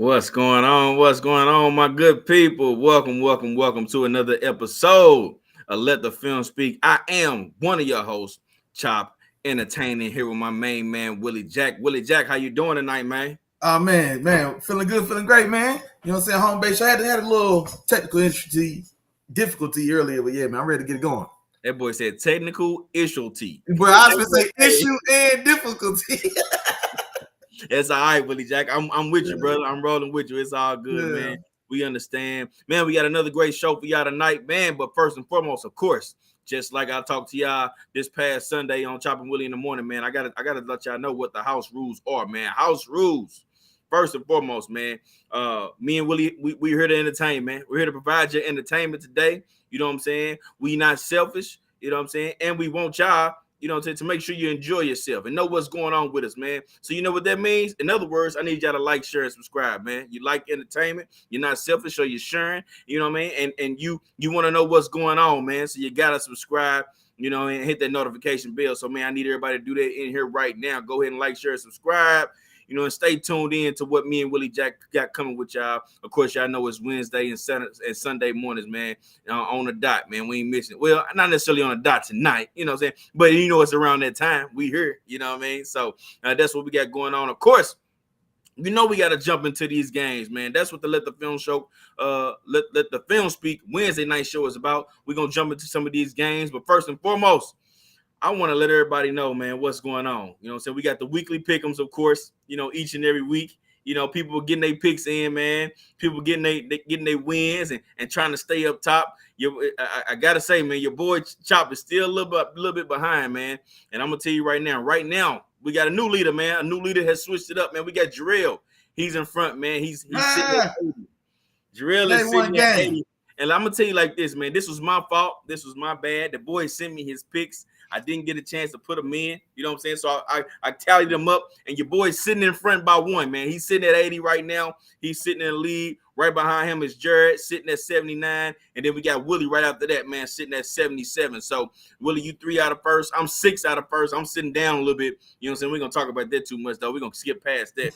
What's going on? What's going on, my good people? Welcome to another episode of Let the Film Speak. I am one of your hosts, Chop Entertaining, here with my main man, Willie Jack. Willie Jack, how you doing tonight, man? Oh man, feeling good, feeling great, man. You know what I'm saying? Home base. I had a little technical difficulty earlier, but yeah, man, I'm ready to get it going. That boy said technical issue. But I was gonna say issue and difficulty. It's all right, Willie Jack. I'm with you, brother. I'm rolling with you. It's all good, man. We understand. Man, we got another great show for y'all tonight, man. But first and foremost, of course, just like I talked to y'all this past Sunday on Chopping Willie in the morning, man, I gotta let y'all know what the house rules are, man. House rules. First and foremost, man, me and Willie, we're here to entertain, man. We're here to provide you entertainment today. You know what I'm saying? We not selfish, you know what I'm saying? And we want y'all, you know what I'm saying, to make sure you enjoy yourself and know what's going on with us, man. So you know what that means? In other words, I need y'all to like, share, and subscribe, man. You like entertainment, you're not selfish, or you're sharing, you know what I mean? And you want to know what's going on, man. So you gotta subscribe, you know, and hit that notification bell. So, man, I need everybody to do that in here right now. Go ahead and like, share, and subscribe. You know, and stay tuned in to what me and Willie Jack got coming with y'all. Of course, y'all know it's Wednesday and Sunday mornings, man, on the dot, man. We ain't missing. Well, not necessarily on the dot tonight, you know what I'm saying? But you know it's around that time. We here, you know what I mean? So that's what we got going on. Of course, you know we got to jump into these games, man. That's what the Let the Film Show, let the Film Speak Wednesday night show is about. We're going to jump into some of these games. But first and foremost, I want to let everybody know, man, what's going on. You know what I'm saying? We got the weekly pick'ems, of course, you know, each and every week. You know, people getting their picks in, man. People getting their wins and trying to stay up top. I got to say, man, your boy Chop is still a little bit behind, man. And I'm going to tell you right now, we got a new leader, man. A new leader has switched it up, man. We got Jarrell. He's in front, man. He's sitting at 80. Jarrell is sitting at 80. And I'm going to tell you like this, man. This was my fault. This was my bad. The boy sent me his picks. I didn't get a chance to put them in. You know what I'm saying? So I tallied them up, and your boy's sitting in front by one, man. He's sitting at 80 right now. He's sitting in the lead. Right behind him is Jared sitting at 79. And then we got Willie right after that, man, sitting at 77. So, Willie, you 3 out of first. I'm 6 out of first. I'm sitting down a little bit. You know what I'm saying? We're going to talk about that too much, though. We're going to skip past that.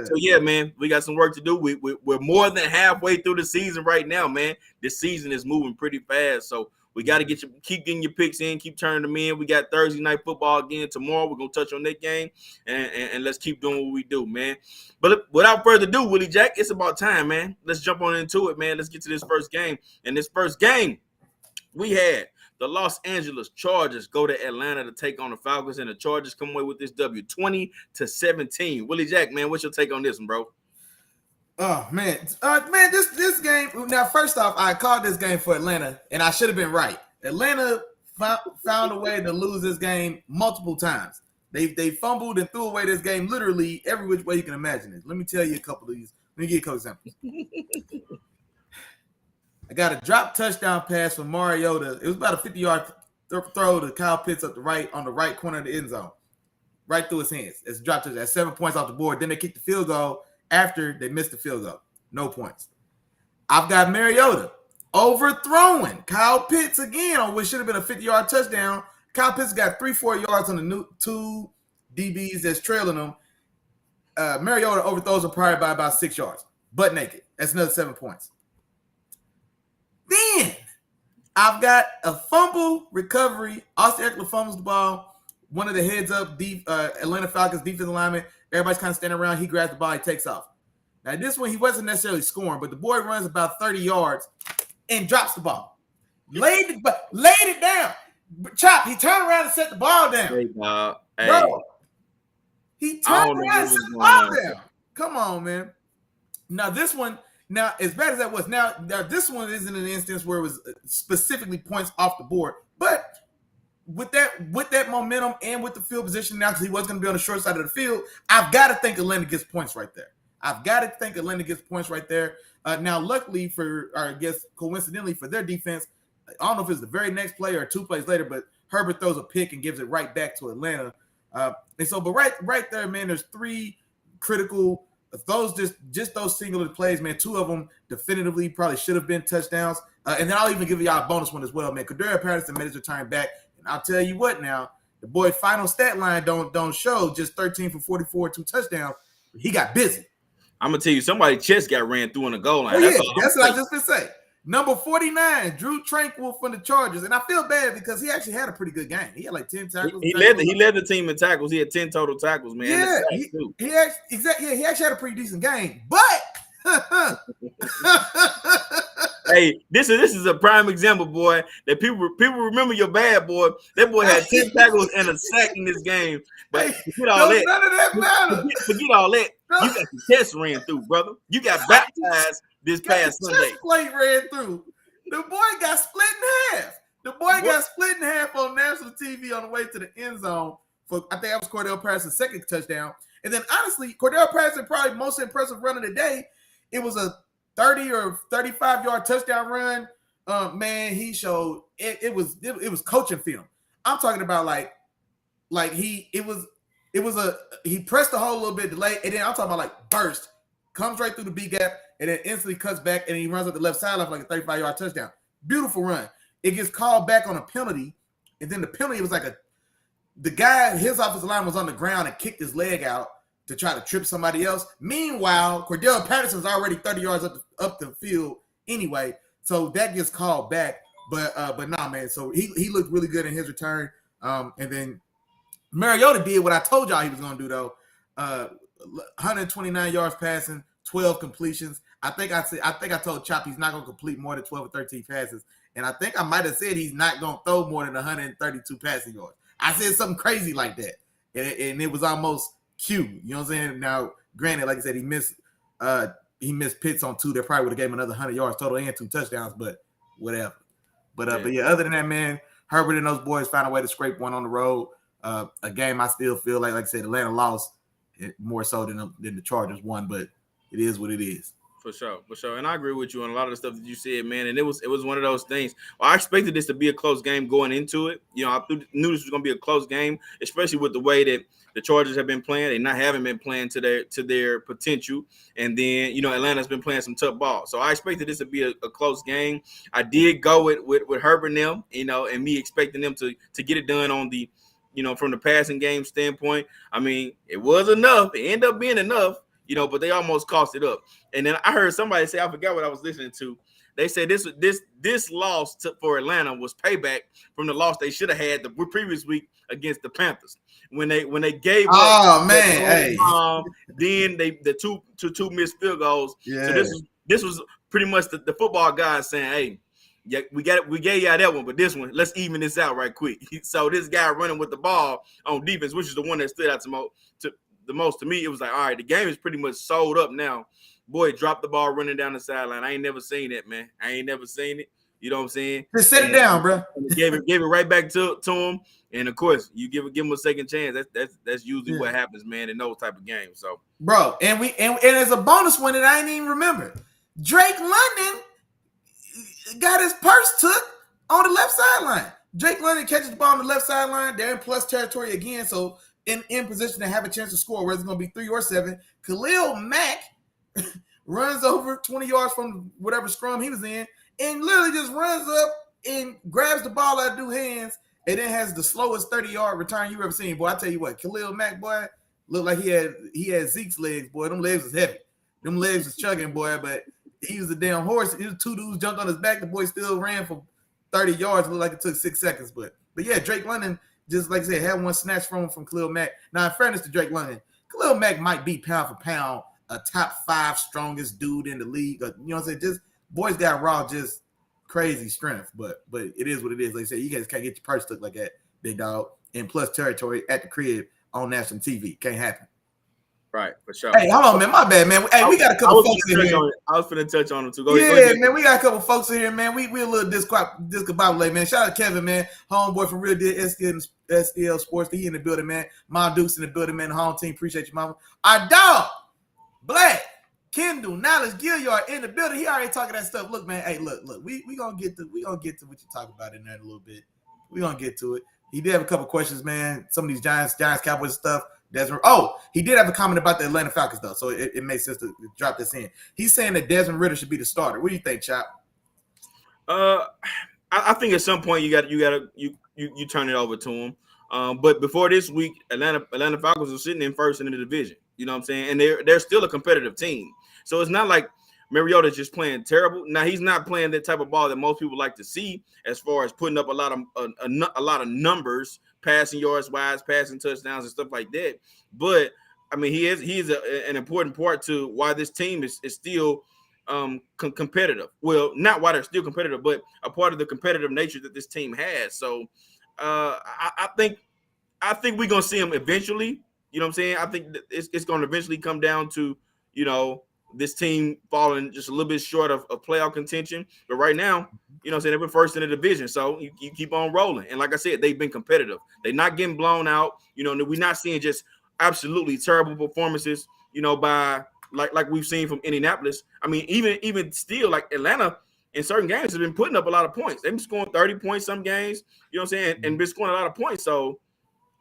So, yeah, man, we got some work to do. We're more than halfway through the season right now, man. This season is moving pretty fast. So, we got to keep getting your picks in, keep turning them in. We got Thursday night football again tomorrow. We're going to touch on that game, and let's keep doing what we do, man. But without further ado, Willie Jack, it's about time, man. Let's jump on into it, man. Let's get to this first game. And this first game, we had the Los Angeles Chargers go to Atlanta to take on the Falcons, and the Chargers come away with this W, 20-17. Willie Jack, man, what's your take on this one, bro? Oh man, this game. Now, first off, I called this game for Atlanta, and I should have been right. Atlanta found a way to lose this game multiple times. They fumbled and threw away this game literally every which way you can imagine it. Let me tell you a couple of these. Let me give you a couple examples. I got a drop touchdown pass from Mariota. It was about a 50-yard throw to Kyle Pitts on the right corner of the end zone, right through his hands. It's a drop touchdown. That's 7 points off the board. Then they kicked the field goal. After they missed the field goal, no points. I've got Mariota overthrowing Kyle Pitts again on what should have been a 50-yard touchdown. Kyle Pitts got 3-4 yards on the new 2 DBs that's trailing him. Mariota overthrows him probably by about 6 yards, butt naked. That's another 7 points. Then I've got a fumble recovery. Austin Eckler fumbles the ball. One of the heads up Atlanta Falcons defensive linemen. Everybody's kind of standing around. He grabs the ball. He takes off. Now, this one, he wasn't necessarily scoring, but the boy runs about 30 yards and drops the ball. Laid it down. Chop, he turned around and set the ball down. Hey, Bro, he turned around and set the ball down. Come on, man. Now, this one, as bad as that was, now this one isn't an instance where it was specifically points off the board, but with that momentum and with the field position now, because he was going to be on the short side of the field, I've got to think Atlanta gets points right there. Now, luckily coincidentally for their defense, I don't know if it's the very next play or 2 plays later, but Herbert throws a pick and gives it right back to Atlanta. But right there, man, there's 3 critical those just those singular plays, man. 2 of them definitively probably should have been touchdowns. And then I'll even give y'all a bonus one as well, man. Kadarius Patterson made his return back. I'll tell you what now, the boy final stat line don't show just 13 for 44, 2 touchdowns. He got busy. I'm gonna tell you, somebody's chest got ran through on the goal line. Oh, yeah, that's what I just been saying. Number 49, Drew Tranquil from the Chargers, and I feel bad because he actually had a pretty good game. He had like 10 tackles. He led the team in tackles. He had 10 total tackles, man. Yeah, he actually had a pretty decent game, but hey, this is a prime example, boy. That people remember your bad boy. That boy had 10 tackles and a sack in this game. But forget all that. None of that matters. Forget all that. You got the chest ran through, brother. You got baptized this past Sunday. Plate ran through. The boy got split in half. The boy got split in half on national TV on the way to the end zone. I think that was Cordell Patterson's second touchdown. And then honestly, Cordell Patterson probably most impressive run of the day. It was a 30 or 35-yard touchdown run. Man, he showed it was coaching film. I'm talking about he pressed the hole a little bit delayed, and then I'm talking about like burst, comes right through the B gap, and then instantly cuts back, and he runs up the left sideline for like a 35-yard touchdown. Beautiful run. It gets called back on a penalty, and then the penalty was the guy, his offensive line was on the ground and kicked his leg out to try to trip somebody else. Meanwhile, Cordell Patterson's already 30 yards up the field anyway, so that gets called back. But nah, man. So he looked really good in his return. And then Mariota did what I told y'all he was gonna do though. 129 yards passing, 12 completions. I think I told Chop he's not gonna complete more than 12 or 13 passes, and I think I might have said he's not gonna throw more than 132 passing yards. I said something crazy like that, and it was almost cute. You know what I'm saying? Now, granted, like I said, he missed Pitts on 2. That probably would have gave him another 100 yards total and 2 touchdowns, but whatever. But yeah, other than that, man, Herbert and those boys found a way to scrape one on the road. A game I still feel like I said, Atlanta lost more so than the Chargers won, but it is what it is. For sure. And I agree with you on a lot of the stuff that you said, man. And it was one of those things. Well, I expected this to be a close game going into it. You know, I knew this was going to be a close game, especially with the way that the Chargers have been playing. They haven't been playing to their potential. And then, you know, Atlanta's been playing some tough ball. So I expected this to be a close game. I did go with Herbert and them, you know, and me expecting them to get it done on the, you know, from the passing game standpoint. I mean, it was enough. It ended up being enough. You know, but they almost cost it up. And then I heard somebody say, I forgot what I was listening to. They said this loss for Atlanta was payback from the loss they should have had the previous week against the Panthers when they gave up. Oh man, then the two missed field goals. Yeah. So this was pretty much the football guys saying, hey, yeah, we gave y'all that one, but this one, let's even this out right quick. So this guy running with the ball on defense, which is the one that stood out the most to me, it was like, all right, the game is pretty much sold up now. Boy, dropped the ball running down the sideline. I ain't never seen that, man. I ain't never seen it. You know what I'm saying? Just set it down, bro. Gave it right back to him. And of course, you give him a second chance. That's usually what happens, man, in those type of games. So, bro, and as a bonus one that I ain't even remember, Drake London got his purse took on the left sideline. Drake London catches the ball on the left sideline. They're in plus territory again, so in position to have a chance to score, whether it's going to be 3 or 7. Khalil Mack runs over 20 yards from whatever scrum he was in and literally just runs up and grabs the ball out of 2 hands and then has the slowest 30-yard return you ever seen. Boy, I tell you what, Khalil Mack, boy, looked like he had Zeke's legs, boy. Them legs was heavy. Them legs was chugging, boy, but he was a damn horse. It was 2 dudes jumped on his back. The boy still ran for 30 yards. It looked like it took 6 seconds. But yeah, Drake London, just like I said, had one snatch from Khalil Mack. Now, in fairness to Drake London, Khalil Mack might be pound for pound a top 5 strongest dude in the league. You know what I'm saying? Just boys got raw, just crazy strength. But it is what it is. Like I said, you guys can't get your purse took like that, big dog. And plus territory at the crib on national TV. Can't happen. Right, for sure. Hey, hold on, man. My bad, man. Hey, we got a couple folks in here. I was finna touch on them too. Go ahead. Go ahead. Man. We got a couple folks in here, man. We a little discombobulated, man. Shout out to Kevin, man. Homeboy from Real Deal STL Sports. He in the building, man. Mom Dukes in the building, man. The home team. Appreciate you, mama. Our dog, Black, Kendall, Knowledge, Gilliard in the building. He already talking that stuff. Look, man. Hey, look. We gonna get to what you talk about in there in a little bit. We gonna get to it. He did have a couple questions, man. Some of these Giants, Cowboys stuff. He did have a comment about the Atlanta Falcons, though, so it makes sense to drop this in. He's saying that Desmond Ridder should be the starter. What do you think, Chop? I think at some point you turn it over to him. But before this week, Atlanta Falcons are sitting in first in the division. You know what I'm saying? And they're still a competitive team. So it's not like Mariota's just playing terrible. Now he's not playing that type of ball that most people like to see, as far as putting up a lot of numbers, passing yards wise, passing touchdowns and stuff like that. But I mean, he's an important part to why this team is still competitive. Well, not why they're still competitive, but a part of the competitive nature that this team has. So I think we're gonna see him eventually. You know what I'm saying? I think it's going to eventually come down to, you know, this team falling just a little bit short of playoff contention. But right now, you know what I'm saying, they've been first in the division. So you keep on rolling. And like I said, they've been competitive. They're not getting blown out. You know, we're not seeing just absolutely terrible performances, you know, by like we've seen from Indianapolis. I mean, even still, like Atlanta in certain games have been putting up a lot of points. They've been scoring 30 points some games, you know what I'm saying, and been scoring a lot of points. So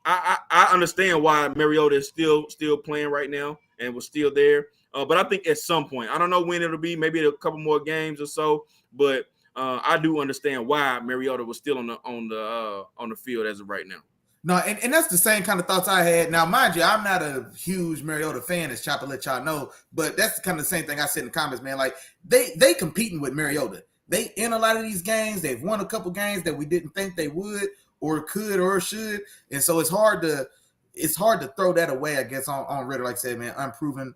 I understand why Mariota is still playing right now and was still there. But I think at some point, I don't know when it'll be, maybe a couple more games or so. But I do understand why Mariota was still on the field as of right now. No, and that's the same kind of thoughts I had. Now, mind you, I'm not a huge Mariota fan, as Chopper let y'all know, but that's kind of the same thing I said in the comments, man. Like they competing with Mariota. They in a lot of these games. They've won a couple games that we didn't think they would or could or should, and so it's hard to throw that away, I guess, on Ritter. Like I said, man, unproven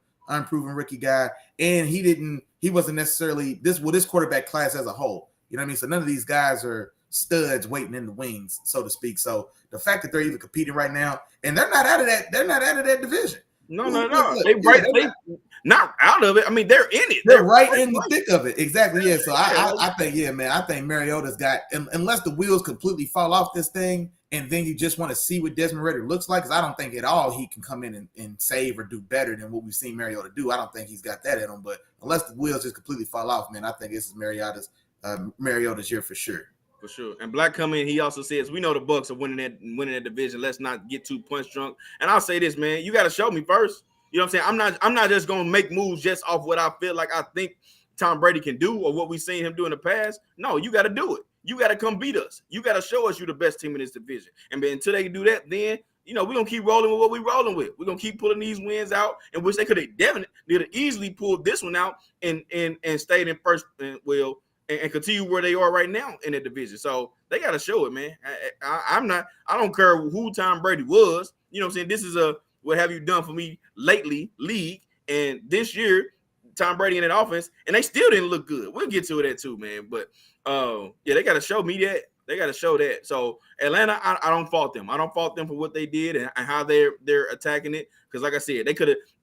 rookie guy, and he wasn't necessarily this quarterback class as a whole. You know what I mean? So none of these guys are studs waiting in the wings, so to speak. So the fact that they're even competing right now, and they're not out of that division. No. They not out of it. I mean, they're in it. They're right in the thick of it. Exactly. Yeah. So I think, yeah, man, I think Mariota's got, unless the wheels completely fall off this thing, and then you just want to see what Desmond Ridder looks like, because I don't think at all he can come in and save or do better than what we've seen Mariota do. I don't think he's got that in him. But unless the wheels just completely fall off, man, I think this is Mariota's year for sure. For sure. And Black coming in, he also says, we know the Bucks are winning that division. Let's not get too punch drunk. And I'll say this, man, you got to show me first. You know what I'm saying? I'm not just going to make moves just off what I feel like I think Tom Brady can do or what we've seen him do in the past. No, you got to do it. You got to come beat us. You got to show us you're the best team in this division. And until they can do that, then, you know, we're going to keep rolling with what we're rolling with. We're going to keep pulling these wins out, in which they could have definitely easily pulled this one out and stayed in first, and continue where they are right now in the division. So they got to show it, man. I don't care who Tom Brady was. You know what I'm saying? This is what have you done for me lately league. And this year, Tom Brady in that offense, and they still didn't look good. We'll get to that too, man. But yeah, they got to show me that. They got to show that. So Atlanta, I don't fault them. I don't fault them for what they did and how they're attacking it. Because like I said,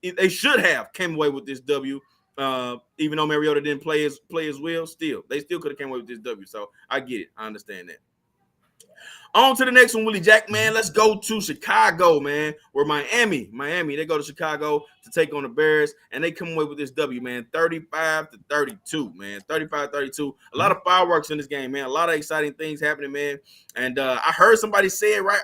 they should have came away with this W. Even though Mariota didn't play as well, they still could have came away with this W. So I get it. I understand that. On to the next one, Willie Jack, man. Let's go to Chicago, man. Where Miami, they go to Chicago to take on the Bears, and they come away with this W, man. 35-32, man. 35-32. A lot of fireworks in this game, man. A lot of exciting things happening, man. And I heard somebody say it right,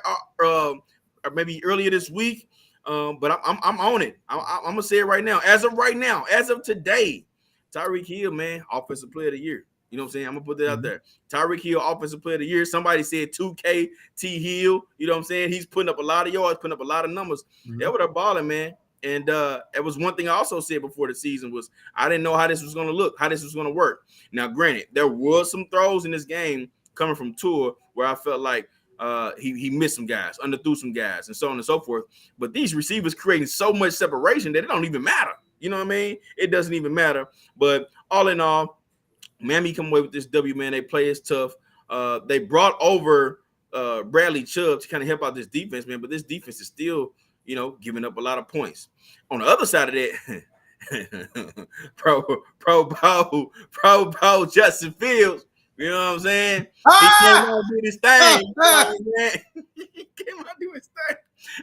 maybe earlier this week. But I'm on it. I'm gonna say it right now. As of today, Tyreek Hill, man, offensive player of the year. You know what I'm saying? I'm gonna put that out there. Tyreek Hill, offensive player of the year. Somebody said 2K T Hill. You know what I'm saying? He's putting up a lot of yards, putting up a lot of numbers. They were balling, man. And it was one thing I also said before the season was I didn't know how this was gonna look, how this was gonna work. Now, granted, there was some throws in this game coming from Tua where I felt like he missed some guys, underthrew some guys, and so on and so forth. But these receivers creating so much separation that it don't even matter. You know what I mean? It doesn't even matter. But all in all, Miami come away with this W, man. They play as tough. They brought over Bradley Chubb to kind of help out this defense, man. But this defense is still, you know, giving up a lot of points. On the other side of that, Pro Bowl Justin Fields. You know what I'm saying? He came out do his thing. He came out do his thing.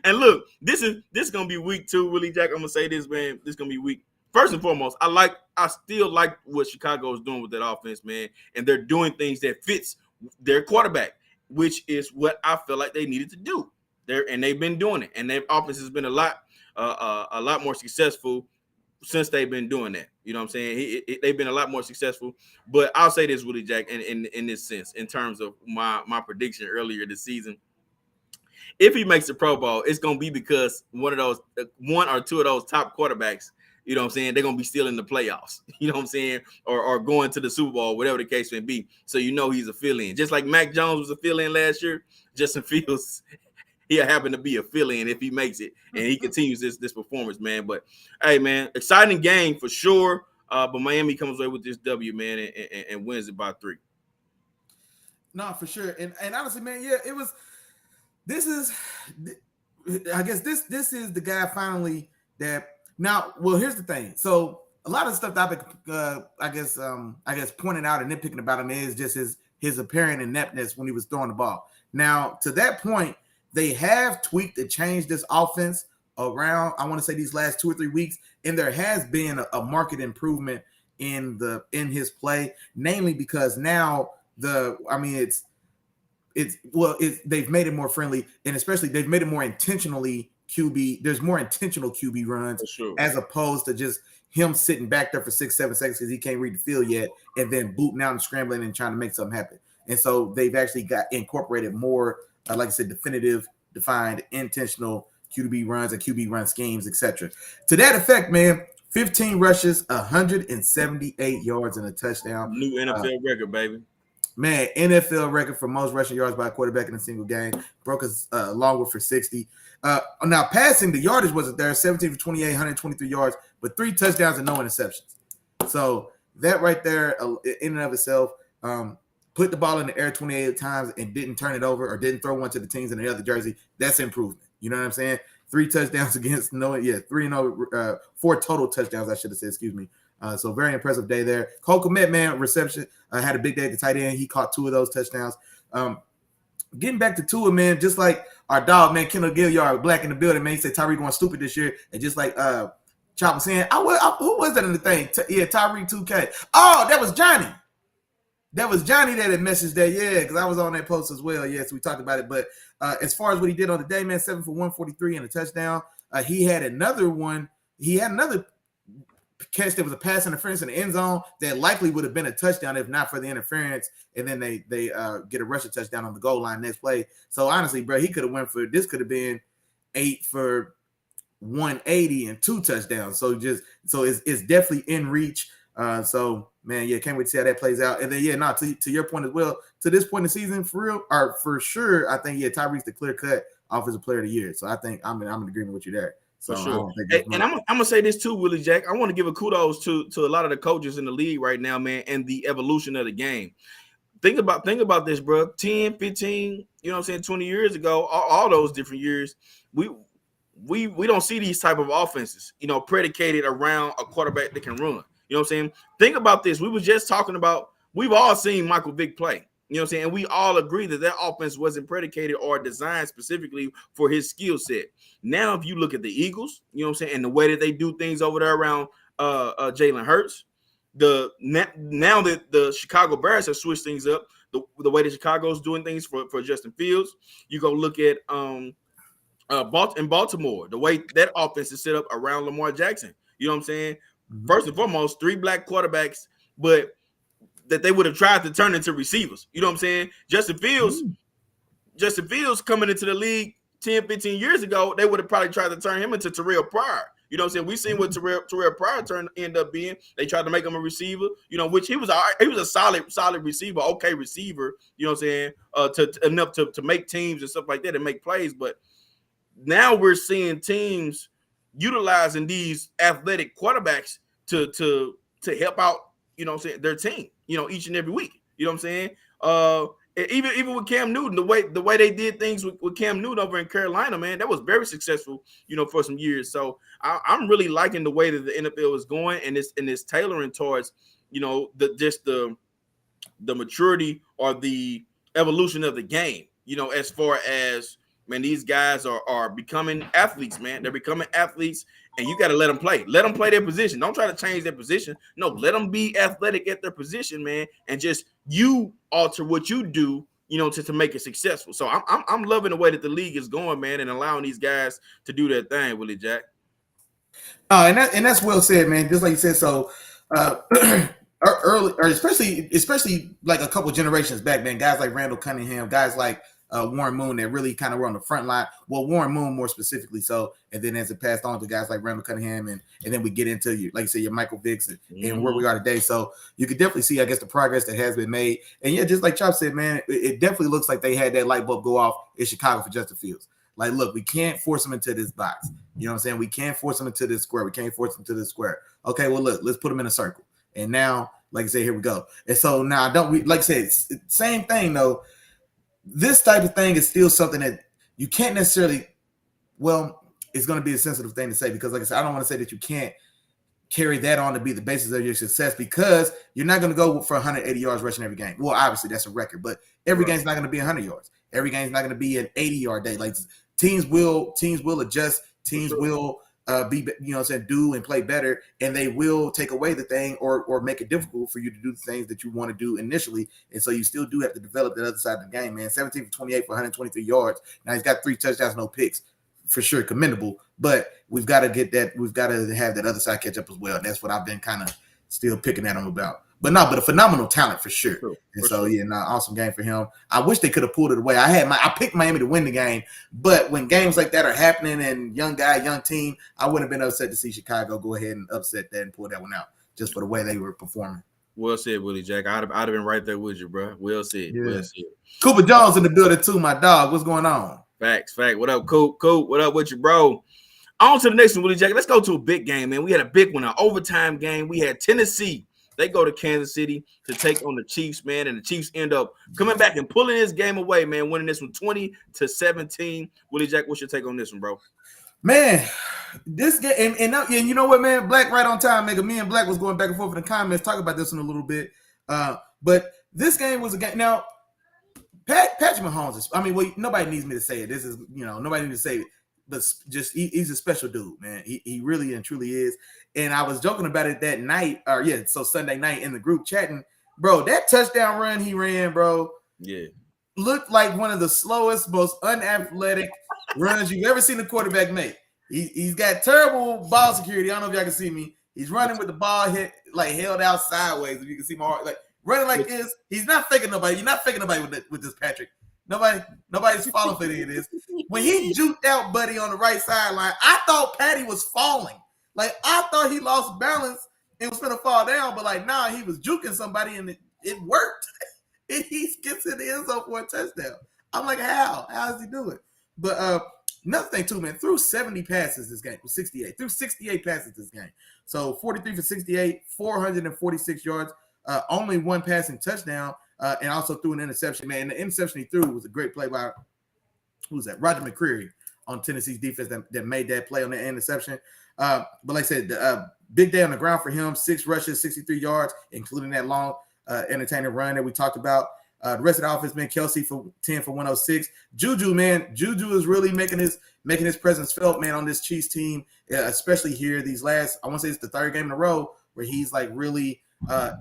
And look, this is gonna be week 2, Willie Jack. I'm gonna say this, man. This is gonna be week. First and foremost, I still like what Chicago is doing with that offense, man. And they're doing things that fits their quarterback, which is what I feel like they needed to do. They've been doing it, and their offense has been a lot more successful since they've been doing that. You know what I'm saying? They've been a lot more successful. But I'll say this, Willie Jack, in this sense, in terms of my prediction earlier this season. if he makes the Pro Bowl, it's gonna be because one or two of those top quarterbacks, you know what I'm saying, they're gonna be still in the playoffs, you know what I'm saying, or going to the Super Bowl, whatever the case may be. So he's a fill-in. Just like Mac Jones was a fill-in last year, Justin Fields, he'll happen to be a fill-in if he makes it and he continues this performance, man. But hey, man, exciting game for sure. But Miami comes away with this W, man, and wins it by 3. No, for sure. And honestly, man, yeah, it was. This is, I guess this is the guy finally that now. Well, here's the thing. So a lot of stuff that I've been, I guess pointing out and nitpicking about him is just his apparent ineptness when he was throwing the ball. Now, to that point, they have tweaked and changed this offense around, I want to say, these last 2 or 3 weeks, and there has been a market improvement in his play, namely because now they've made it more friendly, and especially they've made it more intentionally QB. There's more intentional QB runs as opposed to just him sitting back there for 6-7 seconds because he can't read the field yet, and then booting out and scrambling and trying to make something happen. And so they've actually got incorporated more, like I said, defined, intentional QB runs and QB run schemes, etc. To that effect, man, 15 rushes, 178 yards, and a touchdown. New NFL record, baby. Man, NFL record for most rushing yards by a quarterback in a single game. Broke his long one for 60. Now, passing, the yardage wasn't there. 17 for 28, 123 yards, but 3 touchdowns and no interceptions. So that right there, in and of itself, put the ball in the air 28 times and didn't turn it over or didn't throw one to the teams in the other jersey. That's improvement. You know what I'm saying? 3 touchdowns against 4 total touchdowns, I should have said, excuse me. So very impressive day there. Cole Kmet, man, reception, had a big day at the tight end. He caught 2 of those touchdowns. Getting back to Tua, man, just like our dog, man, Kendall Gilliard, black in the building, man. He said Tyreek going stupid this year. And just like Chop was saying, who was that in the thing? Tyreek 2K. Oh, that was Johnny. That was Johnny that had messaged that, yeah, because I was on that post as well. Yes, we talked about it. But as far as what he did on the day, man, 7 for 143 and a touchdown. He had another one. He had another catch that was a pass interference in the end zone that likely would have been a touchdown if not for the interference. And then they get a rushing touchdown on the goal line next play. So honestly, bro, he could have went for this. Could have been 8 for 180 and 2 touchdowns. So it's definitely in reach. So man, yeah, can't wait to see how that plays out. And then to your point as well, to this point in the season, for real, or for sure, I think Tyreek's the clear cut offensive player of the year. So I think I'm in agreement with you there. So for sure. And I'm gonna say this too, Willie Jack. I want to give a kudos to a lot of the coaches in the league right now, man, and the evolution of the game. Think about this, bro. 10, 15, you know what I'm saying, 20 years ago, all those different years, we don't see these type of offenses, predicated around a quarterback that can run. You know what I'm saying? Think about this. We were just talking about, we've all seen Michael Vick play. You know what I'm saying? And we all agree that offense wasn't predicated or designed specifically for his skill set. Now, if you look at the Eagles, you know what I'm saying, and the way that they do things over there around Jalen Hurts, now that the Chicago Bears have switched things up, the way that Chicago's doing things for Justin Fields, you go look at in Baltimore, the way that offense is set up around Lamar Jackson. You know what I'm saying? Mm-hmm. First and foremost, 3 black quarterbacks, but that they would have tried to turn into receivers. You know what I'm saying? Justin Fields coming into the league 10, 15 years ago, they would have probably tried to turn him into Terrell Pryor. You know what I'm saying? We've seen what Terrell Pryor end up being. They tried to make him a receiver, which he was a solid receiver, okay receiver, you know what I'm saying? Enough to make teams and stuff like that and make plays. But now we're seeing teams utilizing these athletic quarterbacks to help out, you know what I'm saying, their team, each and every week. You know what I'm saying? Even with Cam Newton, the way they did things with Cam Newton over in Carolina, man, that was very successful, for some years. So I'm really liking the way that the NFL is going, and it's tailoring towards, the maturity or the evolution of the game, as far as, man, these guys are becoming athletes, man. They're becoming athletes, and you got to let them play. Let them play their position. Don't try to change their position. No, let them be athletic at their position, man, and just you alter what you do, to make it successful. So I'm loving the way that the league is going, man, and allowing these guys to do their thing, Willie Jack. And that's well said, man. Just like you said, so early, or especially like a couple generations back, man. Guys like Randall Cunningham, guys like Warren Moon that really kind of were on the front line. Well, Warren Moon more specifically so, and then as it passed on to guys like Randall Cunningham, and then we get into you, like you say, your Michael Vicks and where we are today. So you could definitely see, I guess, the progress that has been made. And yeah, just like Chop said, man, it definitely looks like they had that light bulb go off in Chicago for Justin Fields. Like, look, we can't force him into this box. You know what I'm saying? We can't force him into this square. We can't force him to this square. Okay, well, look, let's put him in a circle. And now, like I said, here we go. And so now, like I said, same thing though. This type of thing is still something that you can't necessarily, well, it's going to be a sensitive thing to say because, like I said, I don't want to say that you can't carry that on to be the basis of your success because you're not going to go for 180 yards rushing every game. Well, obviously, that's a record, but every game's not going to be 100 yards. Every game's not going to be an 80-yard day. Like teams will adjust. Teams will be, you know what I'm saying, do and play better, and they will take away the thing or make it difficult for you to do the things that you want to do initially. And so you still do have to develop that other side of the game, man. 17 for 28 for 123 yards. Now he's got 3 touchdowns, no picks. For sure, commendable. But we've got to get that. We've got to have that other side catch up as well. And that's what I've been kind of still picking at him about. But a phenomenal talent for sure. Awesome game for him. I wish they could have pulled it away. I picked Miami to win the game, but when games like that are happening and young team, I wouldn't have been upset to see Chicago go ahead and upset that and pull that one out just for the way they were performing. Well said, Willie Jack. I'd have been right there with you, bro. Well said. Yeah. Well said. Cooper Jones in the building too, my dog. What's going on? Facts. What up, Coop? What up with you, bro? On to the next one, Willie Jack. Let's go to a big game, man. We had a big one, an overtime game. We had Tennessee. They go to Kansas City to take on the Chiefs, man, and the Chiefs end up coming back and pulling this game away, man, winning this one 20-17. Willie Jack, what's your take on this one, bro? Man, this game, and you know what, man? Black right on time, nigga. Me and Black was going back and forth in the comments, talking about this one a little bit. But this game was a game. Now, Patrick Mahomes nobody needs me to say it. This is, nobody needs to say it. But just he's a special dude, man. He really and truly is. And I was joking about it that night, so Sunday night in the group chatting, bro. That touchdown run he ran, bro, looked like one of the slowest, most unathletic runs you've ever seen a quarterback make. He's got terrible ball security. I don't know if y'all can see me. He's running with the ball held out sideways. If you can see my heart, like running like this. He's not faking nobody. You're not faking nobody with this, Patrick. Nobody's falling for any of this. When he juked out Buddy on the right sideline, I thought Patty was falling. Like, I thought he lost balance and was going to fall down, but he was juking somebody and it worked. He gets in the end zone for a touchdown. I'm like, how? How does he do it? But another thing too, man, threw 70 passes this game, 68. Threw 68 passes this game. So 43 for 68, 446 yards, only one passing touchdown. And also threw an interception, man. And the interception he threw was a great play by, Roger McCreary on Tennessee's defense that made that play on the interception. But like I said, big day on the ground for him, 6 rushes, 63 yards, including that long, entertaining run that we talked about. The rest of the offense, man, Kelsey for 10 for 106. Juju is really making his presence felt, man, on this Chiefs team, especially here these last, I want to say it's the 3rd game in a row where he's like really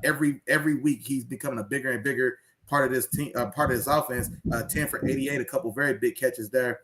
every week he's becoming a bigger and bigger part of this team, part of this offense. 10 for 88, a couple very big catches there.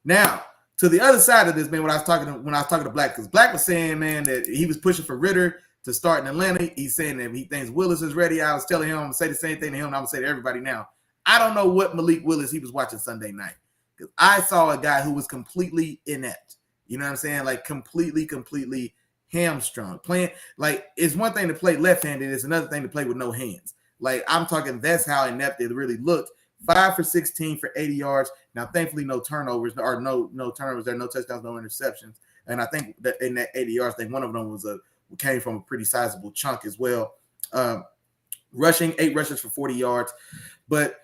Now, to the other side of this, man, when I was talking to Black, because Black was saying, man, that he was pushing for Ritter to start in Atlanta. He's saying that he thinks Willis is ready. I was telling him, I'm going to say the same thing to him, and I'm going to say to everybody now. I don't know what Malik Willis he was watching Sunday night, because I saw a guy who was completely inept. You know what I'm saying? Like completely hamstrung. Playing, like, it's one thing to play left-handed. It's another thing to play with no hands. Like, I'm talking, that's how inept it really looked. 5 for 16 for 80 yards. Now, thankfully, no turnovers, or no turnovers there, no touchdowns, no interceptions. And I think that in that 80 yards, I think one of them came from a pretty sizable chunk as well. Rushing, 8 rushes for 40 yards. But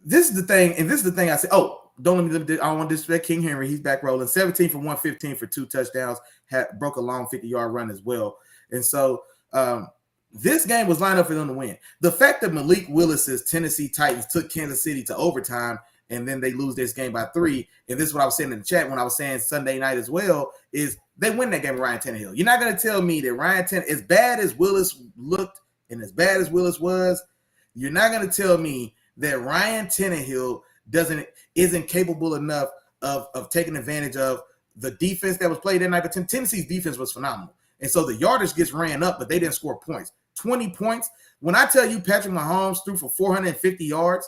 this is the thing I said. Oh, I don't want to disrespect King Henry. He's back rolling. 17 for 115 for 2 touchdowns. Broke a long 50-yard run as well. And so this game was lined up for them to win. The fact that Malik Willis's Tennessee Titans took Kansas City to overtime and then they lose this game by 3, and this is what I was saying in the chat when I was saying Sunday night as well, is they win that game with Ryan Tannehill. You're not going to tell me that Ryan Tannehill, as bad as Willis looked and as bad as Willis was, you're not going to tell me that Ryan Tannehill isn't capable enough of taking advantage of the defense that was played that night. But Tennessee's defense was phenomenal. And so the yardage gets ran up, but they didn't score points. 20 points. When I tell you Patrick Mahomes threw for 450 yards,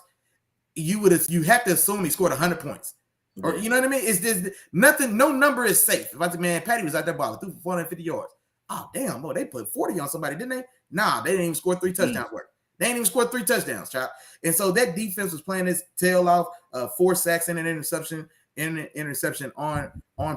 you have to assume he scored 100 points. Or you know what I mean? It's just nothing, no number is safe. If I said, man, Patty was out there balling, threw for 450 yards. Oh, damn, boy, they put 40 on somebody, didn't they? Nah, they didn't even score 3 touchdowns worth. They didn't even score 3 touchdowns, chop. And so that defense was playing his tail off, 4 sacks and an interception on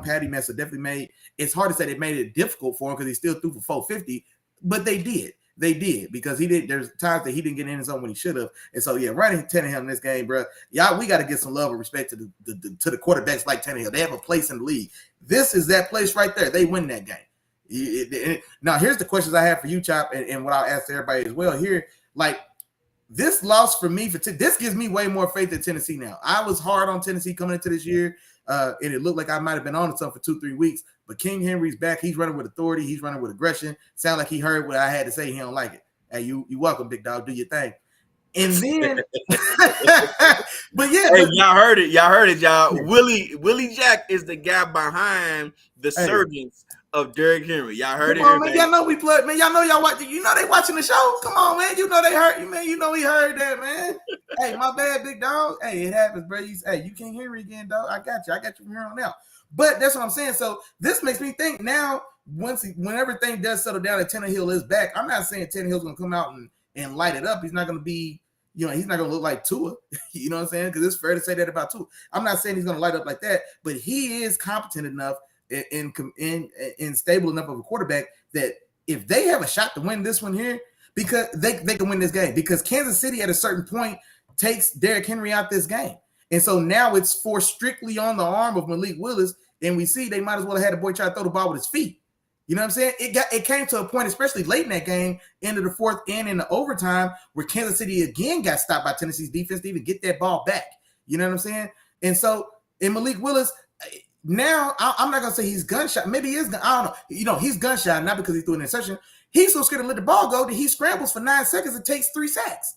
Patty Mesa. Definitely it's hard to say they made it difficult for him because he still threw for 450, but they did. They did because there's times that he didn't get in his own when he should have. And so, yeah, Ryan Tannehill in this game, bro. Y'all, we got to give some love and respect to the quarterbacks like Tannehill. They have a place in the league. This is that place right there. They win that game. Now, here's the questions I have for you, Chop, and what I'll ask everybody as well here. Like, this loss for me, this gives me way more faith in Tennessee now. I was hard on Tennessee coming into this year, and it looked like I might have been on to something for 2-3 weeks. But King Henry's back. He's running with authority. He's running with aggression. Sound like he heard what I had to say. He don't like it. Hey, you welcome, big dog. Do your thing. And then, but yeah, hey, y'all heard it, y'all. Yeah. Willie Jack is the guy behind the surgeons of Derrick Henry. Y'all heard it, man. Y'all know we play, man. Y'all know y'all watching. You know they watching the show. Come on, man. You know they heard you, man. You know he heard that, man. Hey, my bad, big dog. Hey, it happens, bro. Hey, you can't hear me again, dog. I got you from here on out. But that's what I'm saying. So this makes me think now. When everything does settle down and Tannehill is back, I'm not saying Tannehill's going to come out and light it up. He's not going to be, he's not going to look like Tua. You know what I'm saying? Because it's fair to say that about Tua. I'm not saying he's going to light up like that, but he is competent enough and stable enough of a quarterback that if they have a shot to win this one here, because they can win this game. Because Kansas City at a certain point takes Derrick Henry out this game. And so now it's forced strictly on the arm of Malik Willis, and we see they might as well have had the boy try to throw the ball with his feet. You know what I'm saying? It came to a point, especially late in that game, into the fourth and in the overtime, where Kansas City again got stopped by Tennessee's defense to even get that ball back. You know what I'm saying? And so in Malik Willis, now I'm not gonna say he's gunshot. Maybe he is. I don't know. He's gunshot not because he threw an interception. He's so scared to let the ball go that he scrambles for 9 seconds and takes 3 sacks.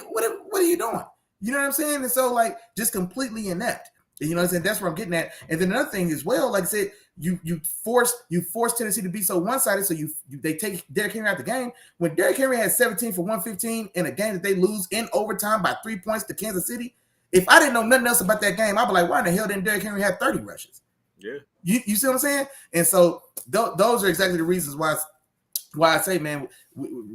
What are you doing? You know what I'm saying? And so, like, just completely inept. You know what I'm saying? That's where I'm getting at. And then another thing as well, like I said, you force Tennessee to be so one-sided, so they take Derrick Henry out the game. When Derrick Henry had 17 for 115 in a game that they lose in overtime by 3 points to Kansas City, if I didn't know nothing else about that game, I'd be like, why in the hell didn't Derrick Henry have 30 rushes? Yeah. You see what I'm saying? And so those are exactly the reasons why I say, man,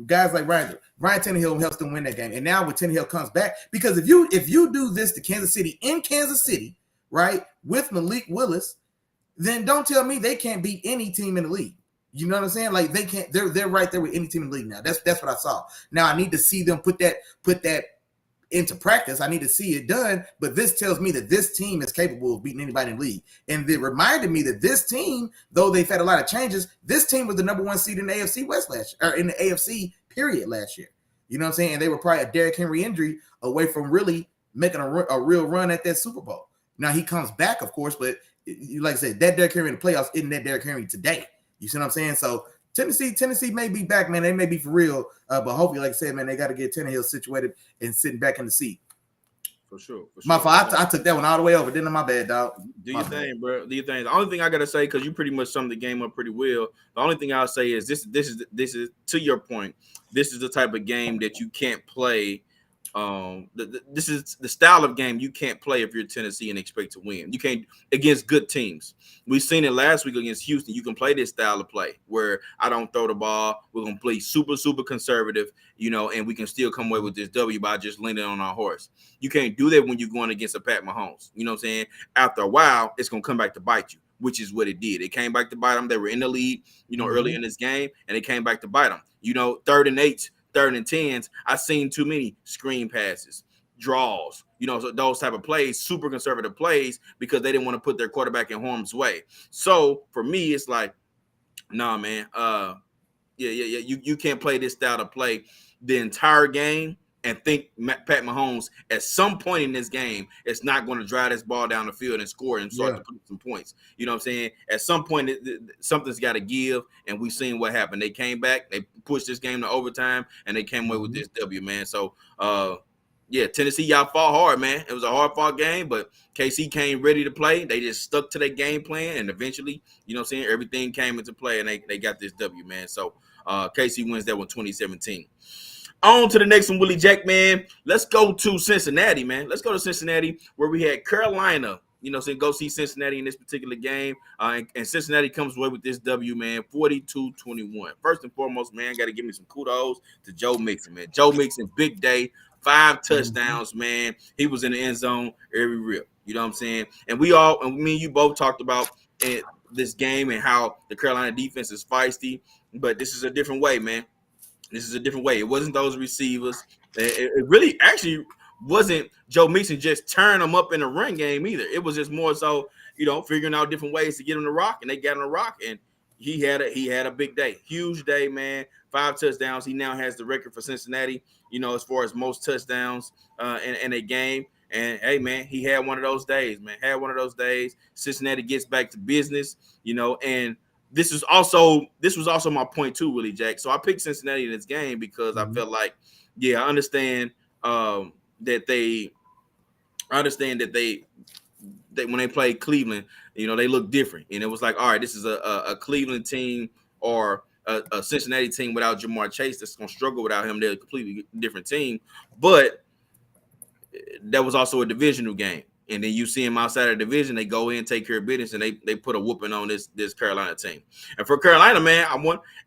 guys like Ryan Tannehill helps them win that game. And now when Tannehill comes back, because if you do this to Kansas City in Kansas City, right, with Malik Willis, then don't tell me they can't beat any team in the league. You know what I'm saying? Like they can't. They're right there with any team in the league now. That's what I saw. Now I need to see them put that into practice. I need to see it done. But this tells me that this team is capable of beating anybody in the league. And it reminded me that this team, though they've had a lot of changes, this team was the number 1 seed in the AFC West last year, or in the AFC period last year. You know what I'm saying? And they were probably a Derrick Henry injury away from really making a real run at that Super Bowl. Now he comes back, of course, but like I said, that Derrick Henry in the playoffs isn't that Derrick Henry today. You see what I'm saying? So Tennessee may be back, man. They may be for real, but hopefully, like I said, man, they got to get Tannehill situated and sitting back in the seat. For sure. My fault. I took that one all the way over. Didn't my bad, dog. Do your thing, bro. Do your thing. The only thing I gotta say, because you pretty much summed the game up pretty well. The only thing I'll say is this is to your point. This is the type of game that you can't play. This is the style of game you can't play if you're Tennessee and expect to win. You can't against good teams. We've seen it last week against Houston. You can play this style of play where I don't throw the ball. We're gonna play super conservative, and we can still come away with this W by just leaning on our horse. You can't do that when you're going against a Pat Mahomes. You know what I'm saying? After a while, it's gonna come back to bite you, which is what it did. It came back to bite them. They were in the lead, early in this game, and it came back to bite them. 3rd and 8. 3rd and 10s, I've seen too many screen passes, draws, so those type of plays, super conservative plays, because they didn't want to put their quarterback in harm's way. So for me, it's like, nah, man, you can't play this style of play the entire game and think Pat Mahomes at some point in this game is not going to drive this ball down the field and score and start to put some points. You know what I'm saying? At some point, something's got to give, and we've seen what happened. They came back, they pushed this game to overtime, and they came away with this W, man. So, Tennessee, y'all fought hard, man. It was a hard-fought game, but KC came ready to play. They just stuck to their game plan, and eventually, everything came into play, and they got this W, man. So, KC wins that one 2017. On to the next one, Willie Jack, man. Let's go to Cincinnati, man. Let's go to Cincinnati, where we had Carolina. So go see Cincinnati in this particular game. And Cincinnati comes away with this W, man, 42-21. First and foremost, man, got to give me some kudos to Joe Mixon, man. Joe Mixon, big day, 5 touchdowns, man. He was in the end zone every rip. You know what I'm saying? And me and you both talked about this game and how the Carolina defense is feisty. But this is a different way, man. This is a different way. It wasn't those receivers. It really actually wasn't Joe Mixon just turn them up in the run game either. It was just more so, figuring out different ways to get him to rock, and they got him to rock, and he had a big day, huge day, man. 5 touchdowns. He now has the record for Cincinnati, as far as most touchdowns in a game. And hey, man, he had one of those days, man. Cincinnati gets back to business, and this was also my point too, Willie Jack. So I picked Cincinnati in this game because I felt like, I understand that they when they played Cleveland, they look different, and it was like, all right, this is a Cleveland team or a Cincinnati team without Jamar Chase that's gonna struggle without him. They're a completely different team, but that was also a divisional game. And then you see them outside of the division, they go in, take care of business, and they put a whooping on this Carolina team. And for Carolina, man,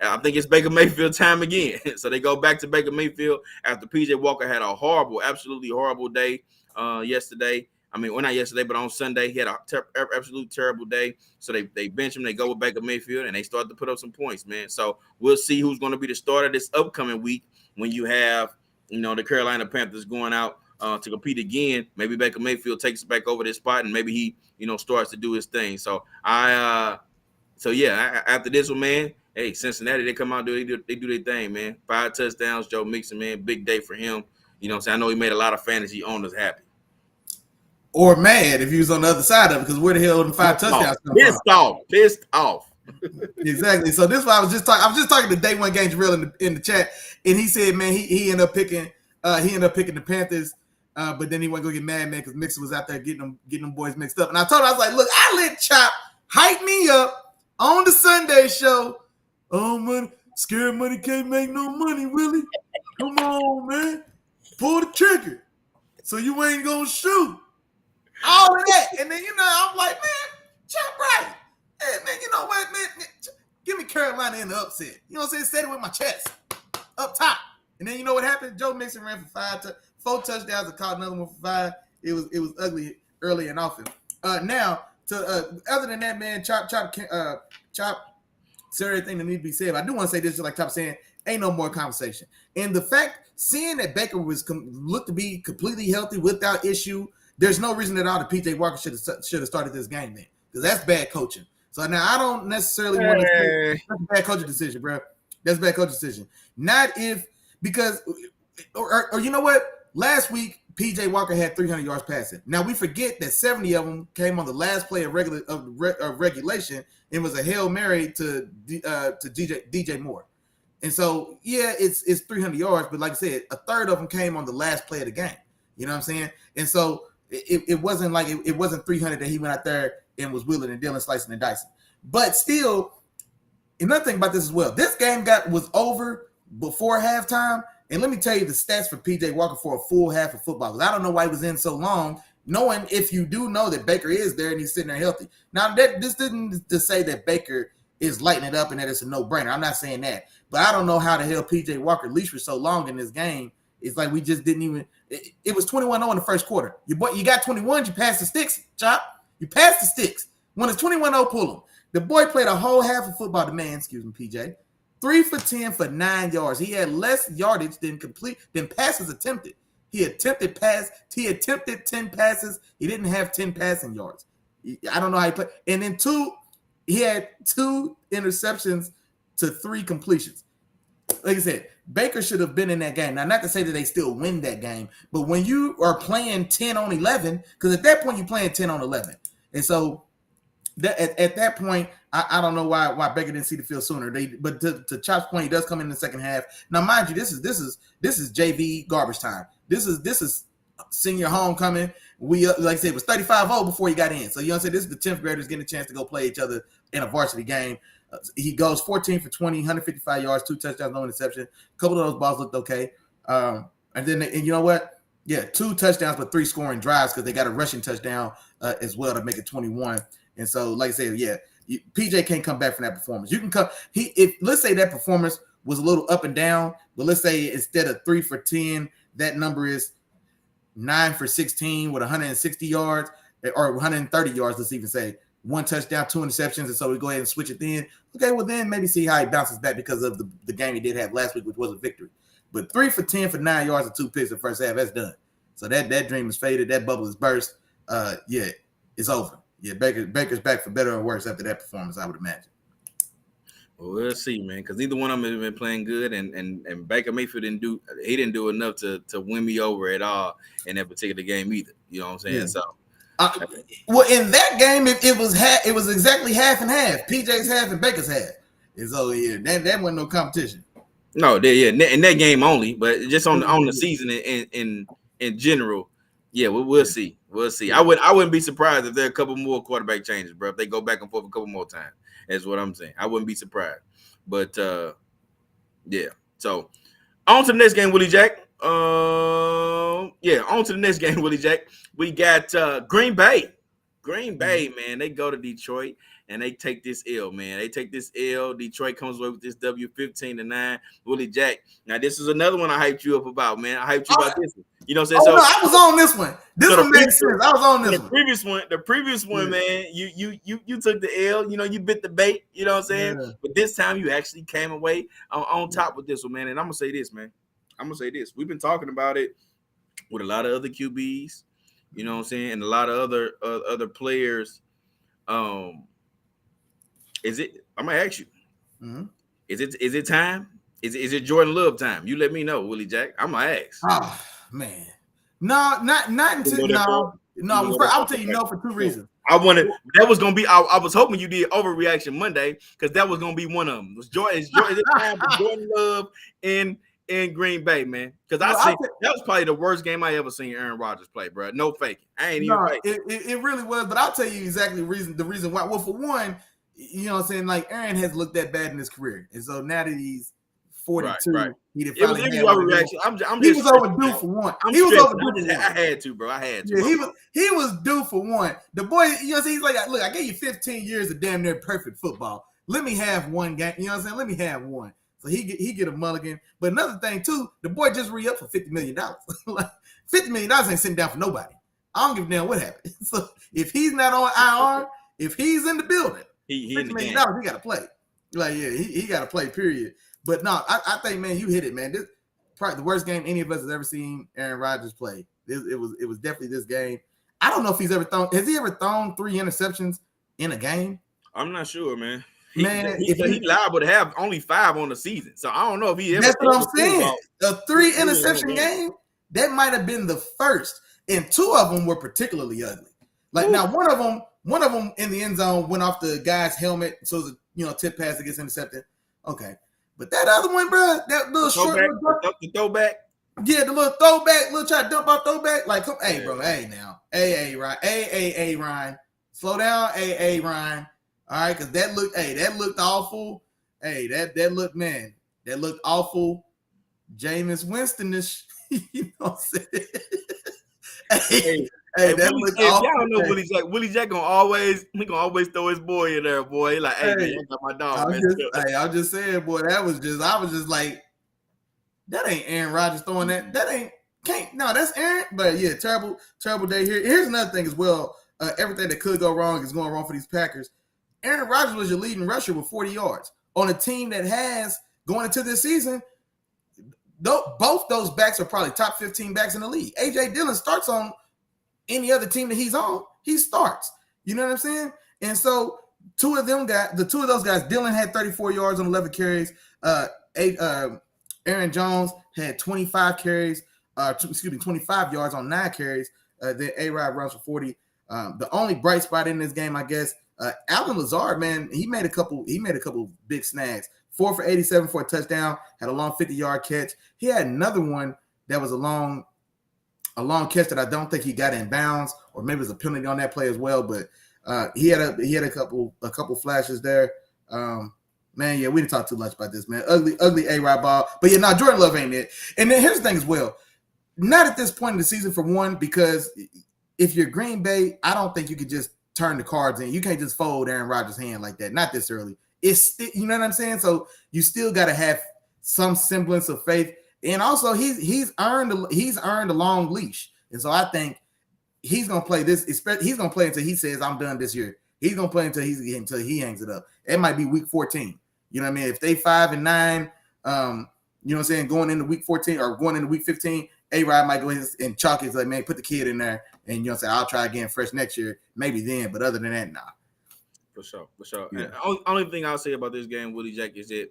I think it's Baker Mayfield time again. So they go back to Baker Mayfield after PJ Walker had a absolutely horrible day yesterday. I mean, well, not yesterday, but on Sunday, he had an absolute terrible day. So they bench him, they go with Baker Mayfield, and they start to put up some points, man. So we'll see who's going to be the starter this upcoming week when you have, the Carolina Panthers going out to compete again. Maybe Baker Mayfield takes back over this spot, and maybe he, starts to do his thing. So after this one, man, hey, Cincinnati, they come out, they do their thing, man. 5 touchdowns, Joe Mixon, man, big day for him. I know he made a lot of fantasy owners happy. Or mad if he was on the other side of it, because where the hell did the 5 touchdowns come from? Pissed off. Exactly. So this is why I was just talking to Day One Games Real in the chat, and he said, man, he ended up picking the Panthers. But then he wasn't gonna get mad, man, because Mixon was out there getting them boys mixed up. And I told him, I was like, look, I let Chop hype me up on the Sunday show. Oh, money, scared money can't make no money, Willie. Come on, man. Pull the trigger. So you ain't gonna shoot. All of that. And then, I'm like, man, Chop right. Hey, man, you know what, man? Give me Carolina in the upset. You know what I'm saying? Said it with my chest. Up top. And then you know what happened? Joe Mixon ran for 4 touchdowns and caught another one for 5. It was ugly early and often. Now, other than that, man, Chop said everything that needs to be said. But I do want to say this, just like Chop saying, ain't no more conversation. And the fact, seeing that Baker looked to be completely healthy without issue, there's no reason at all that PJ Walker should have started this game then, because that's bad coaching. So now I don't necessarily want to say that's a bad coaching decision, bro. That's a bad coaching decision. Not if because or you know what? Last week, PJ Walker had 300 yards passing. Now we forget that 70 of them came on the last play of regulation and was a Hail Mary to DJ Moore. And so it's 300 yards, but like I said, a third of them came on the last play of the game. You know what I'm saying? And so it wasn't like it wasn't 300 that he went out there and was wheeling and dealing, slicing and dicing. But still, another thing about this as well, this game was over before halftime. And let me tell you the stats for PJ Walker for a full half of football, because I don't know why he was in so long, knowing if you do know that Baker is there and he's sitting there healthy. Now, this didn't to say that Baker is lighting it up and that it's a no-brainer. I'm not saying that. But I don't know how the hell PJ Walker leashed for so long in this game. It's like we just didn't even – it was 21-0 in the first quarter. You got 21, you passed the sticks, Chop. You passed the sticks. When it's 21-0, pull them. The boy played a whole half of football. The man, PJ. 3 for 10 for 9 yards. He had less yardage than passes attempted. He attempted 10 passes. He didn't have 10 passing yards. I don't know how he played. And then he had 2 interceptions to 3 completions. Like I said, Baker should have been in that game. Now, not to say that they still win that game, but when you are playing 10 on 11, because at that point you're playing 10 on 11. And so at that point, I don't know why Baker didn't see the field sooner. But to Chop's point, he does come in the second half. Now, mind you, this is JV garbage time. This is senior homecoming. We like I said, it was 35-0 before he got in. So you know what I'm saying? This is the 10th graders getting a chance to go play each other in a varsity game. He goes 14 for 20, 155 yards, 2 touchdowns, no interception. A couple of those balls looked okay. And then and you know what? Yeah, 2 touchdowns but 3 scoring drives because they got a rushing touchdown as well to make it 21. And so, like I said, yeah, PJ can't come back from that performance. You can come. If let's say that performance was a little up and down, but let's say instead of 3 for 10, that number is 9 for 16 with 160 yards or 130 yards. Let's even say 1 touchdown, 2 interceptions, and so we go ahead and switch it then. Okay, well then maybe see how he bounces back because of the game he did have last week, which was a victory. But 3 for 10 for 9 yards and 2 picks in the first half, that's done. So that dream is faded. That bubble is burst. Yeah, it's over. Yeah, Baker's back for better or worse after that performance, I would imagine. Well, we'll see, man, because neither one of them have been playing good, and Baker Mayfield didn't do enough to win me over at all in that particular game either. You know what I'm saying? Yeah. So, well, in that game, it was exactly half and half. PJ's half and Baker's half. And so yeah, that wasn't no competition. No, in that game only, but just on the season in general, yeah, we'll see. We'll see. I wouldn't be surprised if there are a couple more quarterback changes, bro. If they go back and forth a couple more times, that's what I'm saying. I wouldn't be surprised. But yeah. So on to the next game, Willie Jack. On to the next game, Willie Jack. We got Green Bay. Green Bay, man, they go to Detroit and they take this L, man. They take this L. Detroit comes away with this W 15-9. Willie Jack. Now, this is another one I hyped you up about, man. I hyped you about this one. You know what I'm saying? No, I was on this one. This one makes sense. I was on this one. The previous one, man, you took the L. You know, you bit the bait. You know what I'm saying? Yeah. But this time you actually came away on top with this one, man. And I'm going to say this, man. We've been talking about it with a lot of other QBs. You know what I'm saying? And a lot of other players. Is it? I'm gonna ask you. Mm-hmm. Is it time? Is it Jordan Love time? You let me know, Willie Jack. I'm gonna ask. Oh man, no, not until no. I'll tell you no for 2 reasons. That was gonna be. I was hoping you did overreaction Monday because that was gonna be one of them. Is it time for Jordan Love in Green Bay, man? Because that was probably the worst game I ever seen Aaron Rodgers play, bro. No faking. I ain't even faking. It really was, but I'll tell you exactly the reason why. Well, for one, you know what I'm saying? Like, Aaron has looked that bad in his career. And so now that he's 42, right. He was overdue for one. He was overdue. I had to, bro. Yeah, he was due for one. The boy, you know what I'm saying? He's like, look, I gave you 15 years of damn near perfect football. Let me have one game. You know what I'm saying? Let me have one. So he get a mulligan. But another thing, too, the boy just re-upped for $50 million. Like, $50 million ain't sitting down for nobody. I don't give a damn what happened. So if he's not on IR, if he's in the building, $50 million, he got to play. Like, yeah, he got to play, period. But no, I think, man, you hit it, man. This is probably the worst game any of us has ever seen Aaron Rodgers play. It was definitely this game. I don't know if has he ever thrown 3 interceptions in a game? I'm not sure, man. He liable to have only 5 on the season. So I don't know if he ever. That's what I'm saying. A 3 interception game, that might have been the first. And 2 of them were particularly ugly. Like, now one of them in the end zone went off the guy's helmet, so it was a tip pass that gets intercepted. Okay. But that other one, bro, that little the throwback. Yeah, the little throwback, little try to dump out throwback. Like, come, hey, bro, hey now. Hey, Ryan. Slow down, Ryan. All right, because that looked awful. Hey, that looked awful. Jameis Winston-ish. You know what I'm saying? Hey, that looked awful. Y'all know Willie Jack gonna always throw his boy in there, boy. He like, hey, man, you got my dog, man. I'm just saying, boy, I was just like, that ain't Aaron Rodgers throwing that. That's Aaron. But yeah, terrible day here. Here's another thing as well. Everything that could go wrong is going wrong for these Packers. Aaron Rodgers was your leading rusher with 40 yards on a team that has, going into this season, both those backs are probably top 15 backs in the league. A.J. Dillon starts on any other team that he's on, he starts. You know what I'm saying? And so two of those guys, Dillon had 34 yards on 11 carries. Aaron Jones had 25 carries, 25 yards on 9 carries. Then A-Rod runs for 40. The only bright spot in this game, I guess, Allen Lazard, man, he made a couple big snags. 4 for 87 for a touchdown, had a long 50-yard catch. He had another one that was a long catch that I don't think he got in bounds, or maybe it was a penalty on that play as well. But he had a couple flashes there. Man, yeah, we didn't talk too much about this, man. Ugly A-Rod ball. But yeah, Jordan Love ain't it. And then here's the thing as well. Not at this point in the season for one, because if you're Green Bay, I don't think you could just turn the cards in. You can't just fold Aaron Rodgers' hand like that. Not this early. It's you know what I'm saying? So you still got to have some semblance of faith. And also he's earned a long leash. And so I think he's gonna play this. He's gonna play until he says I'm done this year. He's gonna play until he hangs it up. It might be week 14. You know what I mean? If they 5-9, you know what I'm saying, going into week 14 or going into week 15, A-Rod might go ahead and chalk it like, man, put the kid in there, and you know what I'm saying, I'll try again fresh next year, maybe then. But other than that, nah. For sure. Yeah. Only thing I'll say about this game, Willie Jack, is that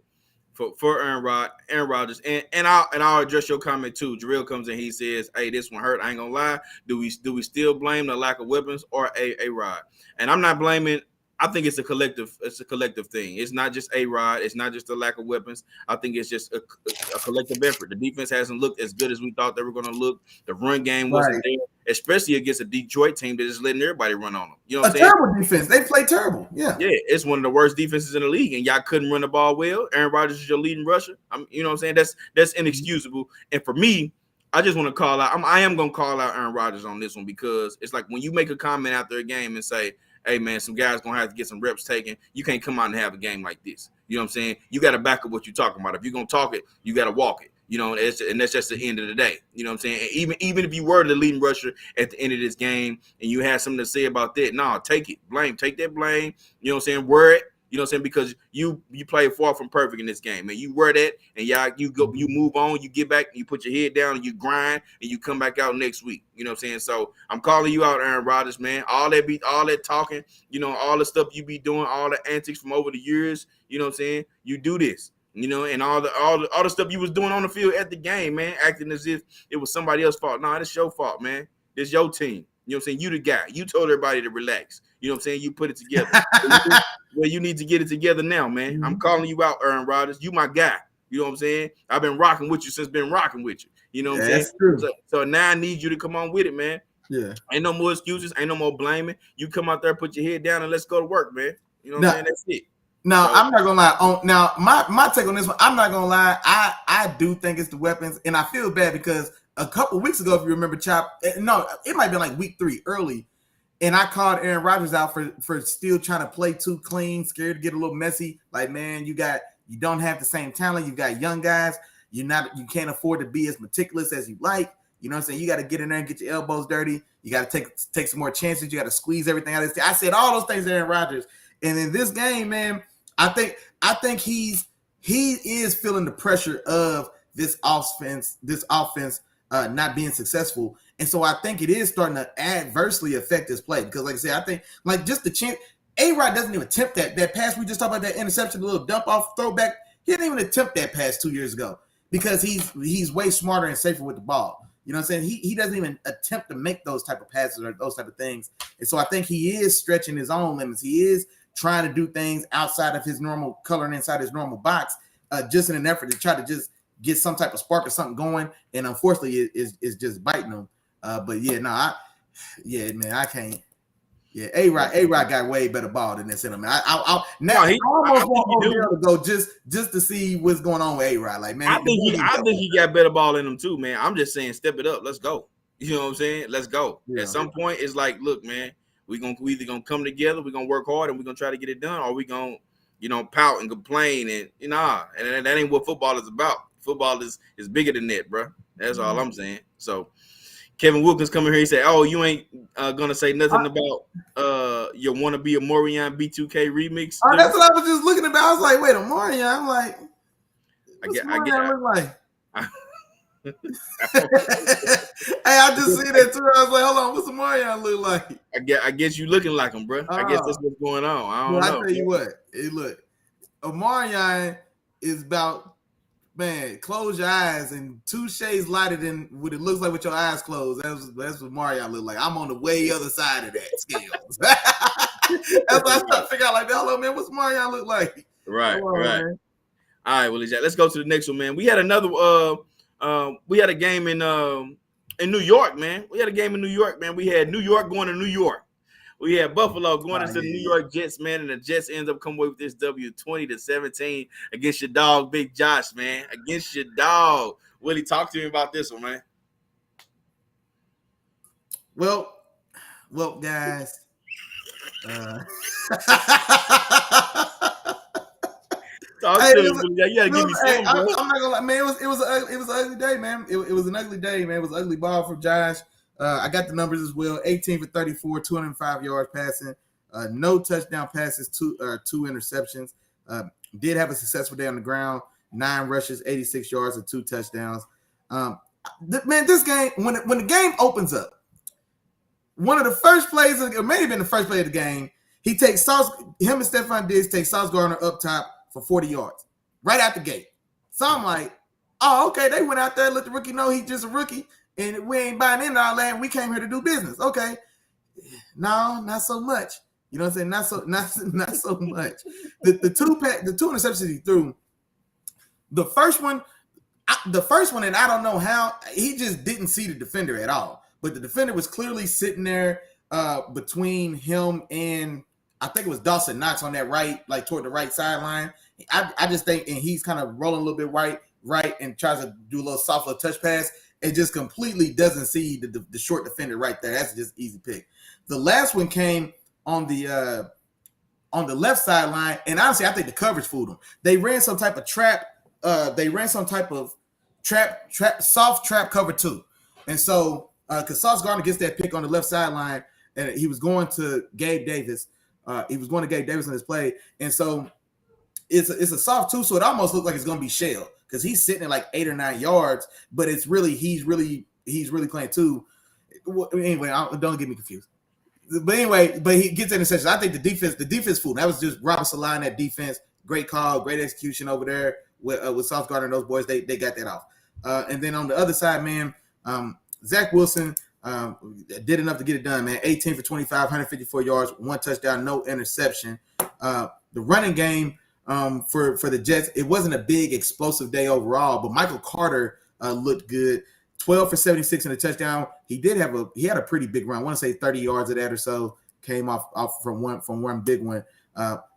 for Aaron Rodgers, and I'll address your comment too. Jarrell comes in, he says, "Hey, this one hurt." I ain't gonna lie. Do we still blame the lack of weapons or A-Rod? And I'm not blaming. I think it's a collective thing. It's not just A-Rod. It's not just the lack of weapons. I think it's just a collective effort. The defense hasn't looked as good as we thought they were going to look. The run game wasn't there, especially against a Detroit team that is letting everybody run on them. You know what I'm saying? Terrible defense. They play terrible. Yeah, it's one of the worst defenses in the league, and y'all couldn't run the ball well. Aaron Rodgers is your leading rusher. You know what I'm saying? That's inexcusable. And for me, I just want to call out. I am going to call out Aaron Rodgers on this one, because it's like when you make a comment after a game and say, hey, man, some guys going to have to get some reps taken. You can't come out and have a game like this. You know what I'm saying? You got to back up what you're talking about. If you're going to talk it, you got to walk it. You know, and that's just the end of the day. You know what I'm saying? And even if you were the leading rusher at the end of this game and you had something to say about that, take it. Take that blame. You know what I'm saying? Wear it. You know what I'm saying? Because you play far from perfect in this game, man. You wear that, and you move on, you get back, you put your head down, and you grind, and you come back out next week. You know what I'm saying? So I'm calling you out, Aaron Rodgers, man. All that talking, you know, all the stuff you be doing, all the antics from over the years. You know what I'm saying? You do this, you know, and all the stuff you was doing on the field at the game, man, acting as if it was somebody else's fault. Nah, it's your fault, man. It's your team. You know what I'm saying? You the guy. You told everybody to relax. You know what I'm saying? You put it together. Well, you need to get it together now, man. I'm calling you out, Aaron Rodgers. You my guy. You know what I'm saying? I've been rocking with you since been rocking with you. You know what I'm saying? That's true. So now I need you to come on with it, man. Yeah. Ain't no more excuses. Ain't no more blaming. You come out there, put your head down, and let's go to work, man. You know what I'm saying? That's it. Now, I'm not gonna lie. Now, my take on this one, I'm not gonna lie. I do think it's the weapons, and I feel bad because a couple weeks ago, if you remember, Chop, no, it might have been like week 3 early, and I called Aaron Rodgers out for still trying to play too clean, scared to get a little messy. Like, man, you don't have the same talent. You got young guys. You can't afford to be as meticulous as you like. You know what I'm saying? You got to get in there and get your elbows dirty. You got to take some more chances. You got to squeeze everything out of this. I said all those things to Aaron Rodgers, and in this game, man, I think he is feeling the pressure of this offense not being successful. And so I think it is starting to adversely affect his play. Because like I said, I think like just the chance, A-Rod doesn't even attempt that pass. We just talked about that interception, the little dump off throwback. He didn't even attempt that pass 2 years ago because he's way smarter and safer with the ball. You know what I'm saying? He doesn't even attempt to make those type of passes or those type of things. And so I think he is stretching his own limits. He is trying to do things outside of his normal color and inside his normal box, just in an effort to try to just get some type of spark or something going. And unfortunately, it's just biting him. But yeah, man, I can't. Yeah, A-Rod got way better ball than this in him. I almost want Odell to go just to see what's going on with A-Rod. Like, man, I think he got better ball in him too, man. I'm just saying, step it up. Let's go. You know what I'm saying? Let's go. Yeah. At some point, it's like, look, man, we either gonna come together, we're gonna work hard, and we're gonna try to get it done, or we gonna, pout and complain and and that ain't what football is about. Football is bigger than that, bro. That's all I'm saying. So Kevin Wilkins coming here, he said, "Oh, you ain't gonna say nothing about your wanna be a Morion B2K remix." That's what I was just looking about. I was like, wait, a Morion? I'm like, what's Morion look like? Hey, I just see that too. I was like, hold on, what's a Morion look like? I guess you looking like him, bro. I guess that's what's going on. I don't know. I tell you what, look, a Morion is about. Man, close your eyes and 2 shades lighter than what it looks like with your eyes closed. That's what Mario look like. I'm on the way other side of that scale. That's why I start to figure out like, hello, man, what's Mario look like? Right. All right, well, let's go to the next one, man. We had another we had a game in New York, man. We had New York going to New York. We had Buffalo going into the New York Jets, man, and the Jets end up coming away with this W 20-17 against your dog, Big Josh, man. Against your dog. Willie, talk to me about this one, man. Well, guys. Talk to me, Willie. You gotta give me something, bro. I'm not gonna lie, man. It was an ugly day, man. It was an ugly day, man. It was an ugly ball for Josh. I got the numbers as well. 18 for 34, 205 yards passing. No touchdown passes, two interceptions. Did have a successful day on the ground. 9 rushes, 86 yards, and 2 touchdowns. Man, this game, when the game opens up, one of the first plays, or maybe been the first play of the game, he takes him and Stephon Diggs take Sauce Gardner up top for 40 yards right out the gate. So I'm like, oh, okay, they went out there, let the rookie know he's just a rookie, and we ain't buying into all that, and we came here to do business. Okay. No, not so much. You know what I'm saying? Not so much. The two interceptions he threw, the first one, and I don't know how, he just didn't see the defender at all. But the defender was clearly sitting there between him and I think it was Dawson Knox on that right, like toward the right sideline. I just think, and he's kind of rolling a little bit right, and tries to do a little soft little touch pass. It just completely doesn't see the short defender right there. That's just easy pick. The last one came on the left sideline, and honestly, I think the coverage fooled them. They ran some type of trap. Soft trap cover 2, and so because Sauce Gardner gets that pick on the left sideline, and he was going to Gabe Davis. He was going to Gabe Davis on his play, and so it's a soft 2, so it almost looks like it's going to be shell because he's sitting at like 8 or 9 yards, but it's really he's really playing 2. Anyway, don't get me confused. But anyway, he gets in the session. I think the defense fooled. That was just Robert Salah, that defense. Great call, great execution over there with Sauce Gardner and those boys. They got that off. And then on the other side, man, Zach Wilson did enough to get it done, man. 18 for 25, 154 yards, 1 touchdown, no interception. The running game for the Jets, it wasn't a big explosive day overall, but Michael Carter looked good. 12 for 76 and a touchdown. He had a pretty big run. I want to say 30 yards of that or so came off from one big one.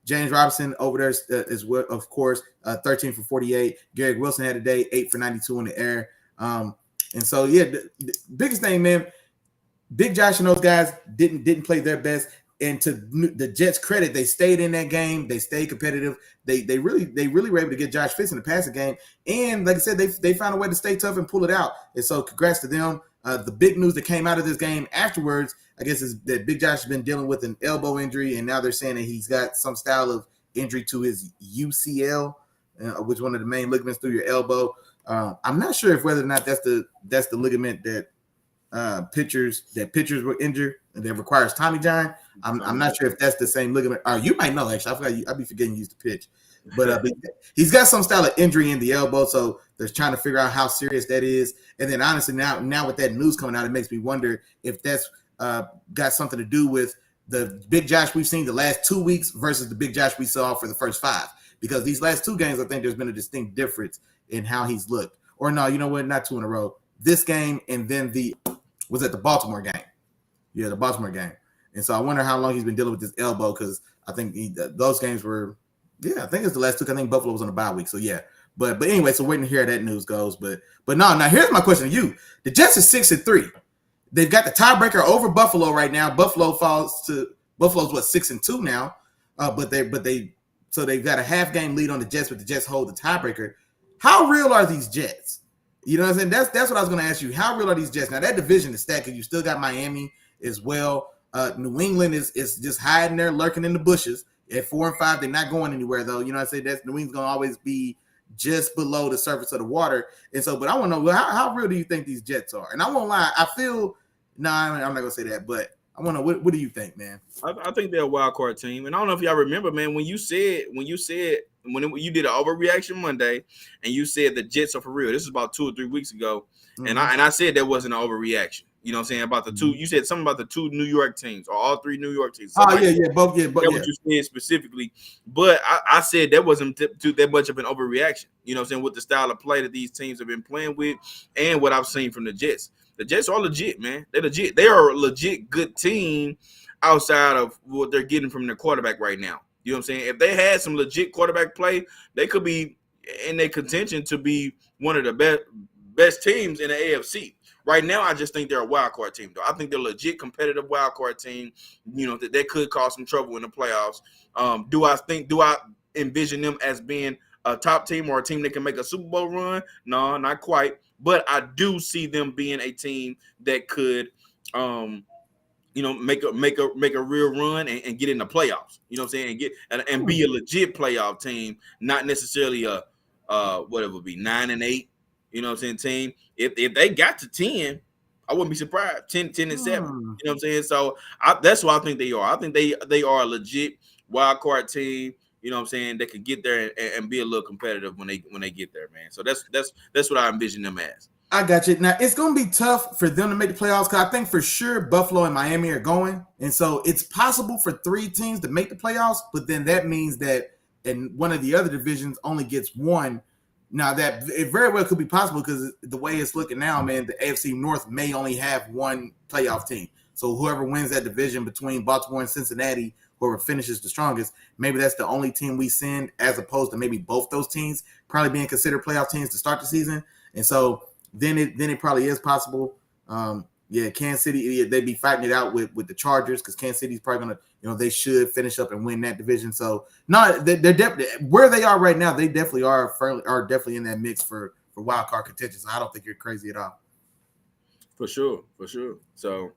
James Robinson over there as well, of course, 13 for 48. Garrett Wilson had a day, 8 for 92 in the air. And so, yeah, the biggest thing, man, Big Josh and those guys didn't play their best. And to the Jets' credit, they stayed in that game. They stayed competitive. They really were able to get Josh Fitz in the passing game. And like I said, they found a way to stay tough and pull it out. And so congrats to them. The big news that came out of this game afterwards, I guess, is that Big Josh has been dealing with an elbow injury, and now they're saying that he's got some style of injury to his UCL, which is one of the main ligaments through your elbow. I'm not sure whether or not that's the ligament that pitchers were injured and that requires Tommy John. I'm not sure if that's the same ligament. You might know, actually. I forgot. I'd be forgetting you used to pitch. But he's got some style of injury in the elbow, so they're trying to figure out how serious that is. And then honestly, now with that news coming out, it makes me wonder if that's got something to do with the Big Josh we've seen the last 2 weeks versus the Big Josh we saw for the first 5. Because these last 2 games, I think there's been a distinct difference in how he's looked. Or no, you know what? Not 2 in a row. This game and then the Baltimore game. Yeah, the Baltimore game. And so I wonder how long he's been dealing with this elbow, because I think those games were, I think it's the last 2. I think Buffalo was on a bye week. So yeah. But anyway, so waiting to hear how that news goes. But no, now here's my question to you. The Jets are 6-3. They've got the tiebreaker over Buffalo right now. Buffalo's 6-2 now. So they've got a half game lead on the Jets, but the Jets hold the tiebreaker. How real are these Jets? You know what I'm saying? That's what I was going to ask you. How real are these Jets? Now that division is stacked. You still got Miami as well. New England is just hiding there, lurking in the bushes. At 4-5, they're not going anywhere though. You know what I'm saying? That's New England's going to always be just below the surface of the water. And so, but I want to know, how real do you think these Jets are? And I won't lie, I feel, I'm not going to say that, but I want to know, what do you think, man? I think they're a wild card team. And I don't know if y'all remember, man, when you did an overreaction Monday and you said the Jets are for real. This is about 2 or 3 weeks ago. Mm-hmm. And I said there wasn't an overreaction. You know what I'm saying? About the 2, you said something about the 2 New York teams or all 3 New York teams. Both. That's what you said specifically. But I said that wasn't that much of an overreaction. You know what I'm saying? With the style of play that these teams have been playing with and what I've seen from the Jets. The Jets are legit, man. They're legit. They are a legit good team. outside of what they're getting from their quarterback right now. You know what I'm saying? If they had some legit quarterback play, they could be in their contention to be one of the best teams in the AFC. Right now, I just think they're a wild card team, though. I think they're a legit competitive wild card team, that they could cause some trouble in the playoffs. Do I envision them as being a top team or a team that can make a Super Bowl run? No, not quite. But I do see them being a team that could make a real run and get in the playoffs. You know what I'm saying? And be a legit playoff team, not necessarily a what it would be 9-8. You know what I'm saying? Team. If they got to 10, I wouldn't be surprised. 10 and 7. You know what I'm saying? So that's what I think they are. I think they are a legit wild card team. You know what I'm saying? They could get there and be a little competitive when they get there, man. So that's what I envision them as. I got you. Now, it's going to be tough for them to make the playoffs because I think for sure Buffalo and Miami are going. And so it's possible for 3 teams to make the playoffs, but then that means that in one of the other divisions only gets 1. Now, that it very well could be possible because the way it's looking now, man, the AFC North may only have 1 playoff team. So whoever wins that division between Baltimore and Cincinnati, whoever finishes the strongest, maybe that's the only team we send, as opposed to maybe both those teams probably being considered playoff teams to start the season. And so then it probably is possible. Kansas City, they'd be fighting it out with the Chargers because Kansas City's probably gonna, they should finish up and win that division. So no, they're definitely where they are right now. They definitely are definitely in that mix for wild card contention. So I don't think you're crazy at all. For sure. So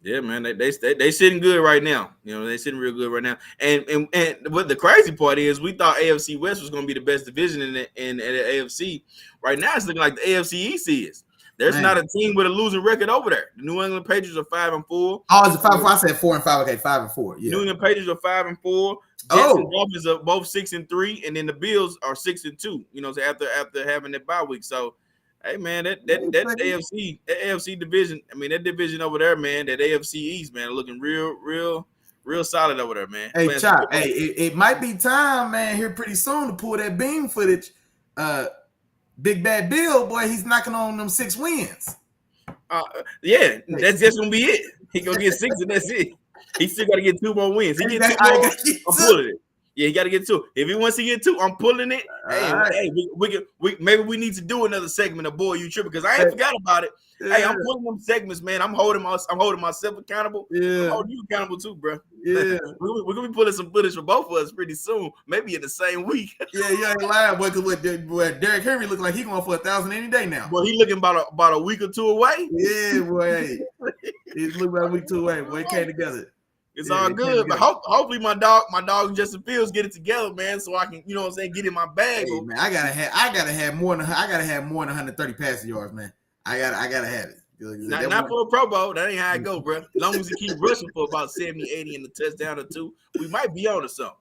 yeah, man, they sitting good right now. They sitting real good right now. And what the crazy part is, we thought AFC West was going to be the best division in the AFC. Right now, it's looking like the AFC East is. There's not a team with a losing record over there. The New England Patriots are 5-4. Oh, it's a 5-4. I said 4-5. Okay, 5-4. Yeah. New England Patriots are 5-4. Jets and Dolphins are both 6-3, and then the Bills are 6-2. After having that bye week. So, hey man, that AFC division. I mean, that division over there, man. That AFC East, man, looking real solid over there, man. Hey, Chop. Hey, it might be time, man, here pretty soon to pull that beam footage. Big Bad Bill, boy, he's knocking on them 6 wins. Yeah, that's just gonna be it. He gonna get 6, and that's it. He still got to get 2 more wins. He gets 2 more, I'm pulling it. Yeah, he got to get 2. If he wants to get 2, I'm pulling it. Hey, we maybe we need to do another segment of Boy You Tripping, because I ain't forgot about it. Yeah. Hey, I'm pulling them segments, man. I'm holding myself accountable. Yeah. I'm holding you accountable too, bro. Yeah. We're gonna be pulling some footage for both of us pretty soon, maybe in the same week. Yeah, you ain't lying, boy. Because Derrick Henry looking like he going for 1,000 any day now. Boy, he looking about a week or 2 away. Yeah, boy. He's looking about a week or 2 away. Boy, it came together. It's all good, but hopefully my dog Justin Fields get it together, man, so I can, get in my bag. Hey, man, I gotta have more than 130 passing yards, man. I gotta have it. Not for a Pro Bowl. That ain't how it go, bro. As long as you keep rushing for about 70, 80 in the touchdown or 2, we might be on to something.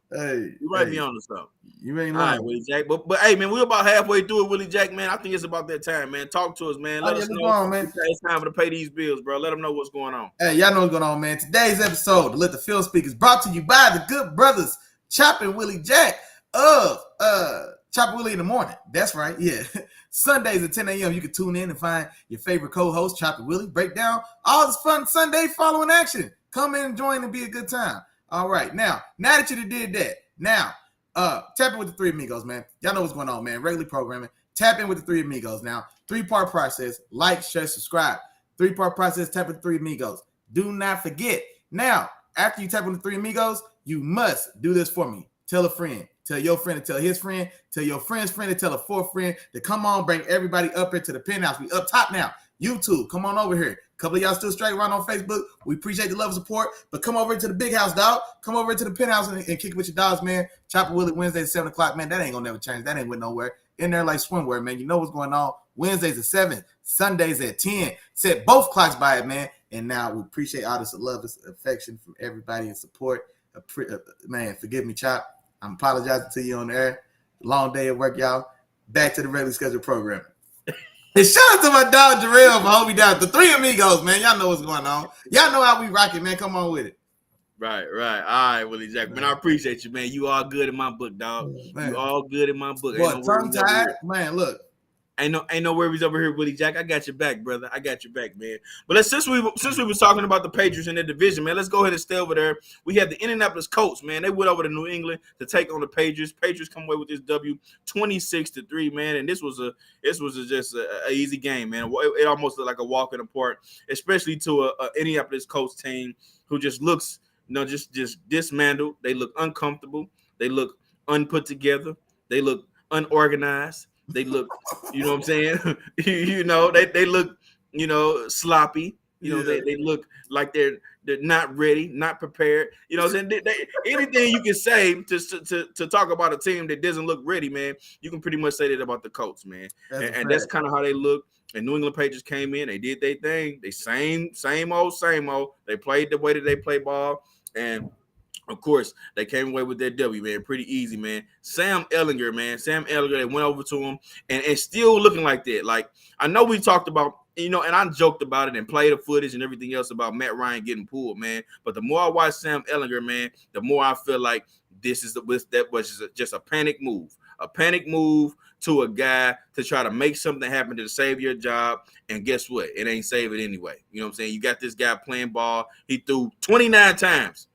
You ain't lying. All right, Willie Jack. But hey, man, we're about halfway through it, Willie Jack, man. I think it's about that time, man. Talk to us, man. Let us know. Man. It's time to pay these bills, bro. Let them know what's going on. Hey, y'all know what's going on, man. Today's episode, the Let the Field Speak, is brought to you by the good brothers, Chop and Willie Jack of Chop Willie in the morning. That's right. Yeah. Sundays at 10 a.m. You can tune in and find your favorite co-host, Chop and Willie, break down all this fun Sunday following action. Come in and join and be a good time. All right. Now that you did that, now tap in with the 3 amigos, man. Y'all know what's going on, man. Regularly programming. Tap in with the 3 amigos. Now, 3-part process. Like, share, subscribe. 3-part process. Tap in with the 3 amigos. Do not forget. Now, after you tap in with the 3 amigos, you must do this for me. Tell a friend. Tell your friend to tell his friend. Tell your friend's friend to tell a 4th friend to come on, bring everybody up here to the penthouse. We up top now. YouTube, come on over here. A couple of y'all still straight around on Facebook. We appreciate the love and support, but come over to the big house, dog. Come over to the penthouse and kick it with your dogs, man. Chopper Willie Wednesdays at 7 o'clock, man. That ain't gonna never change. That ain't went nowhere. In there like swimwear, man. You know what's going on. Wednesdays at 7, Sundays at 10. Set both clocks by it, man. And now we appreciate all this love, this affection from everybody and support. Man, forgive me, Chop. I'm apologizing to you on the air. Long day at work, y'all. Back to the regularly scheduled program. And shout out to my dog Jarrell for holding me down. The 3 amigos, man. Y'all know what's going on. Y'all know how we rock it, man. Come on with it. Right. All right, Willie Jack. Man, I appreciate you, man. You all good in my book, dog. Man. You all good in my book. Boy, tongue tied. Man, look. Ain't no worries over here, Willie Jack. I got your back, brother. I got your back, man. But since we were talking about the Patriots in the division, man, let's go ahead and stay over there. We had the Indianapolis Colts, man. They went over to New England to take on the Patriots. Patriots come away with this W, 26-3, man. And this was just a easy game, man. It almost looked like a walk in the park, especially to a Indianapolis Colts team who just looks, just dismantled. They look uncomfortable. They look unput together. They look unorganized. They look, you know what I'm saying? They look, sloppy. They look like they're not ready, not prepared. You know what I'm saying? Anything you can say to talk about a team that doesn't look ready, man, you can pretty much say that about the Colts, man. And that's kind of how they look. And New England Patriots came in, they did their thing. They same old. They played the way that they play ball. And of course, they came away with their W, man. Pretty easy, man. Sam Ehlinger, they went over to him and still looking like that. Like, I know we talked about, and I joked about it and played the footage and everything else about Matt Ryan getting pulled, man. But the more I watch Sam Ehlinger, man, the more I feel like that was just a panic move. A panic move to a guy to try to make something happen to save your job. And guess what? It ain't save it anyway. You know what I'm saying? You got this guy playing ball. He threw 29 times.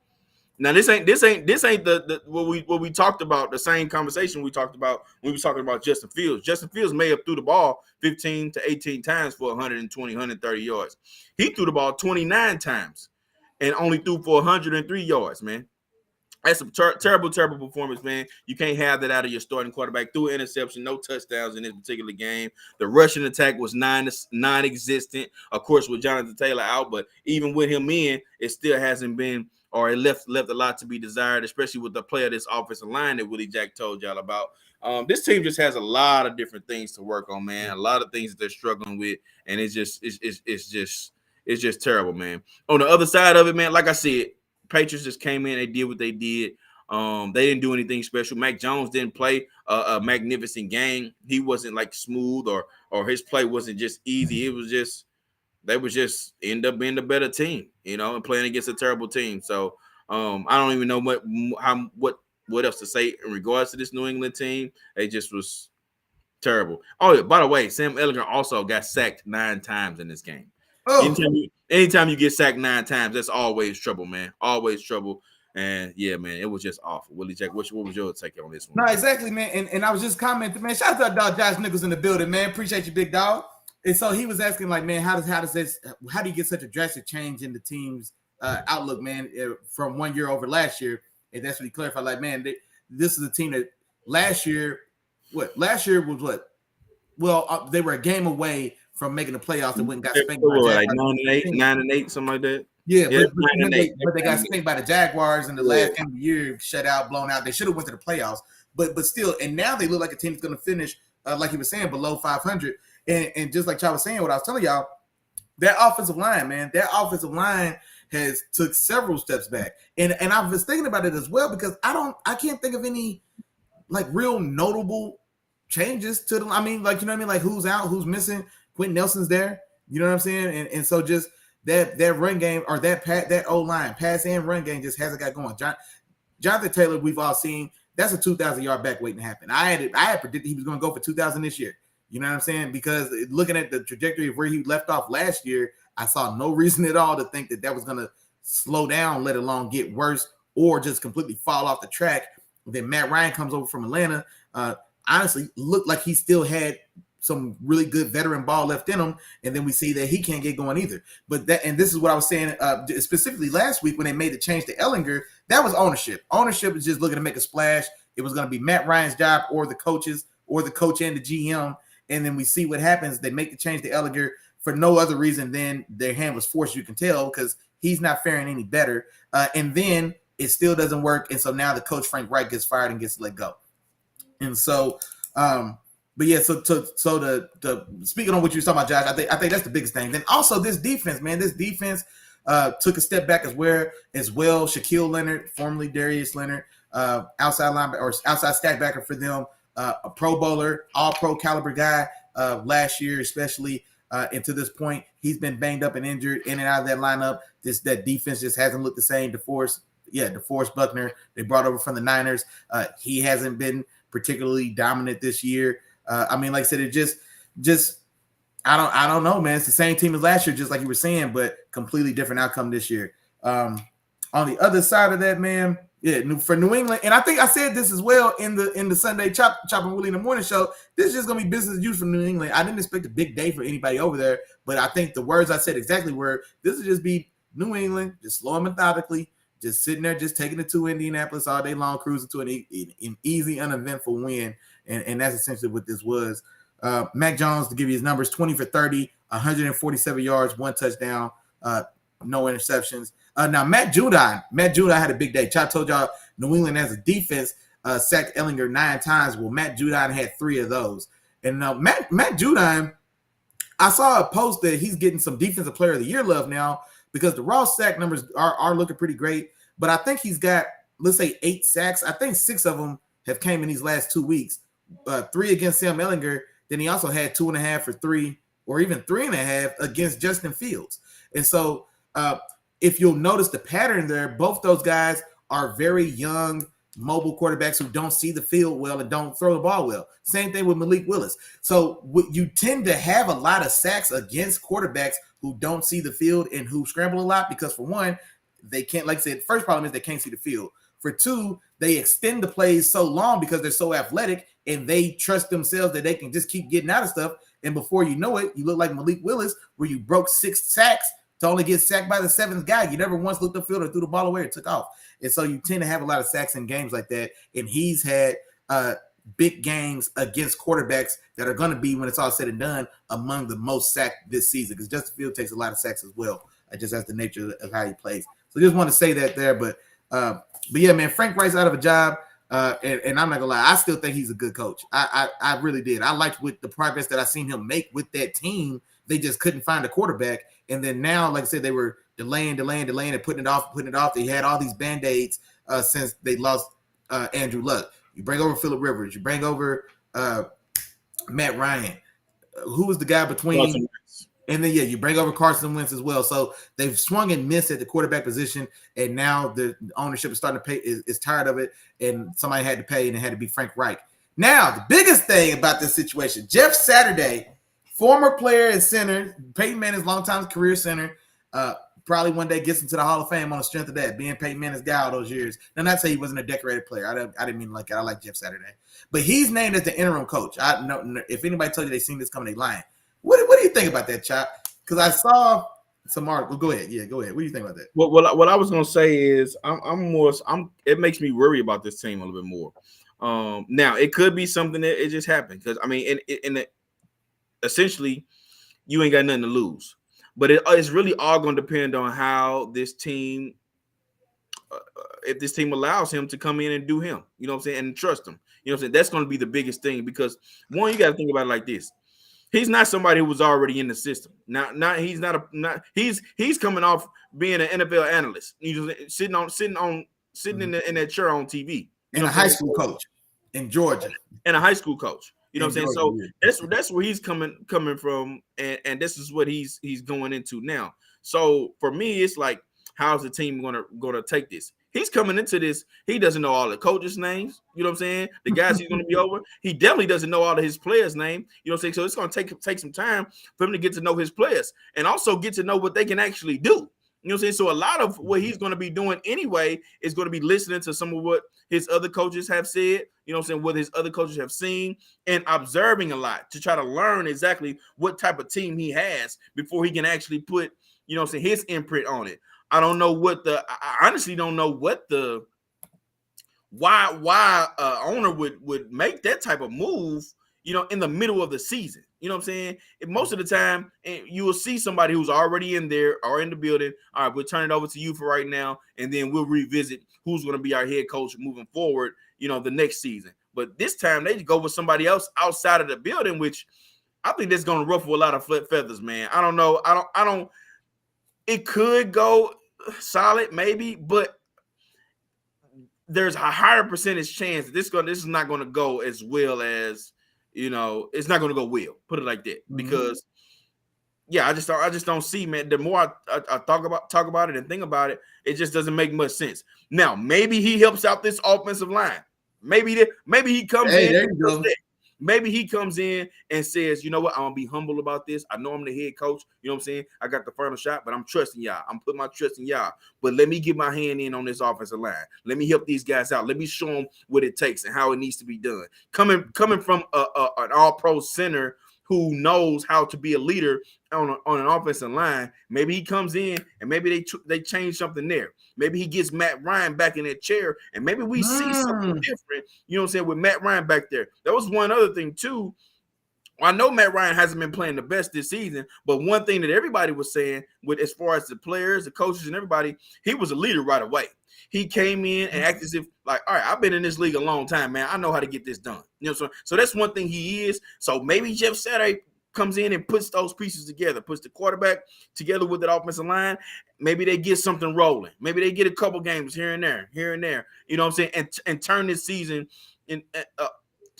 Now this ain't the what we talked about, the same conversation we talked about when we were talking about Justin Fields. Justin Fields may have threw the ball 15 to 18 times for 120, 130 yards. He threw the ball 29 times and only threw for 103 yards, man. That's a terrible performance, man. You can't have that out of your starting quarterback. Threw an interception, no touchdowns in this particular game. The rushing attack was non-existent. Of course, with Jonathan Taylor out, but even with him in, it still hasn't been, or it left a lot to be desired, especially with the play of this offensive line that Willie Jack told y'all about. This team just has a lot of different things to work on, man. A lot of things that they're struggling with, and it's just terrible, man. On the other side of it, man, like I said, Patriots just came in, they did what they did. They didn't do anything special. Mac Jones didn't play a magnificent game. He wasn't like smooth, or his play wasn't just easy. It was just, they would just end up being the better team, and playing against a terrible team. So I don't even know what else to say in regards to this New England team. It just was terrible. Oh, yeah, by the way, Sam Ehlinger also got sacked 9 times in this game. Oh. Anytime you get sacked 9 times, that's always trouble, man. Always trouble. And yeah, man, it was just awful. Willie Jack, what was your take on this one? No, exactly, man. And I was just commenting, man. Shout out to dog Josh Nichols in the building, man. Appreciate you, big dog. And so he was asking, like, man, how do you get such a drastic change in the team's outlook, man, from 1 year over last year? And that's what he clarified. Like, man, this is a team that last year was what? Well, they were a game away from making the playoffs and went and got spanked by like 9-8, something like that. Yeah, but they got spanked by the Jaguars in the last game of the year, shut out, blown out. They should have went to the playoffs, but still, and now they look like a team that's going to finish, like he was saying, below 500. And just like Chad was saying, what I was telling y'all, that offensive line has took several steps back, and I was thinking about it as well because I can't think of any like real notable changes to them. I mean, like, you know what I mean, like who's out, who's missing. Quentin Nelson's there, you know what I'm saying, and so just that run game or that O line pass and run game just hasn't got going. Jonathan Taylor, we've all seen, that's a 2,000 yard back waiting to happen. I had predicted he was going to go for 2,000 this year. You know what I'm saying? Because looking at the trajectory of where he left off last year, I saw no reason at all to think that was going to slow down, let alone get worse or just completely fall off the track. Then Matt Ryan comes over from Atlanta. Honestly, looked like he still had some really good veteran ball left in him, and then we see that he can't get going either. But and this is what I was saying specifically last week when they made the change to Ehlinger. That was ownership. Ownership was just looking to make a splash. It was going to be Matt Ryan's job or the coaches or the coach and the GM. And then we see what happens. They make the change to Ehlinger for no other reason than their hand was forced. You can tell because he's not faring any better. And then it still doesn't work. And so now the coach Frank Reich gets fired and gets let go. And so, but yeah, so the speaking on what you were talking about, Josh, I think that's the biggest thing. Then also this defense, man, took a step back as well. Shaquille Leonard, formerly Darius Leonard, outside linebacker or outside stack backer for them. A Pro Bowler, all pro caliber guy last year, especially. And to this point, he's been banged up and injured in and out of that lineup. That defense just hasn't looked the same. DeForest Buckner, they brought over from the Niners. He hasn't been particularly dominant this year. I mean, like I said, just I don't know, man. It's the same team as last year, just like you were saying, but completely different outcome this year. On the other side of that, man, yeah, for New England, and I think I said this as well in the Sunday Chopping Willie in the morning show. This is just gonna be business as usual for New England. I didn't expect a big day for anybody over there, but I think the words I said exactly were this will just be New England, just slow and methodically, just sitting there, just taking it to Indianapolis all day long, cruising to an easy, uneventful win, and that's essentially what this was. Mac Jones, to give you his numbers, 20 for 30, 147 yards, 1 touchdown, no interceptions. Now, Matt Judon had a big day. Chop told y'all New England as a defense sacked Ellinger 9 times. Well, Matt Judon had 3 of those. And Matt Judon, I saw a post that he's getting some Defensive Player of the Year love now because the raw sack numbers are looking pretty great. But I think he's got, let's say, 8 sacks. I think 6 of them have came in these last 2 weeks. 3 against Sam Ellinger. Then he also had 2.5 for 3, or even 3.5 against Justin Fields. And so if you'll notice the pattern there, both those guys are very young, mobile quarterbacks who don't see the field well and don't throw the ball well. Same thing with Malik Willis. So you tend to have a lot of sacks against quarterbacks who don't see the field and who scramble a lot because, for one, they can't, like I said, first problem is they can't see the field. For 2, they extend the plays so long because they're so athletic and they trust themselves that they can just keep getting out of stuff. And before you know it, you look like Malik Willis, where you broke 6 sacks to only get sacked by the 7th guy. You never once looked upfield or threw the ball away or took off. And so you tend to have a lot of sacks in games like that. And he's had big games against quarterbacks that are going to be, when it's all said and done, among the most sacked this season because Justin Fields takes a lot of sacks as well. Just that's the nature of how he plays. So just want to say that there. But yeah, man, Frank Reich's out of a job. And I'm not gonna lie, I still think he's a good coach. I really did. I liked with the progress that I seen him make with that team. They just couldn't find a quarterback. And then now, like I said, they were delaying and putting it off. They had all these band-aids since they lost Andrew Luck. You bring over Phillip Rivers. You bring over Matt Ryan. Who was the guy between? And then, you bring over Carson Wentz as well. So they've swung and missed at the quarterback position, and now the ownership is starting to pay, is tired of it, and somebody had to pay, and it had to be Frank Reich. Now, the biggest thing about this situation, Jeff Saturday, former player and center, Peyton Manning's longtime career center, probably one day gets into the Hall of Fame on the strength of that, being Peyton Manning's guy all those years. And not say he wasn't a decorated player. I didn't mean like that. I like Jeff Saturday. But he's named as the interim coach. I know if anybody told you they seen this coming, they lying. What do you think about that, Chop? Because I saw some articles. Go ahead. Yeah, go ahead. What do you think about that? What I was gonna say is it makes me worry about this team a little bit more. Now it could be something that it just happened because I mean, essentially, you ain't got nothing to lose. But it's really all going to depend on how this team, if this team allows him to come in and do him, you know what I'm saying, and trust him. You know what I'm saying? That's going to be the biggest thing because, one, you got to think about it like this. He's not somebody who was already in the system. He's coming off being an NFL analyst. He's sitting in that chair on TV. And a high school coach in Georgia. And a high school coach. You know what I'm saying? So that's where he's coming from, and this is what he's going into now. So for me, it's like, how's the team gonna take this? He's coming into this. He doesn't know all the coaches' names. You know what I'm saying? The guys he's going to be over. He definitely doesn't know all of his players' name. You know what I'm saying? So it's going to take some time for him to get to know his players and also get to know what they can actually do. You know what I'm saying? So a lot of what he's going to be doing anyway is going to be listening to some of what his other coaches have said, you know what I'm saying, what his other coaches have seen, and observing a lot to try to learn exactly what type of team he has before he can actually put, you know what I'm saying, his imprint on it. I don't know I honestly don't know what why owner would make that type of move, you know, in the middle of the season. You know what I'm saying? Most of the time, you will see somebody who's already in there or in the building. All right, we'll turn it over to you for right now, and then we'll revisit who's going to be our head coach moving forward, you know, the next season. But this time, they go with somebody else outside of the building, which I think that's going to ruffle a lot of feathers, man. I don't know. I don't. It could go solid, maybe, but there's a higher percentage chance that this is not going to go as well as, you know, it's not going to go well. Put it like that, because I just don't see, man. The more I talk about it and think about it, it just doesn't make much sense. Now, maybe he helps out this offensive line. Maybe he comes in. There you go. Maybe he comes in and says, you know what, I'm going to be humble about this. I know I'm the head coach. You know what I'm saying? I got the final shot, but I'm trusting y'all. I'm putting my trust in y'all. But let me get my hand in on this offensive line. Let me help these guys out. Let me show them what it takes and how it needs to be done. Coming from an all-pro center who knows how to be a leader on an offensive line, maybe he comes in and maybe they change something there. Maybe he gets Matt Ryan back in that chair, and maybe we see something different, you know what I'm saying, with Matt Ryan back there. That was one other thing, too. I know Matt Ryan hasn't been playing the best this season, but one thing that everybody was saying, with as far as the players, the coaches, and everybody, he was a leader right away. He came in and acted as if, like, all right, I've been in this league a long time, man. I know how to get this done. You know, so that's one thing he is. So maybe Jeff Saturday comes in and puts those pieces together, puts the quarterback together with that offensive line. Maybe they get something rolling. Maybe they get a couple games here and there. You know what I'm saying? And turn this season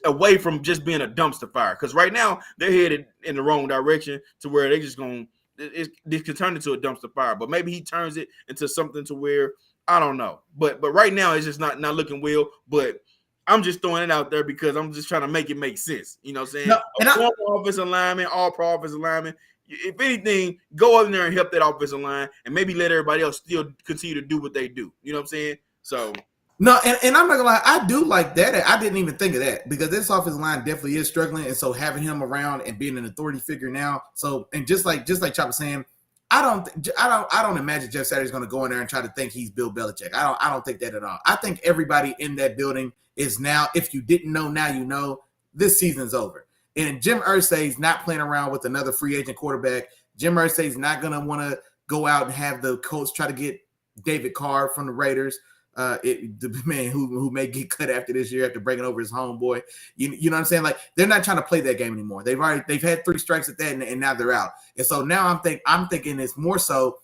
away from just being a dumpster fire. Because right now they're headed in the wrong direction to where they just going to – this could turn into a dumpster fire. But maybe he turns it into something to where – I don't know. But right now it's just not looking well. But I'm just throwing it out there because I'm just trying to make it make sense. You know what I'm saying? A former offensive lineman, all-pro offensive lineman. If anything, go over there and help that offensive line and maybe let everybody else still continue to do what they do. You know what I'm saying? So – no, and I'm not gonna lie, I do like that. I didn't even think of that because this offensive line definitely is struggling, and so having him around and being an authority figure now. So, and just like Chop was saying, I don't imagine Jeff Saturday's going to go in there and try to think he's Bill Belichick. I don't think that at all. I think everybody in that building is now. If you didn't know, now you know. This season's over, and Jim Irsay's not playing around with another free agent quarterback. Jim Irsay's not going to want to go out and have the coach try to get David Carr from the Raiders. The man who may get cut after this year after breaking over his homeboy. You know what I'm saying? Like, they're not trying to play that game anymore. They've had 3 strikes at that, and now they're out. And so now I'm thinking it's more so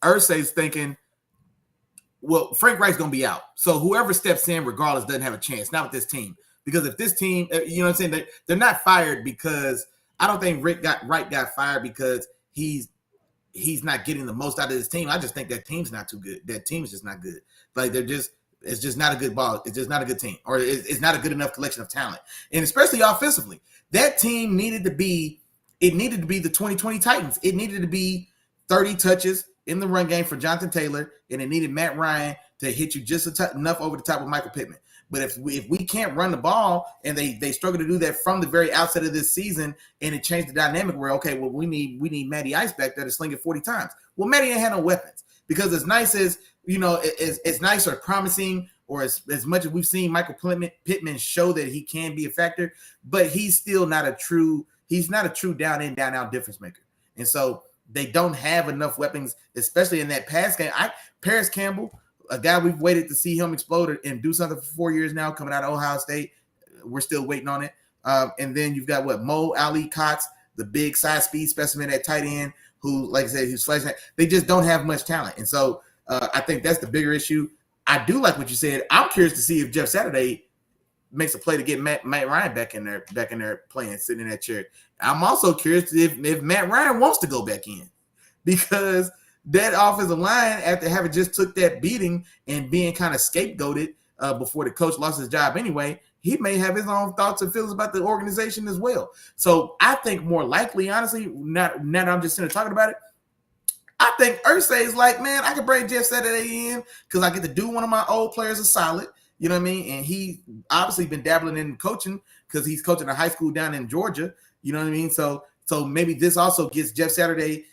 Irsay's thinking, well, Frank Reich's gonna be out. So whoever steps in, regardless, doesn't have a chance. Not with this team. Because if this team, you know what I'm saying, they're not fired because I don't think Wright got fired because he's not getting the most out of his team. I just think that team's not too good. That team's just not good. Like, it's just not a good ball. It's just not a good team, or it's not a good enough collection of talent. And especially offensively, that team needed to be the 2020 Titans. It needed to be 30 touches in the run game for Jonathan Taylor, and it needed Matt Ryan to hit you just enough over the top of Michael Pittman. But if we can't run the ball, and they struggle to do that from the very outset of this season, and it changed the dynamic where, okay, well, we need Matty Ice back there to sling it 40 times. Well, Matty ain't had no weapons, because as nice as, you know, as nice or promising, or as much as we've seen Michael Pittman show that he can be a factor, but he's still not a true down in, down out difference maker. And so they don't have enough weapons, especially in that pass game. Paris Campbell, a guy we've waited to see him explode and do something for 4 years now, coming out of Ohio State. We're still waiting on it. And then you've got Mo Ali Cox, the big size speed specimen at tight end, who, like I said, who's flashing. They just don't have much talent. And so I think that's the bigger issue. I do like what you said. I'm curious to see if Jeff Saturday makes a play to get Matt Ryan back in there playing, sitting in that chair. I'm also curious if Matt Ryan wants to go back in, because that offensive line, after having just took that beating and being kind of scapegoated before the coach lost his job anyway, he may have his own thoughts and feelings about the organization as well. So I think more likely, honestly, now that I'm just sitting talking about it, I think Irsay is like, man, I can bring Jeff Saturday in because I get to do one of my old players a solid. You know what I mean? And he obviously been dabbling in coaching because he's coaching a high school down in Georgia. You know what I mean? So maybe this also gets Jeff Saturday.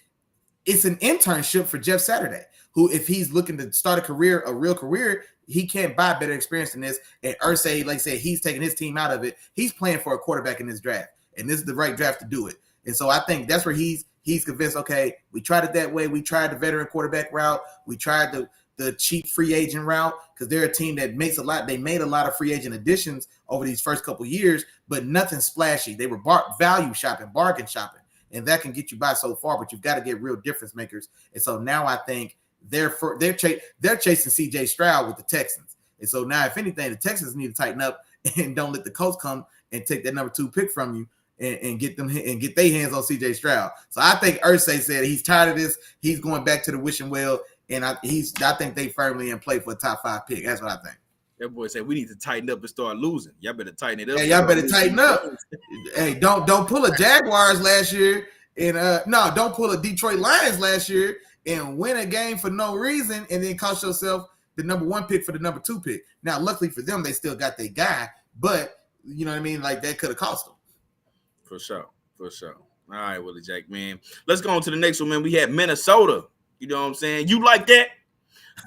It's an internship for Jeff Saturday, who, if he's looking to start a real career, he can't buy better experience than this. And Irsay, like I said, he's taking his team out of it. He's playing for a quarterback in this draft, and this is the right draft to do it. And so I think that's where he's convinced, okay, we tried it that way. We tried the veteran quarterback route. We tried the cheap free agent route, because they're a team that makes a lot. They made a lot of free agent additions over these first couple years, but nothing splashy. They were value shopping, bargain shopping, and that can get you by so far, but you've got to get real difference makers. And so now I think they're chasing C.J. Stroud with the Texans. And so now, if anything, the Texans need to tighten up and don't let the Colts come and take that number 2 pick from you and get their hands on C.J. Stroud. So I think Irsay said he's tired of this. He's going back to the wishing well, and I think they firmly in play for a top 5 pick. That's what I think. That boy said we need to tighten up and start losing. Y'all better tighten it up. Hey, y'all better tighten up. Hey, don't pull a Jaguars last year, and don't pull a Detroit Lions last year and win a game for no reason, and then cost yourself the number 1 pick for the number 2 pick. Now, luckily for them, they still got their guy, but you know what I mean? Like that could have cost them. For sure. All right, Willie Jack, man. Let's go on to the next one, man. We had Minnesota. You know what I'm saying? You like that?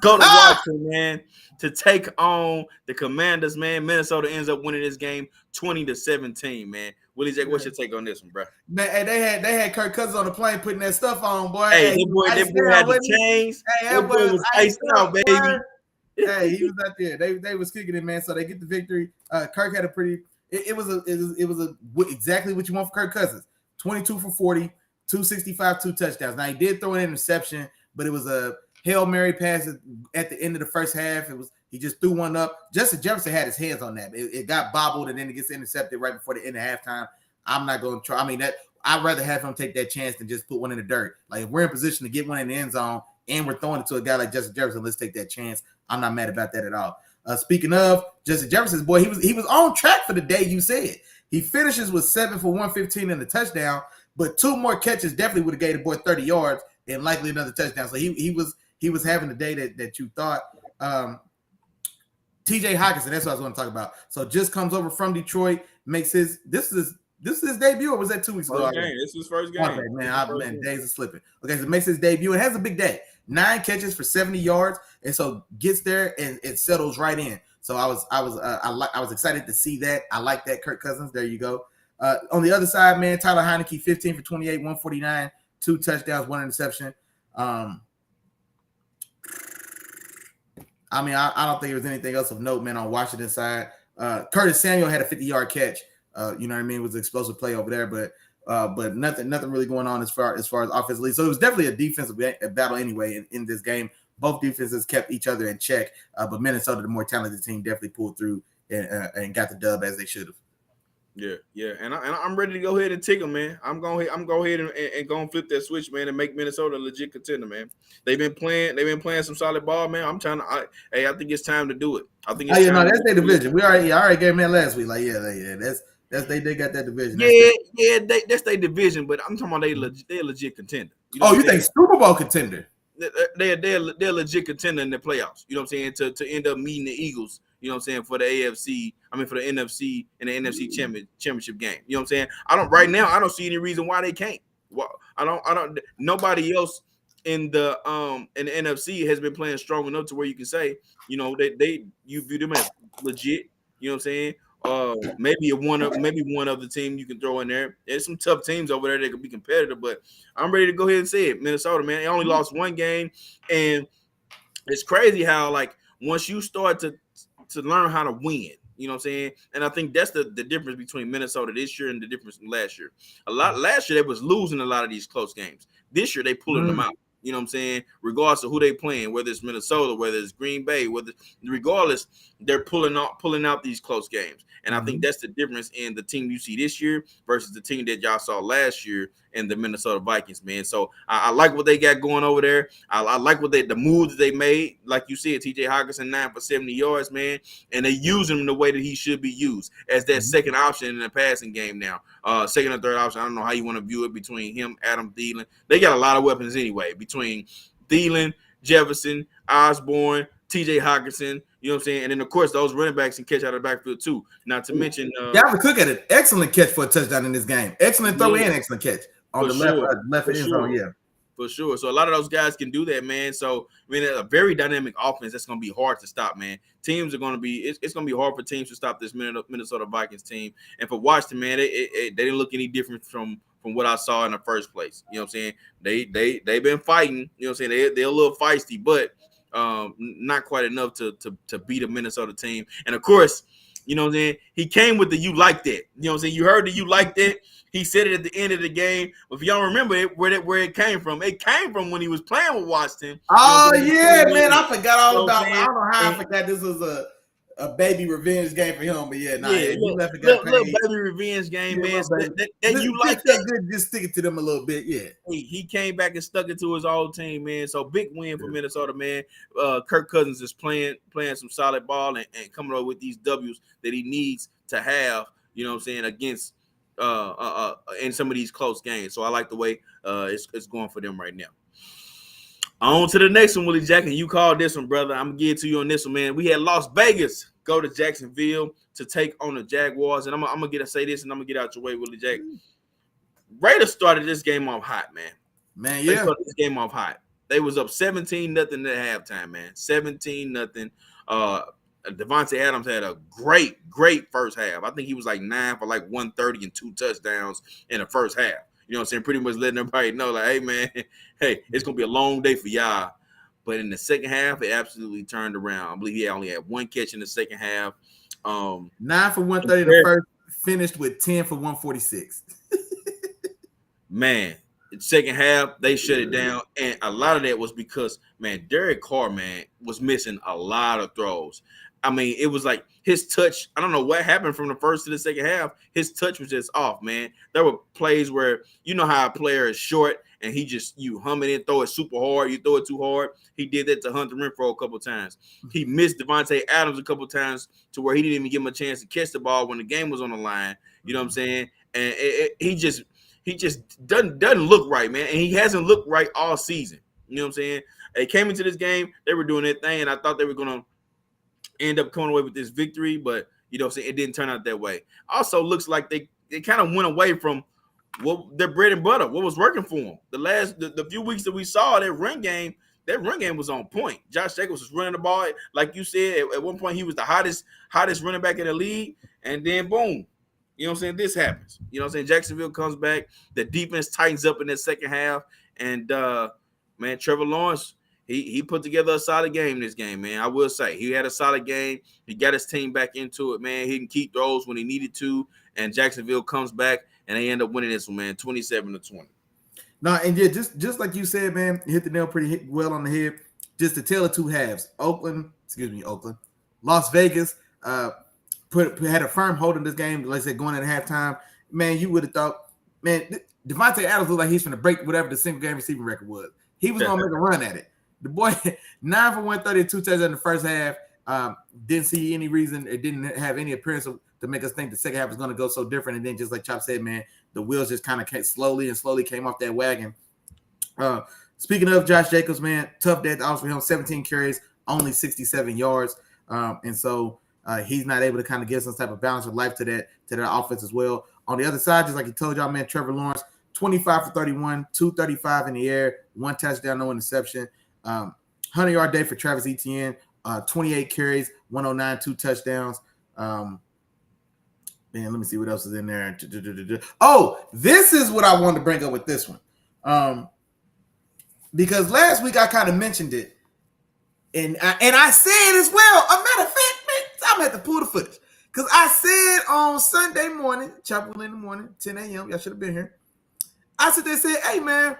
Go to Washington, man, to take on the Commanders, man. Minnesota ends up winning this game 20-17, man. Willie Jack, what's your take on this one, bro? Man, hey, they had Kirk Cousins on the plane putting that stuff on, boy. Hey, that boy had the chains. Hey, that boy was iced out, baby. Hey, he was out there. They was kicking it, man. So they get the victory. Kirk had a pretty. It was exactly what you want for Kirk Cousins. 22 for 40, 265, 2 touchdowns. Now he did throw an interception, but it was a Hail Mary pass at the end of the first half. He just threw one up. Justin Jefferson had his hands on that. It got bobbled and then it gets intercepted right before the end of halftime. I'm not going to try. I mean, I'd rather have him take that chance than just put one in the dirt. Like if we're in position to get one in the end zone and we're throwing it to a guy like Justin Jefferson, let's take that chance. I'm not mad about that at all. Speaking of Justin Jefferson's boy, he was on track for the day you said. He finishes with 7 for 115 and a touchdown, but 2 more catches definitely would have gave the boy 30 yards and likely another touchdown. So he was having the day that you thought. TJ Hockenson, that's what I was going to talk about. So just comes over from Detroit, makes this is his debut, or was that 2 weeks ago? This is his first game. Okay, man, days are slipping. Okay, so makes his debut and has a big day. 9 catches for 70 yards, and so gets there and it settles right in. So I was excited to see that. I like that. Kirk Cousins, there you go. On the other side, man, Tyler Heineke, 15 for 28, 149, 2 touchdowns, 1 interception. I mean, I don't think there was anything else of note, man, on Washington side. Curtis Samuel had a 50-yard catch. You know what I mean? It was an explosive play over there, but nothing really going on as far as offensively. So it was definitely a defensive battle anyway in this game. Both defenses kept each other in check, but Minnesota, the more talented team, definitely pulled through and got the dub as they should have. Yeah, and I'm ready to go ahead and tick them, man. I'm going ahead and go and flip that switch, man, and make Minnesota a legit contender, man. They've been playing some solid ball, man. I think it's time to do it. I think it's that's their division. I already gave man last week. That's they got that division. That's their division, but I'm talking about they're a legit contender. You think Super Bowl contender? They're legit contender in the playoffs. You know what I'm saying? To end up meeting the Eagles. You know what I'm saying, for the AFC, for the NFC and the NFC championship game. You know what I'm saying? Right now, I don't see any reason why they can't. Well, nobody else in the NFC has been playing strong enough to where you can say, you know, you view them as legit. You know what I'm saying? Maybe one other team you can throw in there. There's some tough teams over there that could be competitive, but I'm ready to go ahead and say it. Minnesota, man, they only lost 1 game, and it's crazy how, like, once you start to learn how to win, you know what I'm saying? And I think that's the difference between Minnesota this year and the difference from last year. Last year they was losing a lot of these close games. This year they pulling them out. You know what I'm saying? Regardless of who they playing, whether it's Minnesota, whether it's Green Bay, regardless, they're pulling out these close games. And I think that's the difference in the team you see this year versus the team that y'all saw last year in the Minnesota Vikings, man. So I like what they got going over there. I like the moves that they made. Like you said, TJ Hockenson 9 for 70 yards, man. And they use him the way that he should be used as that second option in the passing game now. Second or third option. I don't know how you want to view it between him, Adam Thielen. They got a lot of weapons anyway between Thielen, Jefferson, Osborne, TJ Hockenson, you know what I'm saying? And then, of course, those running backs can catch out of the backfield, too. Not to mention Dalvin Cook had an excellent catch for a touchdown in this game. Excellent throw and excellent catch on the left end zone, yeah. For sure. So a lot of those guys can do that, man. So, I mean, a very dynamic offense that's going to be hard to stop, man. Teams are going to be – it's going to be hard for teams to stop this Minnesota Vikings team. And for Washington, man, they didn't look any different from what I saw in the first place. You know what I'm saying? They've been fighting. You know what I'm saying? They're a little feisty, but not quite enough to beat a Minnesota team. And, of course, you know what I'm saying? He came with the "you like that." You know what I'm saying? You heard the "you like that." He said it at the end of the game. If y'all remember it, where it came from, it came from when he was playing with Washington. Oh, yeah, man. I forgot all about it. I don't know how I forgot this was a baby revenge game for him. But yeah, you left and got little paid. baby revenge game, Yeah, man. That you just like that good, just stick it to them a little bit. Yeah. He came back and stuck it to his old team, man. So big win for Minnesota, man. Kirk Cousins is playing some solid ball and coming up with these W's that he needs to have, you know what I'm saying, against in some of these close games. So I like the way it's going for them right now. On to the next one, Willie Jack, and you called this one, brother. I'm gonna give it to you on this one, man. We had Las Vegas go to Jacksonville to take on the Jaguars, and I'm gonna say this, and I'm gonna get out your way, Willie Jack. Raiders started this game off hot, man. They started this game off hot. They was up 17-0 at halftime, man. 17-0. Devontae Adams had a great first half. I think he was like 9 for like 130 and 2 touchdowns in the first half. You know what I'm saying? Pretty much letting everybody know, like, hey, man, hey, it's going to be a long day for y'all. But in the second half, it absolutely turned around. I believe he only had 1 catch in the second half. 9 for 130 in the first, finished with 10 for 146. Man, in the second half, they shut it down. And a lot of that was because, man, Derek Carr, man, was missing a lot of throws. I mean, it was like his touch. I don't know what happened from the first to the second half. His touch was just off, man. There were plays where you know how a player is short and you hum it in, throw it super hard. You throw it too hard. He did that to Hunter Renfrow a couple of times. He missed Devontae Adams a couple of times to where he didn't even give him a chance to catch the ball when the game was on the line. You know what I'm saying? And he just doesn't look right, man. And he hasn't looked right all season. You know what I'm saying? They came into this game, they were doing their thing, and I thought they were going to end up coming away with this victory, but you know what I'm saying, it didn't turn out that way. Also looks like they kind of went away from what their bread and butter, what was working for them. The few weeks that we saw that run game was on point. Josh Jacobs was running the ball. Like you said, at one point he was the hottest running back in the league, and then boom. You know what I'm saying? This happens. You know what I'm saying? Jacksonville comes back. The defense tightens up in that second half. And man, Trevor Lawrence, he put together a solid game this game, man. I will say he had a solid game. He got his team back into it, man. He can keep throws when he needed to, and Jacksonville comes back and they end up winning this one, man, 27-20. No, and yeah, just like you said, man, you hit the nail pretty well on the head. Just to tell the two halves, Las Vegas had a firm hold in this game. Like I said, going at halftime, man, you would have thought, man, Devontae Adams looked like he's going to break whatever the single game receiving record was. He was going to make a run at it. The boy, 9 for 130, 2 touchdowns in the first half. Didn't see any reason. It didn't have any appearance to make us think the second half was going to go so different. And then, just like Chop said, man, the wheels just kind of slowly came off that wagon. Speaking of Josh Jacobs, man, tough day at the office for him. 17 carries, only 67 yards. And so he's not able to kind of give some type of balance of life to that offense as well. On the other side, just like he told y'all, man, Trevor Lawrence, 25 for 31, 235 in the air, 1 touchdown, no interception. 100-yard day for Travis Etienne, 28 carries, 109, 2 touchdowns. Man, let me see what else is in there. Oh, this is what I wanted to bring up with this one. Because last week I kind of mentioned it. And I said as well, a matter of fact, man, I'm going to have to pull the footage. Because I said on Sunday morning, Chapel in the morning, 10 a.m., y'all should have been here. I said, hey, man,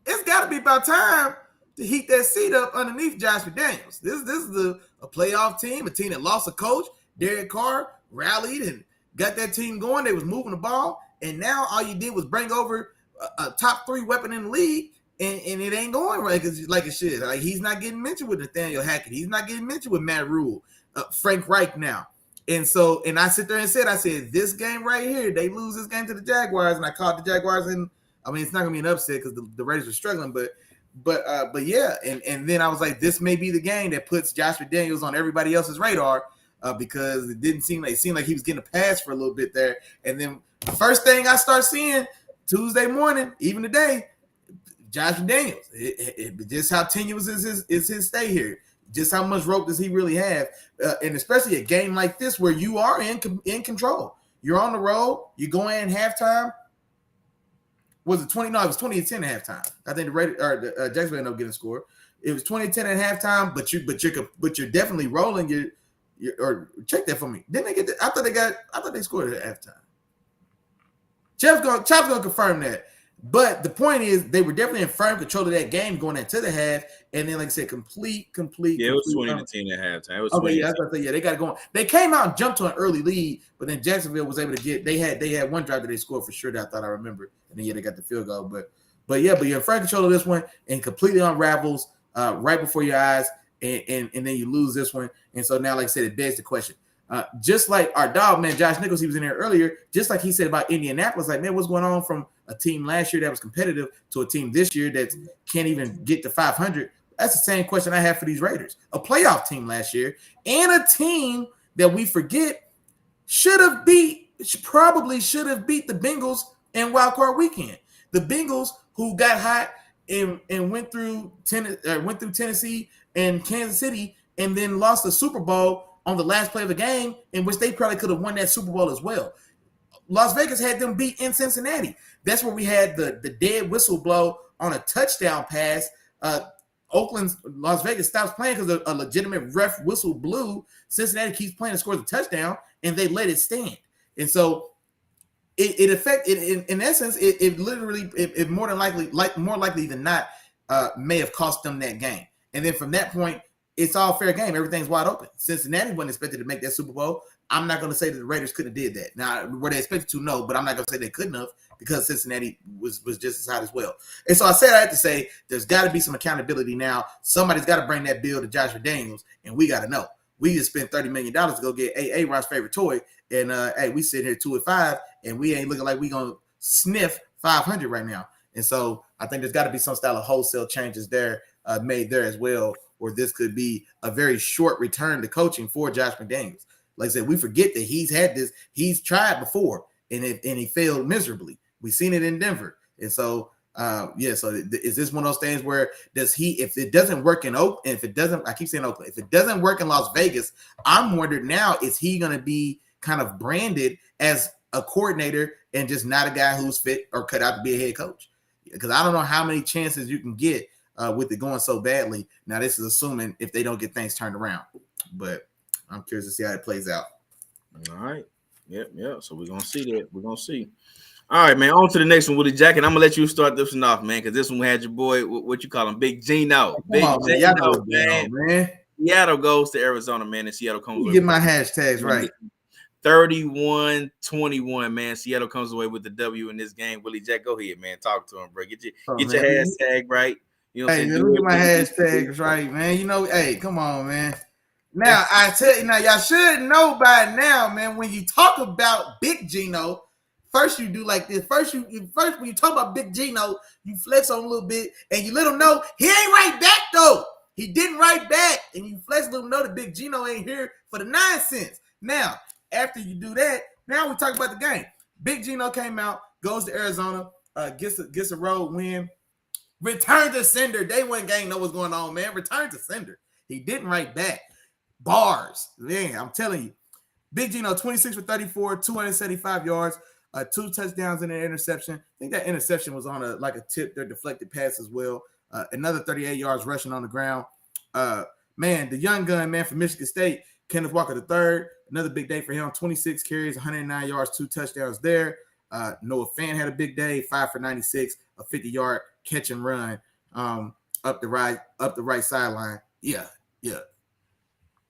it's got to be about time to heat that seat up underneath Josh McDaniels. This is a playoff team, a team that lost a coach. Derek Carr rallied and got that team going. They was moving the ball. And now all you did was bring over a top 3 weapon in the league, and it ain't going right like it should. Like, he's not getting mentioned with Nathaniel Hackett. He's not getting mentioned with Matt Rule, Frank Reich now. And I sit there and said, this game right here, they lose this game to the Jaguars. And I called the Jaguars in. I mean, it's not going to be an upset because the Raiders are struggling, but yeah. And then I was like, this may be the game that puts Josh McDaniels on everybody else's radar because it seemed like he was getting a pass for a little bit there. And then the first thing I start seeing Tuesday morning, even today, Josh McDaniels, just how tenuous is his stay here. Just how much rope does he really have? And especially a game like this where you are in control. You're on the road. You go in halftime. Was it 20? No, it was 20-10 at halftime. I think the Raiders or Jacksonville ended up getting a score. It was 20-10 at halftime, but you're definitely rolling your or check that for me. Didn't they get? I thought they scored at halftime. Chop's gonna confirm that. But the point is, they were definitely in firm control of that game going into the half, and then, like I said, complete. Yeah, it was 20-10 at halftime. It was okay, 20. yeah, they got it going. They came out and jumped to an early lead, but then Jacksonville was able to get. They had one drive that they scored for sure that I thought I remember, and then they got the field goal. But you're in firm control of this one, and completely unravels right before your eyes, and then you lose this one, and so now, like I said, it begs the question. Just like our dog, man, Josh Nichols, he was in there earlier, just like he said about Indianapolis, like, man, what's going on from a team last year that was competitive to a team this year that can't even get to 500? That's the same question I have for these Raiders. A playoff team last year and a team that we forget probably should have beat the Bengals in Wild Card Weekend. The Bengals, who got hot and went through Tennessee and Kansas City and then lost the Super Bowl on the last play of the game, in which they probably could have won that Super Bowl as well. Las Vegas had them beat in Cincinnati. That's where we had the dead whistle blow on a touchdown pass. Las Vegas stops playing because a legitimate ref whistle blew. Cincinnati keeps playing and scores a touchdown, and they let it stand. And so in essence, it literally more likely than not may have cost them that game. And then from that point, it's all fair game. Everything's wide open. Cincinnati wasn't expected to make that Super Bowl. I'm not going to say that the Raiders couldn't have did that. Now, were they expected to? No, but I'm not going to say they couldn't have because Cincinnati was just as hot as well. And so I had to say there's got to be some accountability now. Somebody's got to bring that bill to Josh McDaniels, and we got to know. We just spent $30 million to go get A-Rod's favorite toy, and hey, we sit here 2-5, and we ain't looking like we going to sniff 500 right now. And so I think there's got to be some style of wholesale changes there made there as well, or this could be a very short return to coaching for Josh McDaniels. Like I said, we forget that he's tried before, and he failed miserably. We've seen it in Denver. And so, so is this one of those things where if it doesn't work in Oakland, I keep saying Oakland, if it doesn't work in Las Vegas, I'm wondering now, is he going to be kind of branded as a coordinator and just not a guy who's fit or cut out to be a head coach? Because I don't know how many chances you can get with it going so badly. Now, this is assuming if they don't get things turned around, but I'm curious to see how it plays out. All right. Yep. So we're going to see that. We're going to see. All right, man. On to the next one, Willie Jack, and I'm going to let you start this one off, man, because this one had your boy, what you call him, Big Gino. Gino, man. Seattle goes to Arizona, man, and Seattle comes away. Get my hashtags right. 31-21, man. Seattle comes away with the W in this game. Willie Jack, go ahead, man. Talk to him, bro. Get your hashtag right. You know what I'm saying? Look at my hashtags right, man. Hey, come on, man. Now, I tell you, y'all should know by now, man, when you talk about Big Gino, first you do like this. First, when you talk about Big Gino, you flex on a little bit, and you let him know he ain't right back, though. He didn't write back, and you flex, let him know that Big Gino ain't here for the 9 cents. Now, after you do that, now we talk about the game. Big Gino came out, goes to Arizona, gets a road win. Return to sender. Day one gang know what's going on, man. Return to sender. He didn't write back. Bars. Man, I'm telling you. Big Gino, 26 for 34, 275 yards, 2 touchdowns and an interception. I think that interception was on a tip or deflected pass as well. Another 38 yards rushing on the ground. Man, the young gun, man, from Michigan State, Kenneth Walker III, another big day for him. 26 carries, 109 yards, 2 touchdowns there. Noah Fant had a big day, 5 for 96, a 50-yard catch and run up the right sideline. Yeah.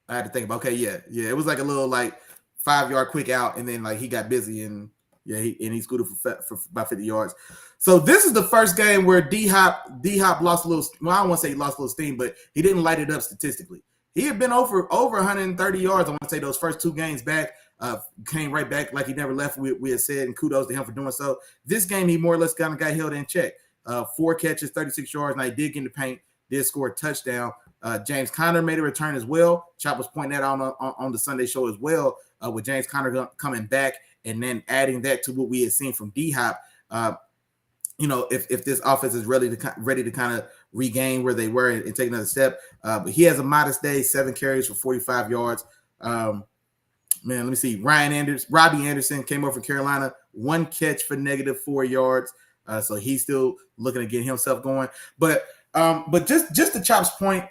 I had to think about, it was like a little 5-yard quick out, and then he got busy and he scooted for about 50 yards. So this is the first game where D-Hop lost a little. Well, I don't want to say he lost a little steam, but he didn't light it up statistically. He had been over 130 yards. I want to say those first 2 games back. Came right back like he never left. We had said, and kudos to him for doing so. This game, he more or less kind of got held in check. 4 catches, 36 yards. Now he did get in the paint, did score a touchdown. James Conner made a return as well. Chop was pointing that out on the Sunday show as well, with James Conner coming back and then adding that to what we had seen from D-Hop. If this offense is ready to kind of regain where they were and take another step. But he has a modest day, 7 carries for 45 yards. Man, let me see. Robbie Anderson came over from Carolina, 1 catch for -4 yards. So he's still looking to get himself going. But just to Chop's point,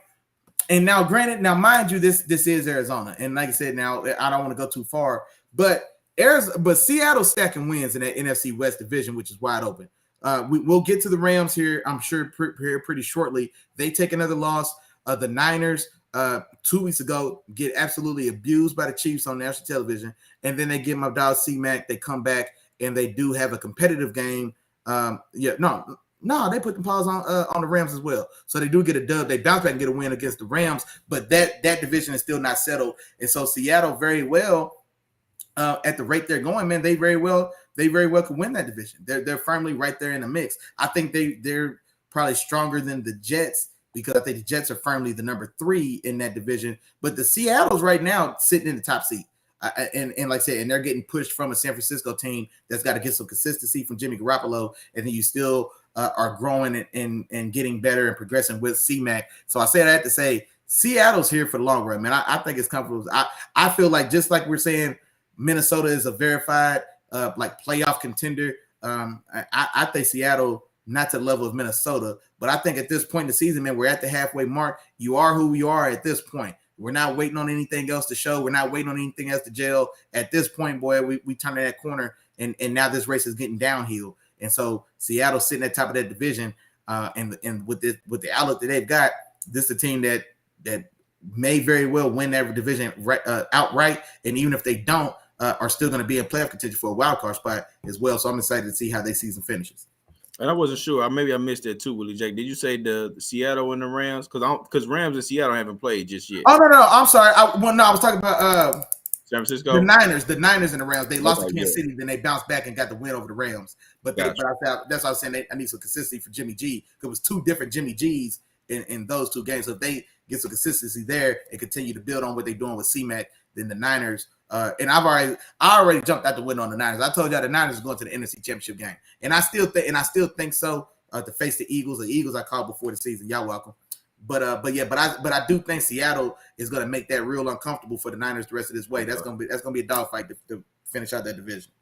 and now granted, mind you, this is Arizona. And like I said, now I don't want to go too far, but Seattle's stacking wins in that NFC West division, which is wide open. we'll get to the Rams here, I'm sure, pretty shortly. They take another loss. The Niners 2 weeks ago get absolutely abused by the Chiefs on national television, and then they give them a dog C-Mac. They come back and they do have a competitive game. No, they put the pause on the Rams as well. So they do get a dub. They bounce back and get a win against the Rams, but that division is still not settled. And so Seattle very well, at the rate they're going, man, they very well could win that division. They're firmly right there in the mix. I think they're probably stronger than the Jets, because I think the Jets are firmly the number 3 in that division. But the Seattle's right now sitting in the top seat. And like I said, and they're getting pushed from a San Francisco team that's got to get some consistency from Jimmy Garoppolo, and then you still are growing and getting better and progressing with C-Mac. So I say that to say Seattle's here for the long run, man. I think it's comfortable. I feel like, just like we're saying, Minnesota is a verified like playoff contender. I think Seattle, not to the level of Minnesota, but I think at this point in the season, man, we're at the halfway mark. You are who you are at this point. We're not waiting on anything else to show. We're not waiting on anything else to gel. At this point, boy, we turn that corner, and now this race is getting downhill. And so Seattle's sitting at the top of that division, and with the outlook that they've got, this is a team that may very well win that division outright. And even if they don't, are still going to be in playoff contention for a wild card spot as well. So I'm excited to see how their season finishes. And I wasn't sure. Maybe I missed that too, Willie Jake. Did you say the Seattle and the Rams? Because Rams and Seattle haven't played just yet. Oh no, I'm sorry. I was talking about San Francisco. The Niners and the Rams. They lost to Kansas City, then they bounced back and got the win over the Rams. But that's why I was saying I need some consistency for Jimmy G. Because it was 2 different Jimmy G's in those 2 games. So if they get some consistency there and continue to build on what they're doing with C-Mac, then the Niners. And I already jumped out the window on the Niners. I told y'all the Niners is going to the NFC Championship game, and I still think so. To face the Eagles I called before the season. Y'all welcome. But I do think Seattle is going to make that real uncomfortable for the Niners the rest of this way. That's gonna be a dogfight to finish out that division.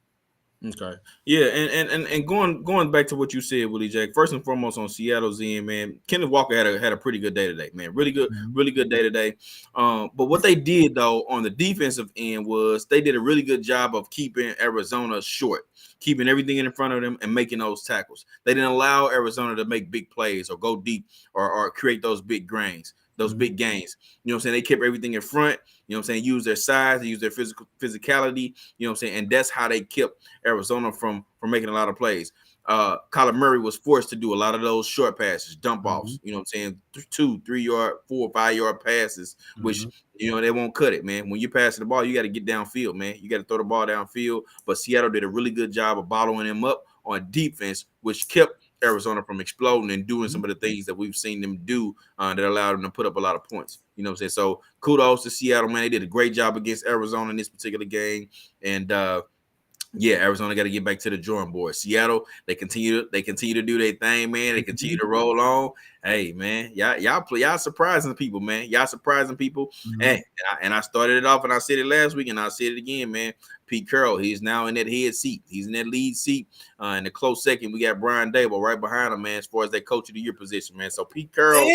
Okay. Yeah, and going back to what you said, Willie Jack. First and foremost on Seattle's end, man, Kenneth Walker had a pretty good day today, man. Really good day today. But what they did though on the defensive end was they did a really good job of keeping Arizona short, keeping everything in front of them and making those tackles. They didn't allow Arizona to make big plays or go deep or create those big gains. Big gains. You know what I'm saying? They kept everything in front. You know what I'm saying? Use their size, they use their physicality. You know what I'm saying? And that's how they kept Arizona from making a lot of plays. Kyler Murray was forced to do a lot of those short passes, dump offs. You know what I'm saying? 2, 3 yard, 4, 5 yard passes, which they won't cut it, man. When you're passing the ball, you got to get downfield, man. You got to throw the ball downfield. But Seattle did a really good job of bottling him up on defense, which kept Arizona from exploding and doing some of the things that we've seen them do that allowed them to put up a lot of points. You know what I'm saying? So kudos to Seattle, man. They did a great job against Arizona in this particular game. And Arizona got to get back to the drawing board. Seattle, they continue to do their thing, man. They continue to roll on. Hey, man, y'all surprising people, man. Y'all surprising people. Hey, and I started it off and I said it last week and I said it again, man. Pete Carroll, he's now in that head seat. He's in that lead seat. In the close second, we got Brian Dable right behind him, man, as far as that coach of the year position, man. So Pete Carroll,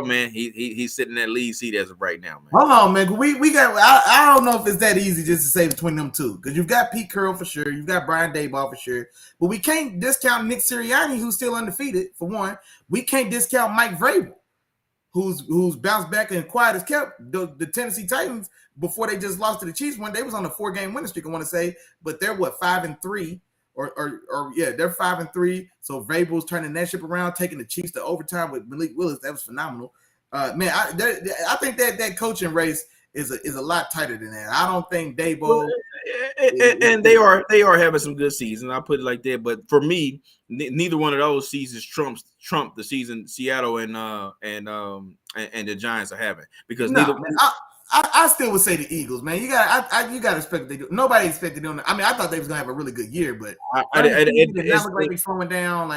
man, he's sitting in that lead seat as of right now, man. Hold on, man. We got. I don't know if it's that easy just to say between them two, because you've got Pete Carroll for sure, you've got Brian Daboll for sure, but we can't discount Nick Sirianni, who's still undefeated for one. We can't discount Mike Vrabel, who's bounced back and quiet as kept. The Tennessee Titans, before they just lost to the Chiefs, when they was on a 4-game winning streak, I want to say, but they're 5-3. They're 5-3. So Vrabel's turning that ship around, taking the Chiefs to overtime with Malik Willis. That was phenomenal. Man, I think that coaching race is a lot tighter than that. I don't think Daboll. And they are having some good seasons. I'll put it like that. But for me, neither one of those seasons trump the season Seattle and the Giants are having, because neither. Man, I still would say the Eagles, man. You got to expect they do. Nobody expected them. I mean, I thought they was gonna have a really good year, but it look like they're slowing down.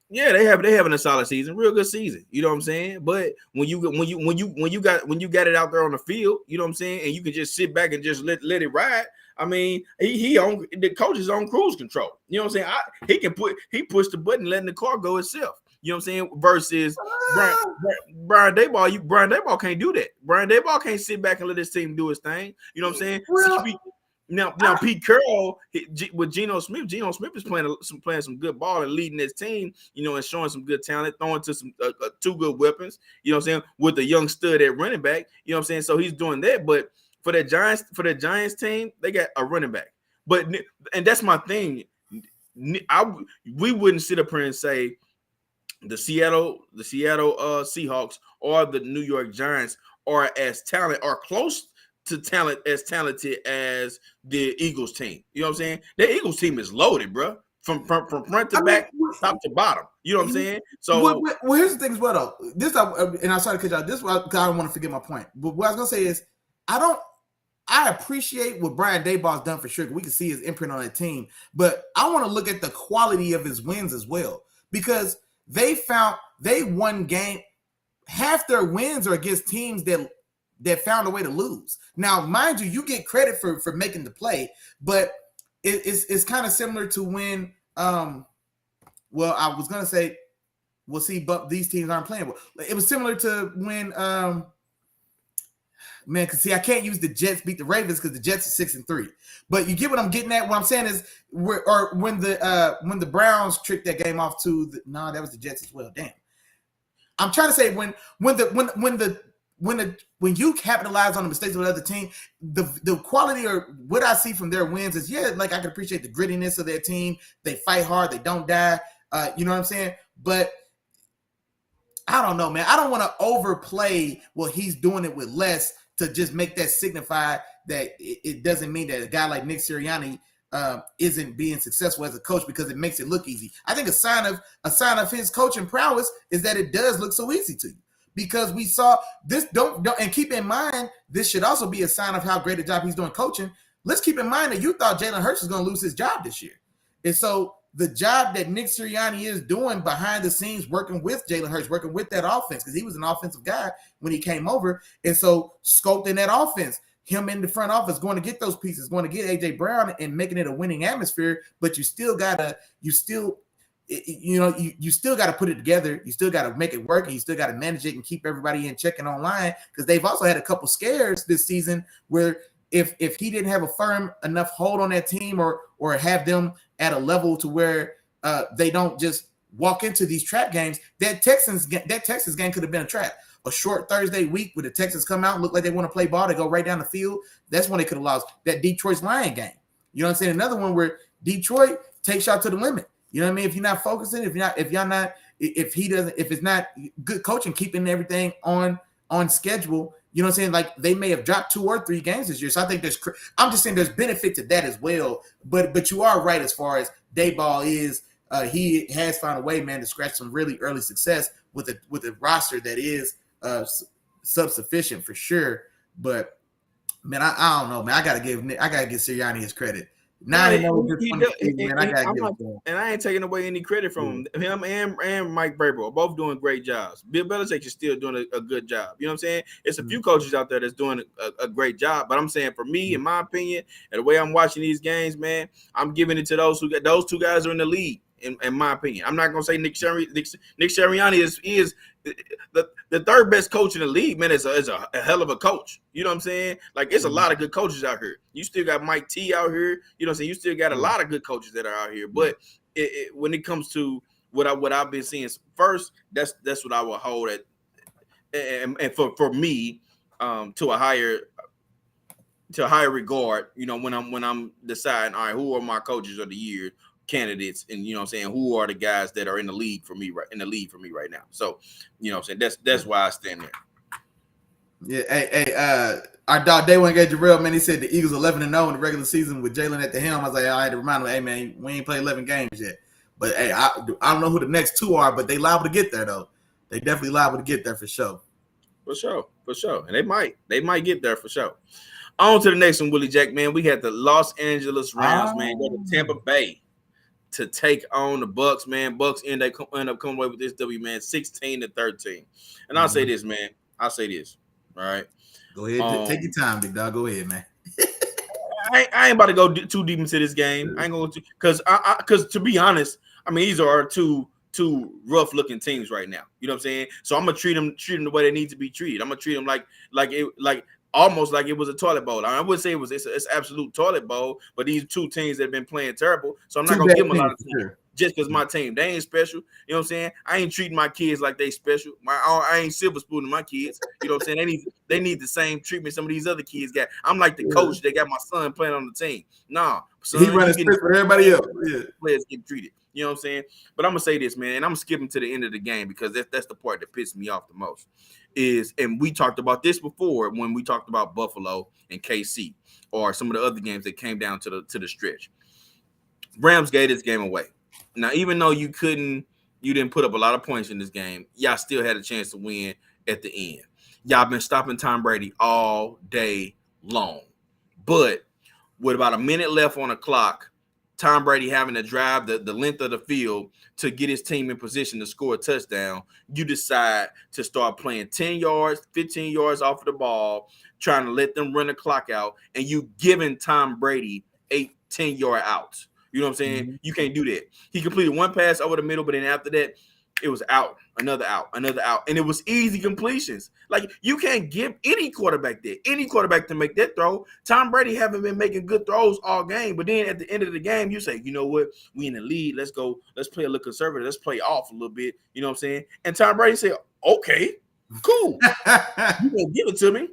Yeah, they having a solid season, real good season. You know what I'm saying? But when you got it out there on the field, you know what I'm saying, and you can just sit back and just let it ride. I mean, the coach is on cruise control. You know what I'm saying? He pushed the button, letting the car go itself. You know what I'm saying? Versus Brian Daboll. Brian Daboll can't do that. Brian Daboll can't sit back and let his team do his thing. You know what I'm saying? Now Pete Carroll with Geno Smith. Geno Smith is playing some good ball and leading his team, and showing some good talent, throwing to some two good weapons, you know what I'm saying, with the young stud at running back, you know what I'm saying. So he's doing that. But for the Giants team, they got a running back. And that's my thing. We wouldn't sit up here and say the Seattle Seahawks or the New York Giants are as talented or close to talented as the Eagles team. You know what I'm saying? The Eagles team is loaded, bro. From front to back, top to bottom. You know what I'm saying? So well, here's the thing as well, though. This and I'm sorry to cut y'all. This I don't want to forget my point. But what I was gonna say is, I appreciate what Brian Daboll's done for sure. We can see his imprint on that team, but I want to look at the quality of his wins as well, because they won game. Half their wins are against teams that found a way to lose. Now, mind you get credit for making the play, but it's kind of similar to when I was gonna say, we'll see, but these teams aren't playing well. It was similar to when because see, I can't use the Jets beat the Ravens because the Jets are 6-3. But you get what I'm getting at. What I'm saying is, when the Browns tricked that game off to that was the Jets as well. Damn. I'm trying to say when you capitalize on the mistakes of the other team, the quality or what I see from their wins is, like I can appreciate the grittiness of their team. They fight hard, they don't die. You know what I'm saying? But I don't know, man. I don't want to overplay he's doing it with less to just make that signify that it doesn't mean that a guy like Nick Sirianni isn't being successful as a coach because it makes it look easy. I think a sign of his coaching prowess is that it does look so easy to you, because we saw this. Don't and keep in mind, this should also be a sign of how great a job he's doing coaching. Let's keep in mind that you thought Jalen Hurts was going to lose his job this year, and so the job that Nick Sirianni is doing behind the scenes, working with Jalen Hurts, working with that offense, because he was an offensive guy when he came over, and so sculpting that offense, him in the front office, going to get those pieces, going to get AJ Brown and making it a winning atmosphere. But you still gotta put it together. You still gotta make it work, and you still gotta manage it and keep everybody in check and online, because they've also had a couple scares this season where if he didn't have a firm enough hold on that team or have them at a level to where they don't just walk into these trap games, that Texas game could have been a trap. A short Thursday week where the Texans come out and look like they want to play ball, they go right down the field. That's when they could have lost. That Detroit's Lion game. You know what I'm saying? Another one where Detroit takes y'all to the limit. You know what I mean? If you're not focusing, if it's not good coaching, keeping everything on schedule, you know what I'm saying? Like, they may have dropped 2 or 3 games this year. So I think I'm just saying there's benefit to that as well. But you are right as far as Daboll is. He has found a way, man, to scratch some really early success with a roster that is sufficient for sure. But man, I don't know, man. I gotta give Sirianni his credit. I ain't taking away any credit from him and Mike Vrabel are both doing great jobs. Bill Belichick is still doing a good job. You know what I'm saying? It's a few coaches out there that's doing a great job. But I'm saying, for me, in my opinion, and the way I'm watching these games, man, I'm giving it to those 2 guys are in the league. In my opinion, I'm not gonna say Nick Sirianni is the third best coach in the league. Man, is a hell of a coach. You know what I'm saying? Like, it's a lot of good coaches out here. You still got Mike T out here. You know what I'm saying? You still got a lot of good coaches that are out here. But when it comes to what I've been seeing first, that's what I will hold at, and for me, to a higher regard. You know, when I'm deciding, all right, who are my coaches of the year candidates, and you know what I'm saying, who are the guys that are in the league for me right now. So, you know what I'm saying, that's why I stand there. Yeah, hey, our dog Day One gave Jarrell, man, he said the Eagles 11-0 in the regular season with Jalen at the helm. I was like, I had to remind him, hey man, we ain't played 11 games yet. But hey, I don't know who the next 2 are, but they liable to get there though. They definitely liable to get there for sure. For sure. And they might get there for sure. On to the next one, Willie Jack, man. We had the Los Angeles Rams, man, go to Tampa Bay to take on the Bucks, man. Bucks end up coming away with this W, man, 16-13. And I'll say this, man. All right. Go ahead, take your time, big dog. Go ahead, man. I ain't about to go too deep into this game. I ain't going to, because to be honest, I mean, these are two rough looking teams right now. You know what I'm saying? So I'm gonna treat them the way they need to be treated. I'm gonna treat them like almost like it was a toilet bowl. I wouldn't say it's absolute toilet bowl, but these two teams that have been playing terrible, so I'm not gonna give them a lot of time. Sure. Just because my team, they ain't special. You know what I'm saying? I ain't treating my kids like they special. I ain't silver spooning my kids. You know what I'm saying? They need the same treatment some of these other kids got. I'm like the coach that got my son playing on the team. Nah, son, he running straight for everybody else. Yeah. Players get treated. You know what I'm saying? But I'm gonna say this, man, and I'm skipping to the end of the game because that's the part that pissed me off the most. And we talked about this before when we talked about Buffalo and KC or some of the other games that came down to the stretch. Rams gave this game away. Now, even though you didn't put up a lot of points in this game, y'all still had a chance to win at the end. Y'all been stopping Tom Brady all day long. But with about a minute left on the clock, Tom Brady having to drive the length of the field to get his team in position to score a touchdown, you decide to start playing 10 yards, 15 yards off of the ball, trying to let them run the clock out, and you giving Tom Brady 8, 10-yard outs. You know what I'm saying? Mm-hmm. You can't do that. He completed one pass over the middle, but then after that, it was out, another out, another out. And it was easy completions. Like, you can't give any quarterback that, any quarterback to make that throw. Tom Brady haven't been making good throws all game. But then at the end of the game, you say, you know what? We in the lead. Let's go. Let's play a little conservative. Let's play off a little bit. You know what I'm saying? And Tom Brady said, okay, cool. You gonna give it to me.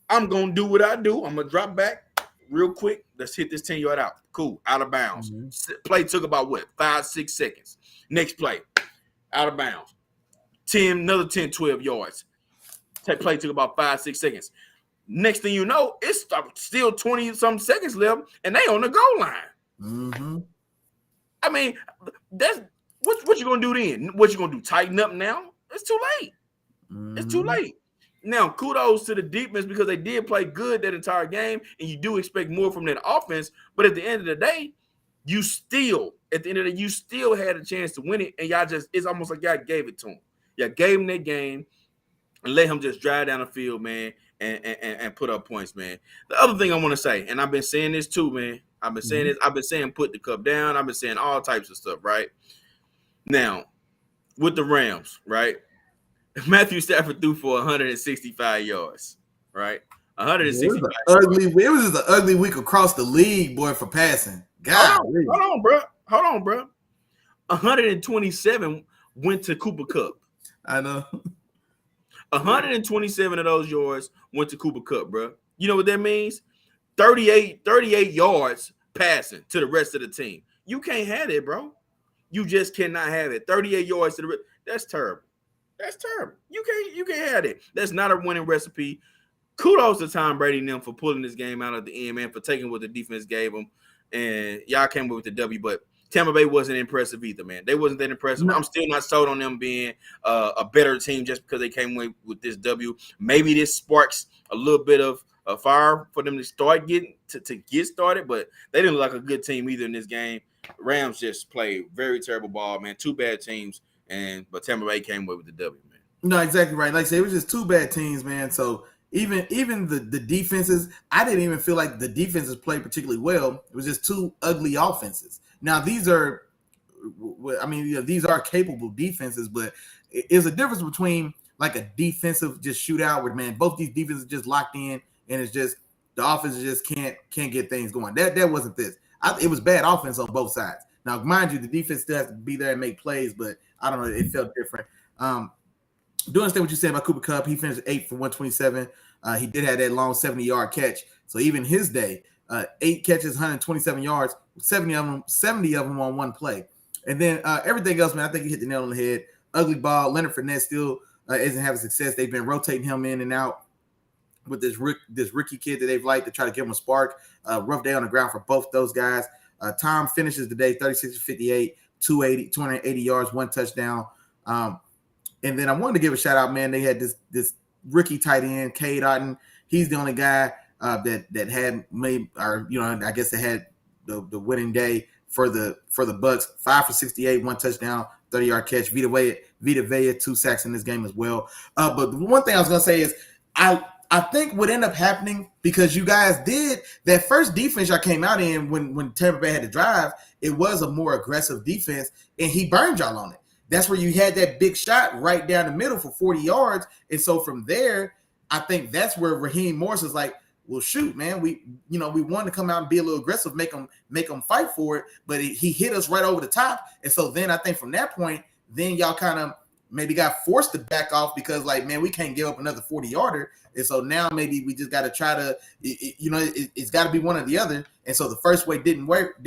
I'm going to do what I do. I'm going to drop back real quick. Let's hit this 10-yard out. Cool. Out of bounds. Mm-hmm. Play took about, 5-6 seconds. Next play. Out of bounds. Another 10, 12 yards. That play took about 5-6 seconds. Next thing you know, it's still 20-some seconds left, and they on the goal line. Mm-hmm. I mean, that's what you gonna do then? What you gonna do? Tighten up now? It's too late. Mm-hmm. It's too late. Now, kudos to the defense because they did play good that entire game, and you do expect more from that offense. But at the end of the day, you still had a chance to win it, and it's almost like y'all gave it to him. Y'all gave him that game and let him just drive down the field, man, and put up points, man. The other thing I want to say, and I've been saying this too, man. I've been saying this. I've been saying put the cup down. I've been saying all types of stuff, right? Now, with the Rams, right? Matthew Stafford threw for 165 yards, right? 165. It was just an ugly week across the league, boy, for passing. God, hold on, bro. 127 went to Cooper Kupp. I know. 127 of those yards went to Cooper Kupp, bro. You know what that means? 38 yards passing to the rest of the team. You can't have it, bro. You just cannot have it. 38 yards to the rest. That's terrible. That's terrible. You can't have it. That's not a winning recipe. Kudos to Tom Brady and them for pulling this game out at the end, man, for taking what the defense gave them. And y'all came with the W, but Tampa Bay wasn't impressive either, man. They wasn't that impressive. No. I'm still not sold on them being a better team just because they came away with this W. Maybe this sparks a little bit of a fire for them to start getting to get started, but they didn't look like a good team either in this game. Rams just played very terrible ball, man. Two bad teams, but Tampa Bay came away with the W, man. No, exactly right. Like I said, it was just two bad teams, man. So even the defenses, I didn't even feel like the defenses played particularly well. It was just two ugly offenses. Now, these are capable defenses, but it's a difference between like a defensive just shootout where, man, both these defenses just locked in and it's just the offense just can't get things going. That wasn't this. It was bad offense on both sides. Now, mind you, the defense still has to be there and make plays, but I don't know. It felt different. Do understand what you said about Cooper Kupp. He finished 8 for 127. He did have that long 70-yard catch. So even his day, 8 catches, 127 yards, 70 of them on one play. And then everything else, man, I think he hit the nail on the head. Ugly ball. Leonard Fournette still isn't having success. They've been rotating him in and out with this rookie kid that they've liked to try to give him a spark. Rough day on the ground for both those guys. Tom finishes the day 36-58, 280 yards, 1 touchdown. And then I wanted to give a shout out, man. They had this rookie tight end, Cade Otton. He's the only guy that had made, or I guess they had the winning day for the Bucks. 5 for 68, 1 touchdown, 30-yard catch. Vita Vea, 2 sacks in this game as well. But the one thing I was gonna say is I think what ended up happening, because you guys did that first defense y'all came out in when Tampa Bay had to drive, it was a more aggressive defense, and he burned y'all on it. That's where you had that big shot right down the middle for 40 yards. And so from there, I think that's where Raheem Morris is like, well, shoot, man, we wanted to come out and be a little aggressive, make them fight for it, but he hit us right over the top. And so then I think from that point, then y'all kind of maybe got forced to back off because, like, man, we can't give up another 40-yarder. And so now maybe we just got to try to, it's got to be one or the other. And so the first way didn't work.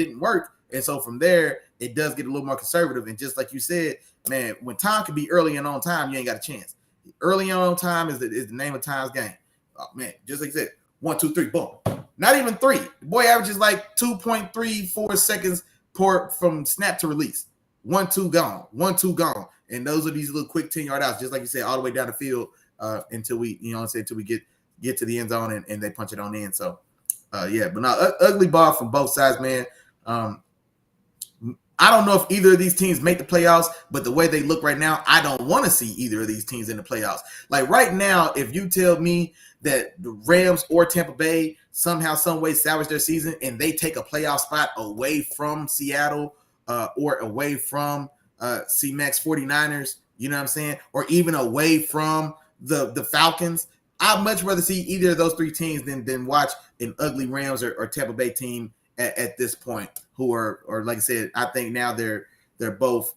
And so from there, it does get a little more conservative. And just like you said, man, when time can be early and on time, you ain't got a chance. Early and on time is the name of time's game. Oh, man, just like you said, 1, 2, 3, boom. Not even 3. The boy averages like 2.34 seconds from snap to release. 1, 2, gone. 1, 2, gone. And those are these little quick 10-yard outs, just like you said, all the way down the field until we, until we get to the end zone and they punch it on in. So, yeah, but now ugly ball from both sides, man. I don't know if either of these teams make the playoffs, but the way they look right now, I don't want to see either of these teams in the playoffs. Like right now, if you tell me that the Rams or Tampa Bay somehow, some way salvage their season and they take a playoff spot away from Seattle or away from C-Max 49ers, you know what I'm saying? Or even away from the Falcons, I'd much rather see either of those 3 teams than watch an ugly Rams or Tampa Bay team at this point, who are, or like I said, I think now they're both,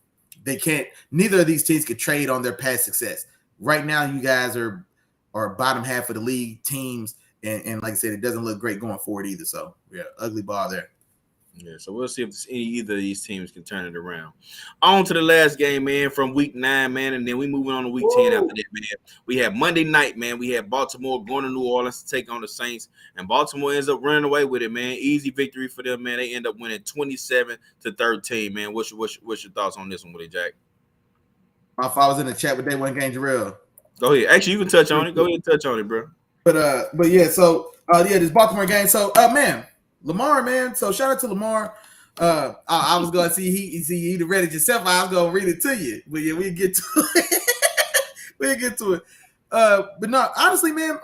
neither of these teams could trade on their past success. Right now, you guys are bottom half of the league teams, and like I said, it doesn't look great going forward either. So yeah, ugly ball there. Yeah, so we'll see if either of these teams can turn it around. On to the last game, man, from week 9, man, and then we moving on to week 10 after that, man. We have Monday night, man. We have Baltimore going to New Orleans to take on the Saints, and Baltimore ends up running away with it, man. Easy victory for them, man. They end up winning 27-13, man. What's your thoughts on this one, Willie Jack? If I was in the chat with Day One Game, Jarrell. Go ahead. Actually, you can touch on it. Go ahead and touch on it, bro. But yeah, so this Baltimore game. So man. Lamar, man. So shout out to Lamar. I was gonna see he read it yourself. I was gonna read it to you, but yeah, we get to it. we get to it. But no, honestly, man,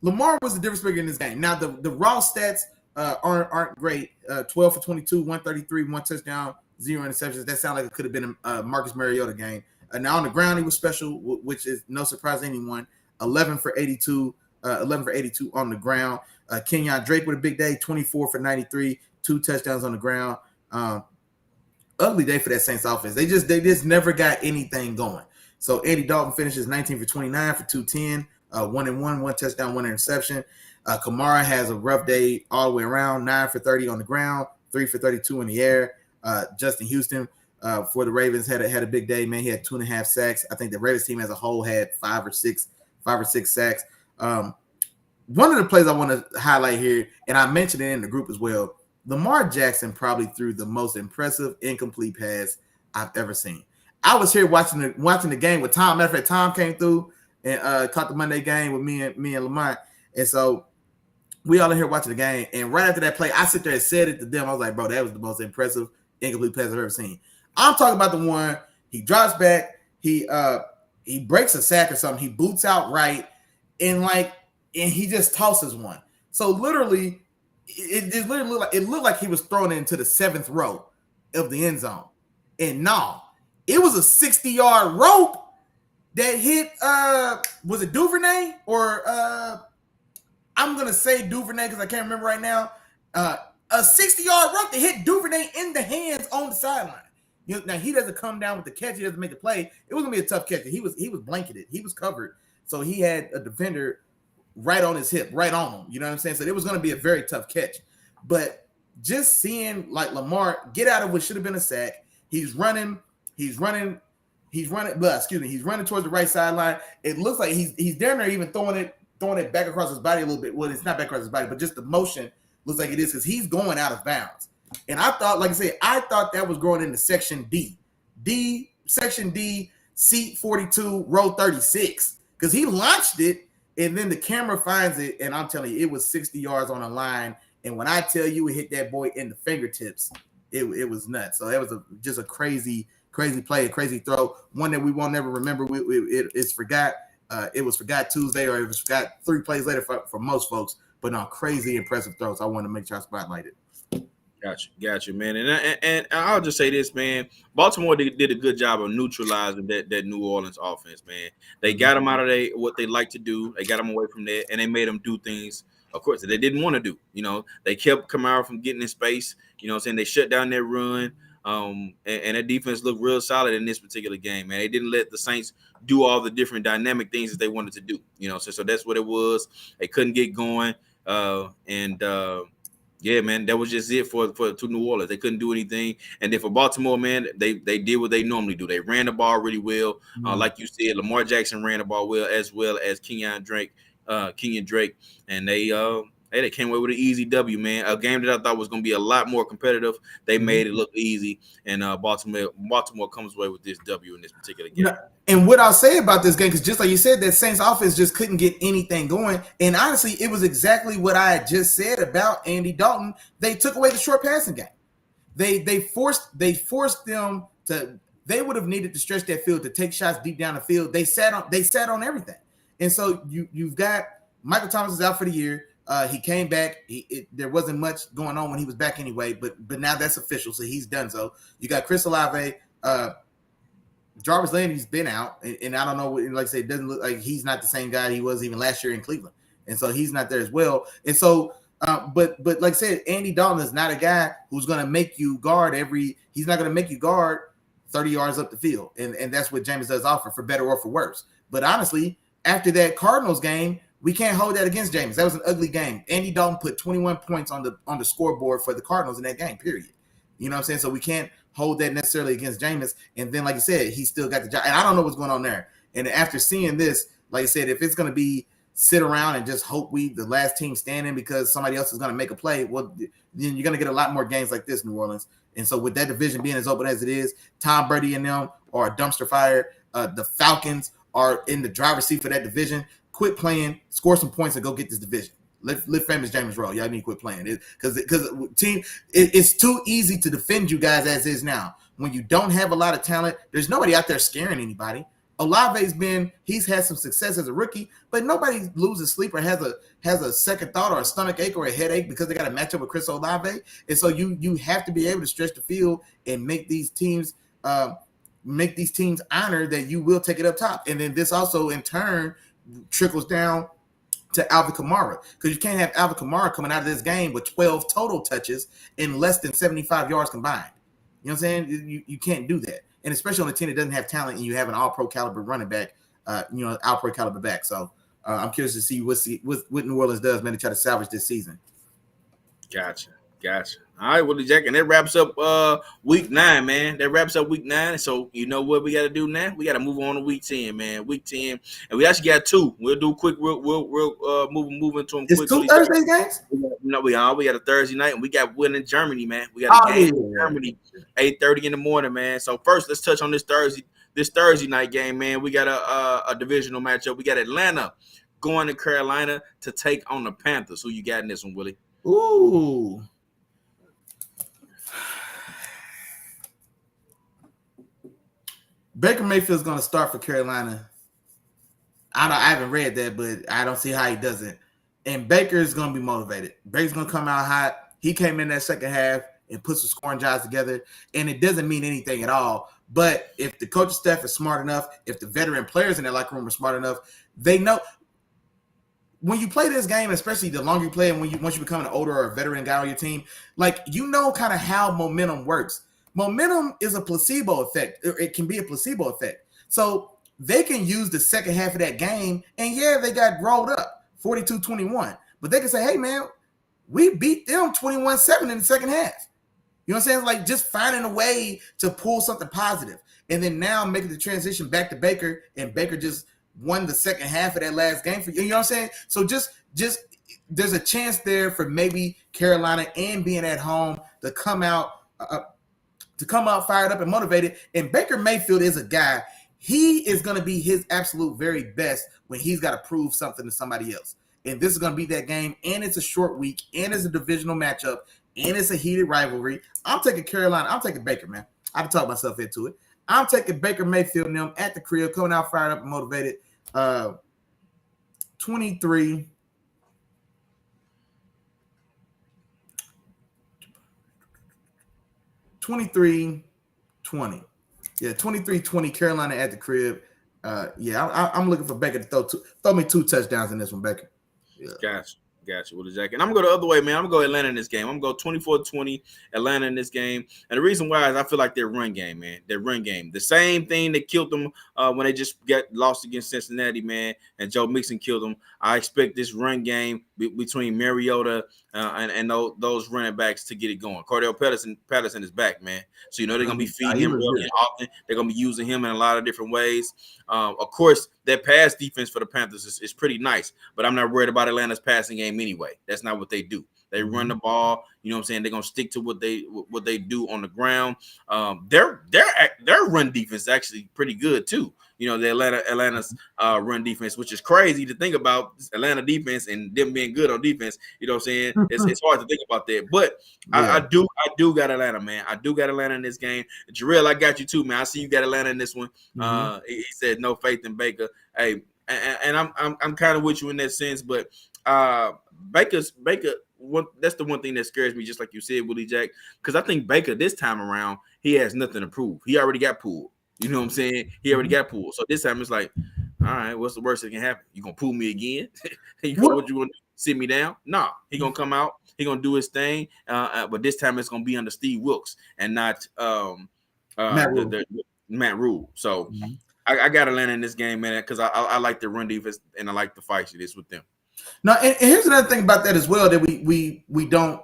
Lamar was the difference maker in this game. Now the raw stats aren't great. 12 for 22, 133, 1 touchdown, 0 interceptions. That sounds like it could have been a Marcus Mariota game. Now on the ground he was special, which is no surprise to anyone. 11 for 82 on the ground. Kenyon Drake with a big day, 24 for 93, 2 touchdowns on the ground. Ugly day for that Saints offense. They just never got anything going. So Andy Dalton finishes 19 for 29 for 210, 1-1, 1 touchdown, 1 interception. Kamara has a rough day all the way around, 9 for 30 on the ground, 3 for 32 in the air. Justin Houston for the Ravens had a big day, man. He had 2.5 sacks. I think the Ravens team as a whole had 5 or 6 sacks. One of the plays I want to highlight here, and I mentioned it in the group as well, Lamar Jackson probably threw the most impressive incomplete pass I've ever seen. I was here watching the game with Tom. Matter of fact, Tom came through and caught the Monday game with me and Lamar. And so we all in here watching the game. And right after that play, I sit there and said it to them. I was like, bro, that was the most impressive incomplete pass I've ever seen. I'm talking about the one, he drops back, he breaks a sack or something, he boots out right, and he just tosses one. So literally, it looked like he was thrown into the 7th row of the end zone. And no, it was a 60-yard rope that hit was it Duvernay or I'm gonna say Duvernay because I can't remember right now. A 60-yard rope that hit Duvernay in the hands on the sideline. Now he doesn't come down with the catch, he doesn't make the play. It was gonna be a tough catch. He was blanketed, he was covered. So he had a defender right on his hip, right on him. You know what I'm saying? So it was going to be a very tough catch. But just seeing like Lamar get out of what should have been a sack, he's running towards the right sideline. It looks like he's down there even throwing it back across his body a little bit. Well, it's not back across his body, but just the motion looks like it is because he's going out of bounds. And I thought, like I said, that was going into section D, seat 42, row 36, because he launched it. And then the camera finds it, and I'm telling you, it was 60 yards on the line. And when I tell you it hit that boy in the fingertips, it was nuts. So that was just a crazy play, a crazy throw, one that we won't never remember. It's forgot. It was forgot Tuesday, or it was forgot 3 plays later for most folks. But no, crazy impressive throws. I want to make sure I spotlight it. Got you, man. And I'll just say this, man. Baltimore did a good job of neutralizing that New Orleans offense, man. They got them out of what they like to do. They got them away from that, and they made them do things, of course, that they didn't want to do. They kept Kamara from getting in space. What I'm saying? They shut down their run. And that defense looked real solid in this particular game, man. They didn't let the Saints do all the different dynamic things that they wanted to do. So that's what it was. They couldn't get going. Yeah, man, that was just it for to New Orleans. They couldn't do anything. And then for Baltimore, man, they did what they normally do. They ran the ball really well. Like you said, Lamar Jackson ran the ball well as Kenyon Drake. And they came away with an easy W, man. A game that I thought was going to be a lot more competitive. They made it look easy, and Baltimore comes away with this W in this particular game. And what I'll say about this game, because just like you said, that Saints offense just couldn't get anything going. And honestly, it was exactly what I had just said about Andy Dalton. They took away the short passing game. They forced them to. They would have needed to stretch that field to take shots deep down the field. They sat on everything. And so you've got Michael Thomas is out for the year. He came back. There wasn't much going on when he was back anyway, but now that's official, so he's done. So you got Chris Olave, Jarvis Landry's been out, and I don't know. Like I said, it doesn't look like he's not the same guy he was even last year in Cleveland, and so he's not there as well. And so, but like I said, Andy Dalton is not a guy who's going to make you guard He's not going to make you guard 30 yards up the field, and that's what Jameis does offer, for better or for worse. But honestly, after that Cardinals game, we can't hold that against Jameis. That was an ugly game. Andy Dalton put 21 points on the scoreboard for the Cardinals in that game, period. You know what I'm saying? So we can't hold that necessarily against Jameis. And then, like you said, he still got the job. And I don't know what's going on there. And after seeing this, like I said, if it's going to be sit around and just hope the last team standing because somebody else is going to make a play, well, then you're going to get a lot more games like this, New Orleans. And so with that division being as open as it is, Tom Brady and them are a dumpster fire. The Falcons are in the driver's seat for that division. Quit playing, score some points, and go get this division. Live famous James Rowe. Y'all need to quit playing because it's too easy to defend you guys as is now. When you don't have a lot of talent, there's nobody out there scaring anybody. He's had some success as a rookie, but nobody loses sleep or has a second thought or a stomach ache or a headache because they got to match up with Chris Olave. And so you have to be able to stretch the field and make these teams honor that you will take it up top. And then this also in turn trickles down to Alvin Kamara, because you can't have Alvin Kamara coming out of this game with 12 total touches in less than 75 yards combined. You know what I'm saying? You can't do that. And especially on a team that doesn't have talent and you have an all-pro caliber running back, all-pro caliber back. So I'm curious to see what New Orleans does, man, to try to salvage this season. Gotcha. All right, Willie Jack, and that wraps up week 9, man. That wraps up week 9. So you know what we got to do now? We got to move on to week 10, man. Week 10, and we actually got 2. We'll do quick. We'll move into them. It's 2 Thursday games. No, we got a Thursday night, and we got one in Germany, man. We got a game in Germany, 8:30 in the morning, man. So first, let's touch on this Thursday night game, man. We got a divisional matchup. We got Atlanta going to Carolina to take on the Panthers. Who you got in this one, Willie? Ooh. Baker Mayfield's going to start for Carolina. I haven't read that, but I don't see how he doesn't. And Baker's going to be motivated. Baker's going to come out hot. He came in that second half and put some scoring drives together, and it doesn't mean anything at all. But if the coaching staff is smart enough, if the veteran players in their locker room are smart enough, they know when you play this game, especially the longer you play and once you become an older or a veteran guy on your team, like you know kind of how momentum works. Momentum is a placebo effect. It can be a placebo effect. So they can use the second half of that game, and yeah, they got rolled up 42-21. But they can say, hey, man, we beat them 21-7 in the second half. You know what I'm saying? Like just finding a way to pull something positive. And then now making the transition back to Baker, and Baker just won the second half of that last game for you. You know what I'm saying? So just there's a chance there for maybe Carolina and being at home to come out fired up and motivated. And Baker Mayfield is a guy, he is going to be his absolute very best when he's got to prove something to somebody else. And this is going to be that game, and it's a short week, and it's a divisional matchup, and it's a heated rivalry. I'm taking Carolina. I'm taking Baker, man. I've talked myself into it. I'm taking Baker Mayfield and them at the crib, coming out fired up and motivated. 23. 23-20. Yeah, 23-20, Carolina at the crib. I'm looking for Baker to throw me 2 touchdowns in this one, Baker. Yeah. Gotcha. With the jacket. And I'm going to go the other way, man. I'm going to go Atlanta in this game. I'm going to go 24-20 Atlanta in this game. And the reason why is I feel like their run game, man. Their run game. The same thing that killed them when they just got lost against Cincinnati, man, and Joe Mixon killed them. I expect this run game between Mariota and those running backs to get it going. Cordell Patterson is back, man. So, they're going to be feeding him really often. They're going to be using him in a lot of different ways. Of course, their pass defense for the Panthers is pretty nice, but I'm not worried about Atlanta's passing game anyway. That's not what they do. They run the ball. You know what I'm saying? They're gonna stick to what they do on the ground. Their run defense is actually pretty good too. The Atlanta's run defense, which is crazy to think about. Atlanta defense and them being good on defense. You know what I'm saying? It's hard to think about that. But yeah. I do got Atlanta, man. I do got Atlanta in this game. Jarrell, I got you too, man. I see you got Atlanta in this one. He said no faith in Baker. Hey, and I'm kind of with you in that sense, but Baker. That's the one thing that scares me, just like you said, Willie Jack, because I think Baker this time around he has nothing to prove. He already got pulled. You know what I'm saying? He already got pulled. So this time it's like, all right, what's the worst that can happen? You gonna pull me again? What you gonna do? Sit me down? No, he gonna come out. He gonna do his thing. But this time it's gonna be under Steve Wilkes and not Matt Rule. So I got Atlanta in this game, man, because I like the run defense and I like the fight it is with them. No, and here's another thing about that as well that we don't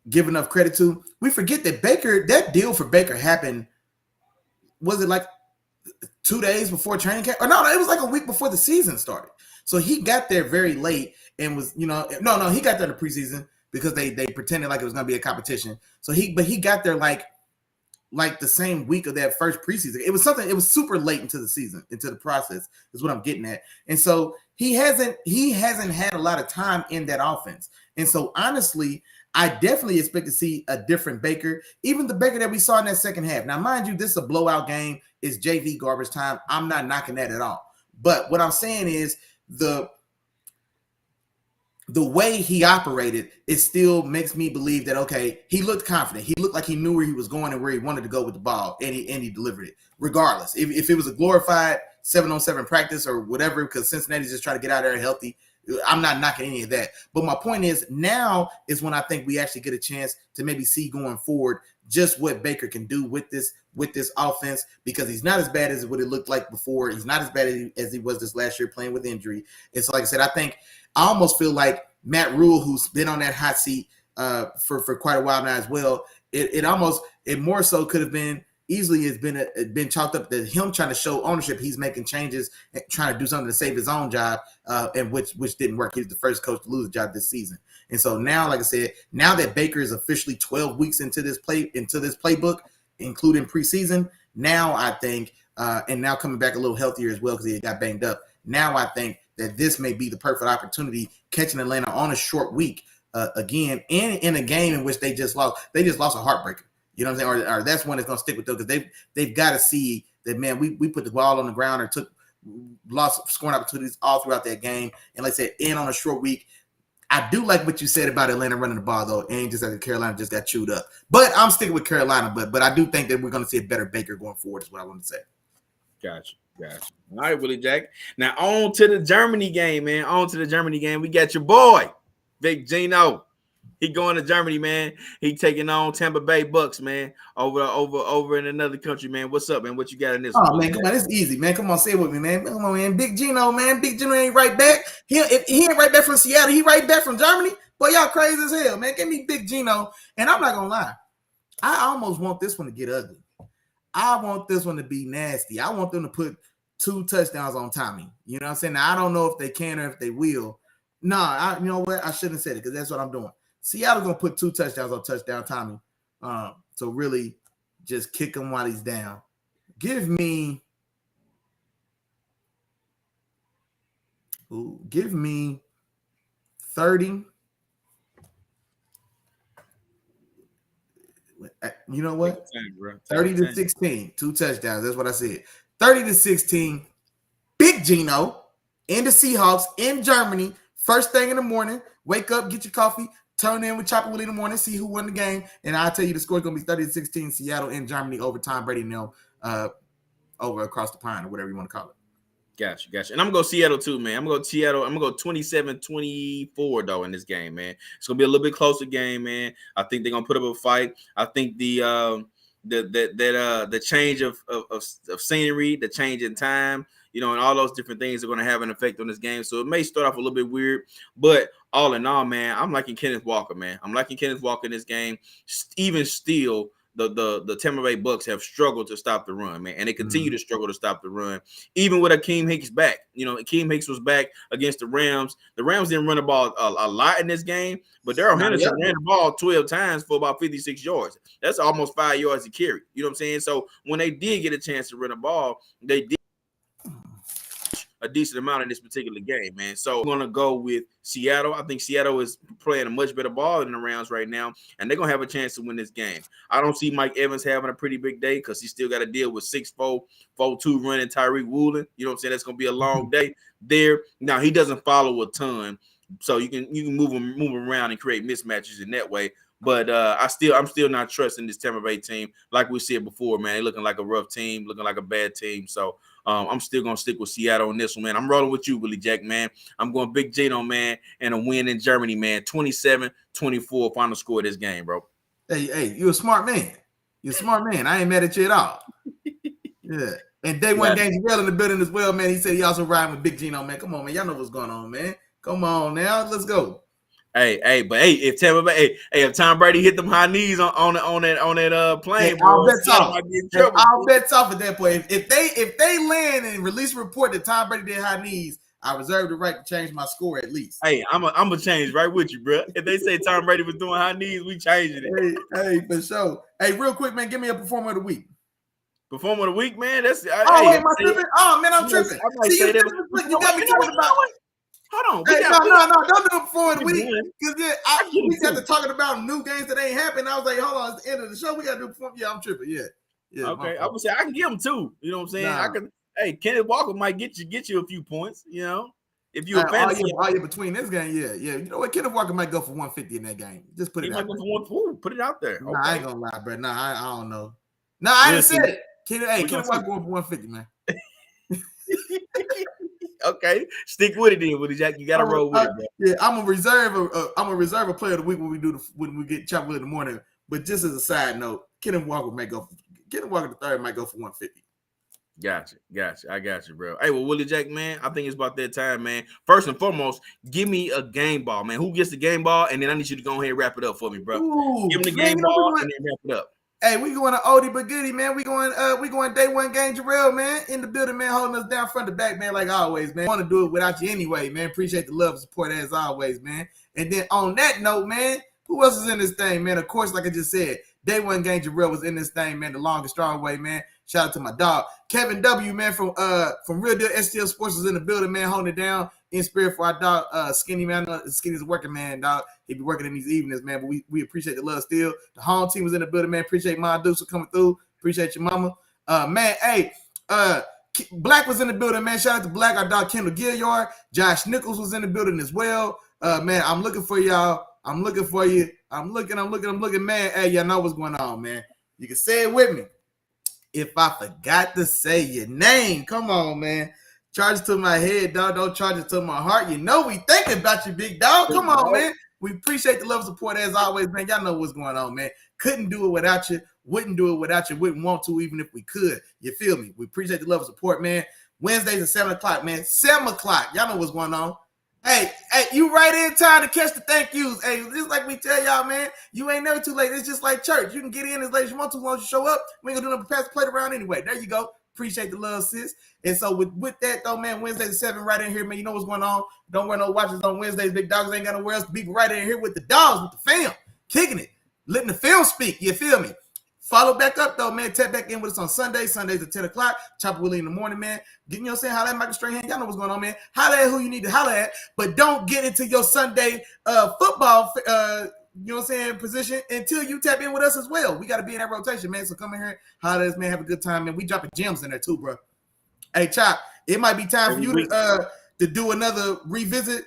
give enough credit to. We forget that that deal for Baker happened. Was it like 2 days before training camp? Or no, it was like a week before the season started. So he got there very late and was, he got there in the preseason because they pretended like it was going to be a competition. So he got there like the same week of that first preseason. It was super late into the season, into the process is what I'm getting at. And so he hasn't had a lot of time in that offense. And so honestly, I definitely expect to see a different Baker, even the Baker that we saw in that second half. Now, mind you, this is a blowout game. It's JV garbage time. I'm not knocking that at all. But what I'm saying is the way he operated, it still makes me believe that, okay, he looked confident. He looked like he knew where he was going and where he wanted to go with the ball, and he delivered it, regardless. If it was a glorified 7-on-7 practice or whatever, because Cincinnati's just trying to get out there healthy, I'm not knocking any of that. But my point is, now is when I think we actually get a chance to maybe see going forward just what Baker can do with this offense, because he's not as bad as what it looked like before. He's not as bad as he was this last year playing with injury. And so, like I said, I almost feel like Matt Rule, who's been on that hot seat for quite a while now as well, it more so could have been easily has been chalked up to him trying to show ownership. He's making changes and trying to do something to save his own job, and which didn't work. He was the first coach to lose a job this season. And so now, like I said, now that Baker is officially 12 weeks into this playbook, including preseason, now I think, and now coming back a little healthier as well because he got banged up. Now I think that this may be the perfect opportunity, catching Atlanta on a short week again, in a game in which they just lost. They just lost a heartbreaker. You know what I'm saying? Or that's one that's going to stick with them, because they've got to see that, man, we put the ball on the ground or lost scoring opportunities all throughout that game. And like I said, in on a short week. I do like what you said about Atlanta running the ball, though, and just like Carolina just got chewed up. But I'm sticking with Carolina, but I do think that we're going to see a better Baker going forward is what I want to say. Gotcha. All right, Willie Jack. Now on to the Germany game, man. On to the Germany game. We got your boy, Big Gino. He going to Germany, man. He taking on Tampa Bay Bucks, man, over in another country, man. What's up, man? What you got in this? Oh, man, come on. It's easy, man. Come on, say it with me, man. Come on, man. Big Gino, man. Big Gino ain't right back. If he ain't right back from Seattle, he right back from Germany. Boy, y'all crazy as hell, man. Give me Big Gino. And I'm not going to lie. I almost want this one to get ugly. I want this one to be nasty. I want them to put 2 touchdowns on Tommy. You know what I'm saying? Now, I don't know if they can or if they will. You know what? I shouldn't have said it, because that's what I'm doing. Seattle's going to put 2 touchdowns on touchdown Tommy. So really just kick him while he's down. Give me 30. You know what? 30-16. 2 touchdowns. That's what I said. 30-16. Big Gino and the Seahawks in Germany. First thing in the morning. Wake up, get your coffee, Turn in with Chopper Willie in the morning, see who won the game, and I'll tell you the score is going to be 30-16 Seattle in Germany over Tom Brady and them over across the pond or whatever you want to call it. Gotcha. And I'm going to go Seattle too, man. I'm going to go Seattle. I'm going to go 27-24, though, in this game, man. It's going to be a little bit closer game, man. I think they're going to put up a fight. I think the change of scenery, the change in time, and all those different things are going to have an effect on this game. So it may start off a little bit weird, but all in all, man, I'm liking Kenneth Walker, man. I'm liking Kenneth Walker in this game. Even still, the Tampa Bay Bucks have struggled to stop the run, man, and they continue to struggle to stop the run, even with Akeem Hicks back. Akeem Hicks was back against the Rams. The Rams didn't run the ball a lot in this game, but Darrell Henderson ran the ball 12 times for about 56 yards. That's almost 5 yards to carry. You know what I'm saying? So when they did get a chance to run the ball, they did a decent amount in this particular game, man. So I'm going to go with Seattle. I think Seattle is playing a much better ball than the Rams right now, and they're going to have a chance to win this game. I don't see Mike Evans having a pretty big day because he still got to deal with 6'4", 4'2" running Tyreek Woolen. You know what I'm saying? That's going to be a long day there. Now, he doesn't follow a ton, so you can move him around and create mismatches in that way. But I'm still not trusting this Tampa Bay team. Like we said before, man, they're looking like a rough team, looking like a bad team. So I'm still going to stick with Seattle on this one, man. I'm rolling with you, Willie Jack, man. I'm going Big Gino, man, and a win in Germany, man. 27-24 final score of this game, bro. Hey, you're a smart man. You're a smart man. I ain't mad at you at all. Yeah. And day one game, well in the building as well, man. He said he also riding with Big Gino, man. Come on, man. Y'all know what's going on, man. Come on now. Let's go. If Tampa Bay, if Tom Brady hit them high knees on that plane, I'll bet off at that point. If they land and release a report that Tom Brady did high knees, I reserve the right to change my score at least. Hey, I'm a change right with you, bro. If they say Tom Brady was doing high knees, we changing it. Hey, for sure. Hey, real quick, man, give me a performer of the week. Performer of the week, man. That's wait, am I tripping? Oh man, I'm tripping. You got me talking about. Hold on. Hey, no, don't do it before the week. Because we got to talking about new games that ain't happening. I was like, hold on, it's the end of the show. We got to do before. Yeah, I'm tripping. Yeah. Okay, I would say I can give him 2. You know what I'm saying? I can. Hey, Kenneth Walker might get you a few points. If you're a fantasy, all year between this game, yeah. You know what? Kenneth Walker might go for 150 in that game. Just put it out there. Put it out there. Nah, I ain't gonna lie, bro. Nah, I don't know. Nah, I didn't say it. Kenneth Walker going for 150, man. Okay, stick with it then, Willie Jack. You got to roll with it, bro. Yeah, I'm a reserve a player of the week when we get Chopper in the morning. But just as a side note, Kenneth Walker the third might go for 150. Gotcha. I got you, bro. Hey, well, Willie Jack, man, I think it's about that time, man. First and foremost, give me a game ball, man. Who gets the game ball? And then I need you to go ahead and wrap it up for me, bro. Ooh, give me the game ball and then wrap it up. Hey, we going to oldie but goodie, man. We going day one game, Jarrell, man. In the building, man, holding us down front to back, man, like always, man. Want to do it without you anyway, man. Appreciate the love and support as always, man. And then on that note, man, who else is in this thing, man? Of course, like I just said, day one game, Jarrell was in this thing, man, the longest strong way, man. Shout out to my dog. Kevin W, man, from Real Deal STL Sports is in the building, man, holding it down in spirit for our dog, Skinny, man. Skinny's a working man, dog. He be working in these evenings, man, but we appreciate the love still. The home team was in the building, man. Appreciate my Deuce for coming through. Appreciate your mama. Man, hey, Black was in the building, man. Shout out to Black, our dog Kendall Gilliard. Josh Nichols was in the building as well. Man, I'm looking for y'all. I'm looking for you. I'm looking, man. Hey, y'all know what's going on, man. You can say it with me. If I forgot to say your name, come on, man. Charge it to my head, dog. Don't charge it to my heart. You know we thinking about you, big dog. Come on, man. We appreciate the love and support as always, man. Y'all know what's going on, man. Couldn't do it without you. Wouldn't do it without you. Wouldn't want to even if we could. You feel me? We appreciate the love and support, man. Wednesdays at 7 o'clock, man. 7 o'clock. Y'all know what's going on. Hey, you right in time to catch the thank yous. Hey, just like we tell y'all, man, you ain't never too late. It's just like church. You can get in as late as you want to once you show up. We ain't gonna do nothing but pass the plate around anyway. There you go. Appreciate the love, sis. And so with that, though, man, Wednesdays at 7 right in here, man. You know what's going on. Don't wear no watches on Wednesdays. Big dogs ain't got nowhere else to be right in here with the dogs, with the fam. Kicking it. Letting the film speak. You feel me? Follow back up, though, man. Tap back in with us on Sundays at 10 o'clock. Chopper Willie in the morning, man. You know what I'm saying? Holla at Michael Strahan. Y'all know what's going on, man. Holla at who you need to holla at. But don't get into your Sunday football, you know what I'm saying, position until you tap in with us as well. We got to be in that rotation, man. So come in here, holla at us, man. Have a good time, man. We dropping gems in there, too, bro. Hey, Chop, it might be time for you to do another revisit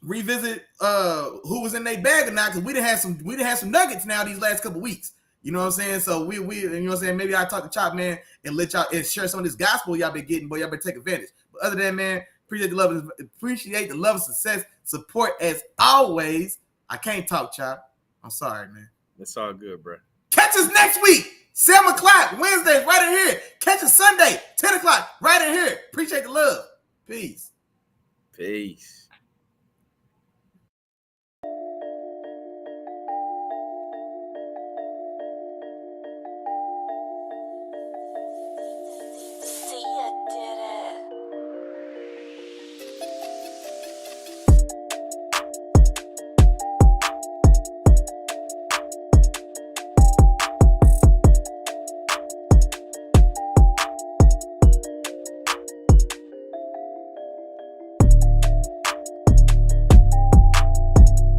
revisit who was in their bag or not, because we done had some nuggets now these last couple weeks. You know what I'm saying? So we you know what I'm saying, maybe I talk to Chop, man, and let y'all and share some of this gospel y'all been getting, boy. Y'all better take advantage. But other than that, man, appreciate the love and success, support as always. I can't talk, Chop. I'm sorry, man. It's all good, bro. Catch us next week, 7 o'clock, Wednesdays, right in here. Catch us Sunday, 10 o'clock, right in here. Appreciate the love. Peace. Peace.